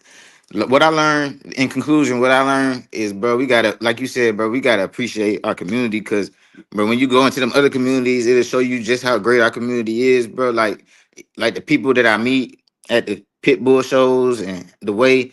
what I learned in conclusion. What I learned is, bro, we gotta, like you said, bro, we gotta appreciate our community because, bro, when you go into them other communities, it'll show you just how great our community is, bro. Like the people that I meet at the pit bull shows and the way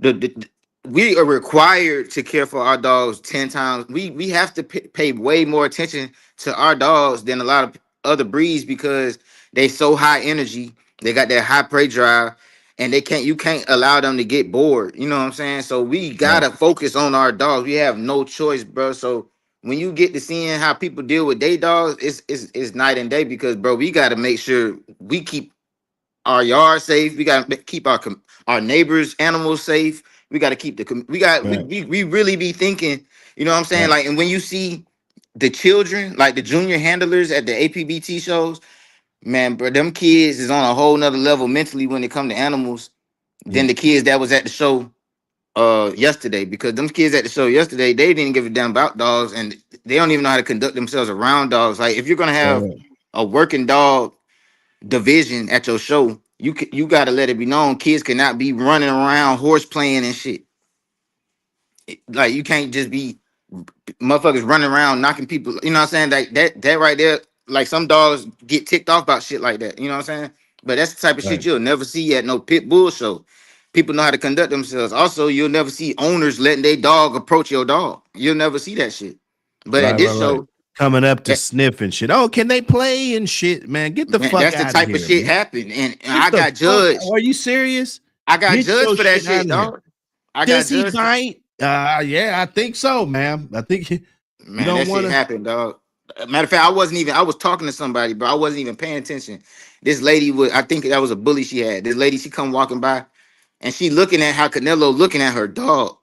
the we are required to care for our dogs 10 times. We have to pay way more attention to our dogs than a lot of other breeds because they so high energy. They got that high prey drive, and you can't allow them to get bored. You know what I'm saying? So we Right. gotta focus on our dogs. We have no choice, bro. So when you get to seeing how people deal with their dogs, it's night and day because, bro, we gotta make sure we keep our yard safe. We gotta keep our neighbors' animals safe. We gotta keep Right. we really be thinking. You know what I'm saying? Right. Like, and when you see the children, like the junior handlers at the APBT shows, man, bro, them kids is on a whole nother level mentally when it come to animals than Yeah. the kids that was at the show yesterday. Because them kids at the show yesterday, they didn't give a damn about dogs and they don't even know how to conduct themselves around dogs. Like if you're gonna have Right. a working dog division at your show, you gotta let it be known kids cannot be running around horse playing and shit. Like you can't just be motherfuckers running around knocking people. You know what I'm saying? Like that right there. Like some dogs get ticked off about shit like that. You know what I'm saying? But that's the type of shit Right. you'll never see at no pit bull show. People know how to conduct themselves. Also, you'll never see owners letting their dog approach your dog. You'll never see that shit. But at Right. this Right. show, Coming up to eh, sniff and shit. Oh, can they play and shit, man? Get the man, fuck that's the out of type of here, shit man. happen. And Get I the got fuck. judged. Are you serious? I got Get judged your for that shit out shit, of here. dog. I got Does he judged. bite? Yeah, I think so, man. I think you Man, don't that want shit to. happened, dog. Matter of fact, I was talking to somebody, but I wasn't even paying attention. This lady I think that was a bully she had. This lady, she come walking by and she looking at how Canelo looking at her dog.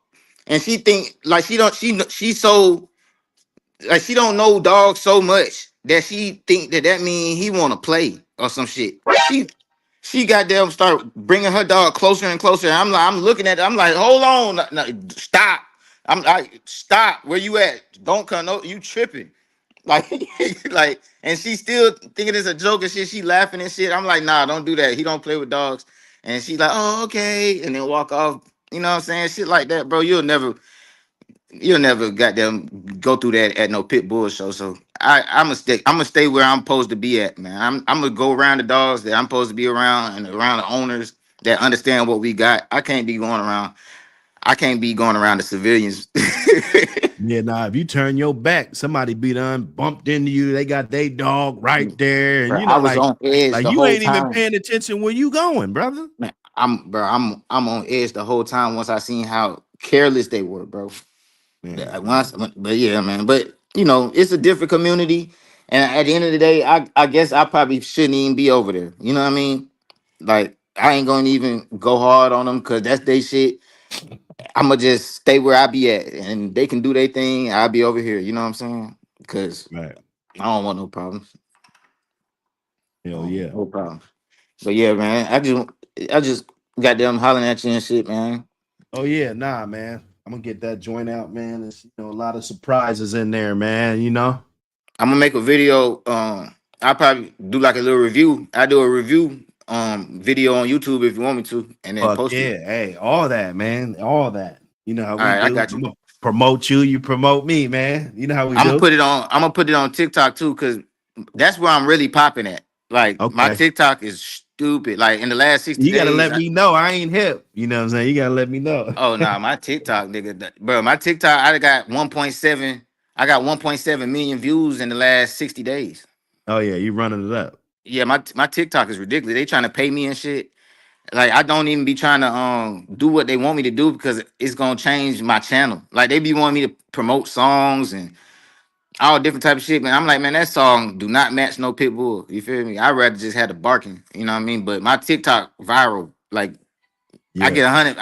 And she think like she so like she don't know dog so much that she think that mean he want to play or some shit. She goddamn start bringing her dog closer and closer. I'm looking at it. I'm like, hold on, stop. Stop. Where you at? Don't come. No, you tripping. Like, like, and she still thinking it's a joke and shit. She laughing and shit. I'm like, nah, don't do that. He don't play with dogs. and she's like, oh, okay, and then walk off. You know what I'm saying? Shit like that, bro. You'll never goddamn go through that at no pit bull show. So I'm gonna stay where I'm supposed to be at, man. I'm gonna go around the dogs that I'm supposed to be around and around the owners that understand what we got. I can't be going around. I can't be going around the civilians. Yeah, nah, if you turn your back, somebody be done bumped into you. They got their dog right there. And Bro, you I know, was on edge like the you whole ain't even time. paying attention where you going, brother. Man, I'm on edge the whole time once I seen how careless they were, bro. Man, But yeah, man. But you know, it's a different community, and at the end of the day, I guess I probably shouldn't even be over there. You know what I mean? Like I ain't gonna even go hard on them because that's their shit. I'm gonna just stay where I be at, and they can do their thing. I'll be over here. You know what I'm saying? Because right. I don't want no problems. Hell yeah. No problems. But yeah, man. I just got them hollering at you and shit, man. Oh yeah, nah, man. I'm gonna get that joint out, man. It's a lot of surprises in there, man. You know. I'm gonna make a video. I'll probably do like a little review. I do a review video on YouTube if you want me to, and then Fuck post it. yeah. Hey, all that, man. All that. You know how All we right, I do. got I'm you. gonna promote you, you promote me, man. You know how we I'm gonna do. put it on. I'm gonna put it on TikTok too, cause that's where I'm really popping at. Like my Okay. TikTok is stupid. Like in the last 60 You gotta days, let me know. I ain't hip. You know what I'm saying? You gotta let me know. oh nah, my TikTok nigga, bro, my TikTok I got 1.7. I got 1.7 million views in the last 60 days. Oh yeah, you running it up. Yeah, my TikTok is ridiculous. They trying to pay me and shit. Like I don't even be trying to do what they want me to do because it's gonna change my channel. Like they be wanting me to promote songs and all different type of shit, man. I'm like, man, that song do not match no pit bull. You feel me? I'd rather just have the barking, you know what I mean? But my TikTok viral, like Yeah. I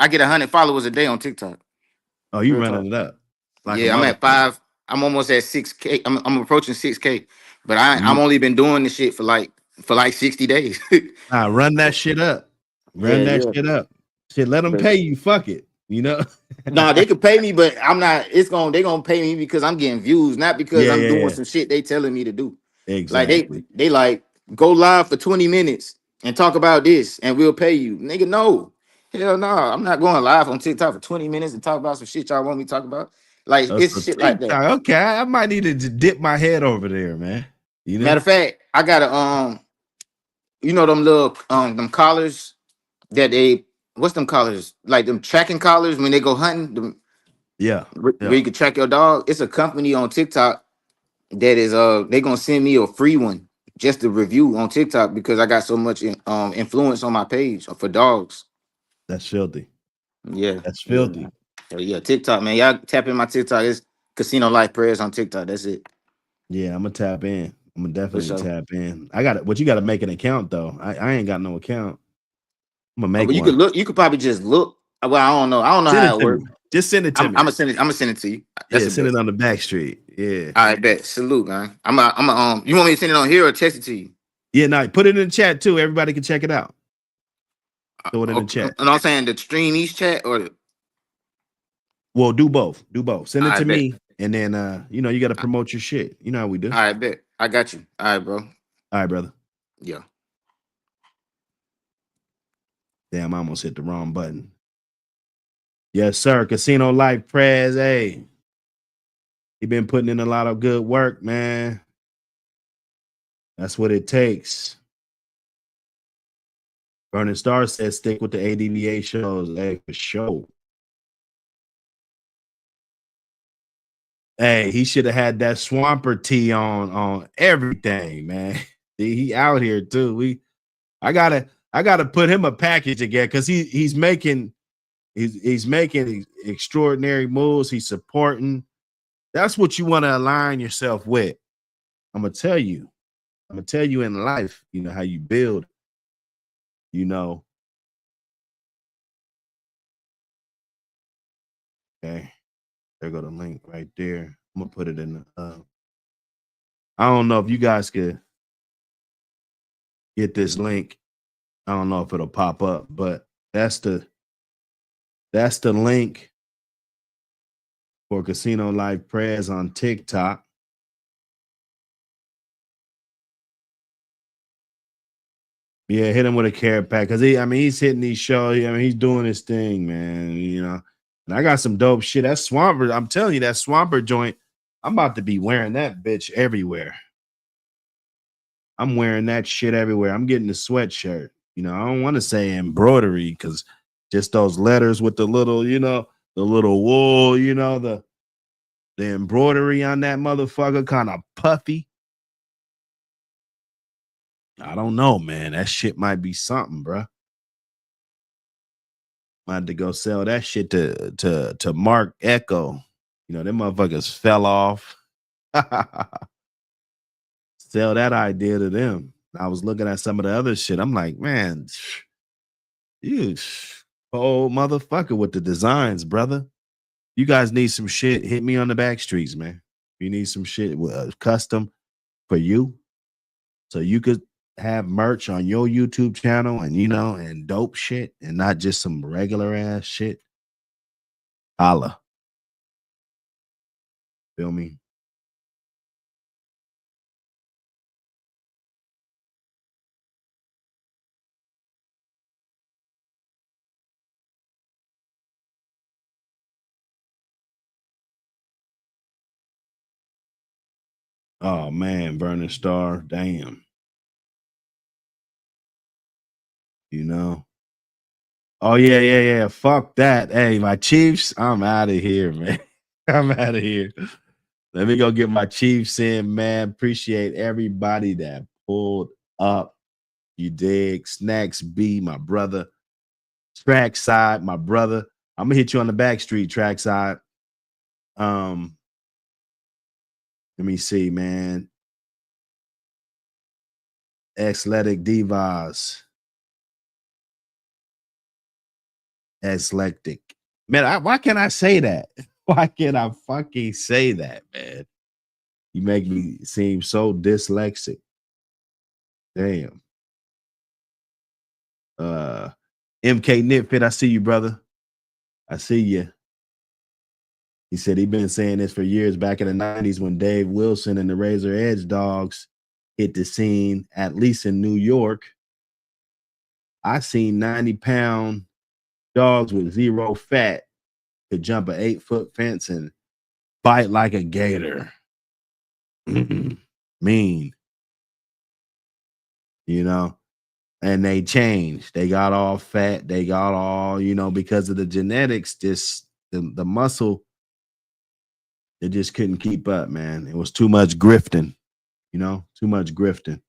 get 100 followers a day on TikTok. Oh, you Real talk. running it up like a Yeah, I'm at motherfucker. 5. I'm almost at 6K. I'm approaching 6K. But I'm You only been doing this shit for like 60 days. run that shit up. Run Yeah, that yeah. shit up. Shit, let them pay you. Fuck it. You know? No, they could pay me, but I'm not. They gonna pay me because I'm getting views, not because Yeah, I'm yeah, doing yeah. some shit they telling me to do. Like Exactly. they like go live for 20 minutes and talk about this, and we'll pay you, nigga. No, hell no, I'm not going live on TikTok for 20 minutes and talk about some shit y'all want me to talk about. Like So it's shit like that. TikTok. Okay, I might need to dip my head over there, man. You Matter know? of fact, I got a you know them little them collars that they what's them collars like them tracking collars when they go hunting them, Yeah. where Yeah. you can track your dog. It's a company on TikTok that is they gonna send me a free one just to review on TikTok because I got so much influence on my page for dogs. That's filthy. Yeah, That's yeah, filthy. man. So yeah, TikTok, man. Y'all tap in my TikTok. It's Casino Life Prayers on TikTok. That's it. Yeah, I'm gonna tap in. I'm gonna For definitely sure. tap in. I got it. But you gotta make an account though. I ain't got no account. I'm gonna Oh, make but you could one. look. You could probably just look. Well, I don't know. I don't know Send it how it to works. me. Just send it to I'm me. gonna send it. I'm gonna send it to you. That's Yeah, the send best. it on the back street. Yeah. I bet. Salute, man. You want me to send it on here or text it to you? Yeah, now put it in the chat too. Everybody can check it out. Throw it in the Okay. chat. And I'm saying the stream each chat or Well, do both. Do both. Send it I to bet. me, and then you gotta promote your shit. You know how we do. I bet. I got you. All right, bro. All right, brother. Yeah. Damn, I almost hit the wrong button. Yes, sir. Casino Life Prez. Hey, he been putting in a lot of good work, man. That's what it takes. Burning Star says stick with the ADVA shows. Hey, for sure. Hey, he should have had that Swamper tee on everything, man. He out here too. I gotta put him a package again because he's making extraordinary moves. He's supporting. That's what you want to align yourself with. I'm gonna tell you. I'm gonna tell you in life, you know how you build, you know. Okay, there go the link right there. I'm gonna put it in the I don't know if you guys could get this link. I don't know if it'll pop up, but that's the link for Casino Life Prayers on TikTok. Yeah, hit him with a carrot pack because he's hitting these shows. He's doing his thing, man. And I got some dope shit. That Swamper, I'm telling you, that Swamper joint, I'm about to be wearing that bitch everywhere. I'm wearing that shit everywhere. I'm getting the sweatshirt. I don't want to say embroidery because just those letters with the little, the little wool, the embroidery on that motherfucker kind of puffy. I don't know, man. That shit might be something, bro. I had to go sell that shit to Mark Echo. Them motherfuckers fell off. Sell that idea to them. I was looking at some of the other shit. I'm like, man, you old motherfucker with the designs, brother. You guys need some shit. Hit me on the back streets, man. You need some shit custom for you, so you could have merch on your YouTube channel and dope shit and not just some regular ass shit. Holla. Feel me? Oh man, Burning Star, damn. Oh yeah. Fuck that. Hey, my Chiefs, I'm out of here, man. I'm out of here. Let me go get my Chiefs in, man. Appreciate everybody that pulled up. You dig? Snacks B, my brother. Trackside, my brother. I'm gonna hit you on the back street, Trackside. Let me see, man. Athletic Divas. Eclectic. Man, why can't I say that? Why can't I fucking say that, man? You make me seem so dyslexic. Damn. MK Nitfit, I see you, brother. I see you. He said he been saying this for years back in the 90s when Dave Wilson and the Razor Edge Dogs hit the scene, at least in New York. I seen 90-pound dogs with zero fat could jump an 8-foot fence and bite like a gator. Mean, and they changed. They got all fat. They got all, because of the genetics, just the muscle, it just couldn't keep up, man. It was too much grifting, too much grifting.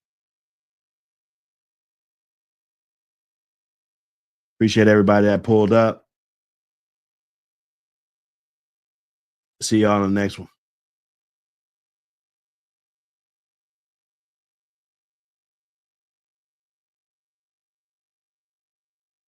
Appreciate everybody that pulled up. See y'all on the next one.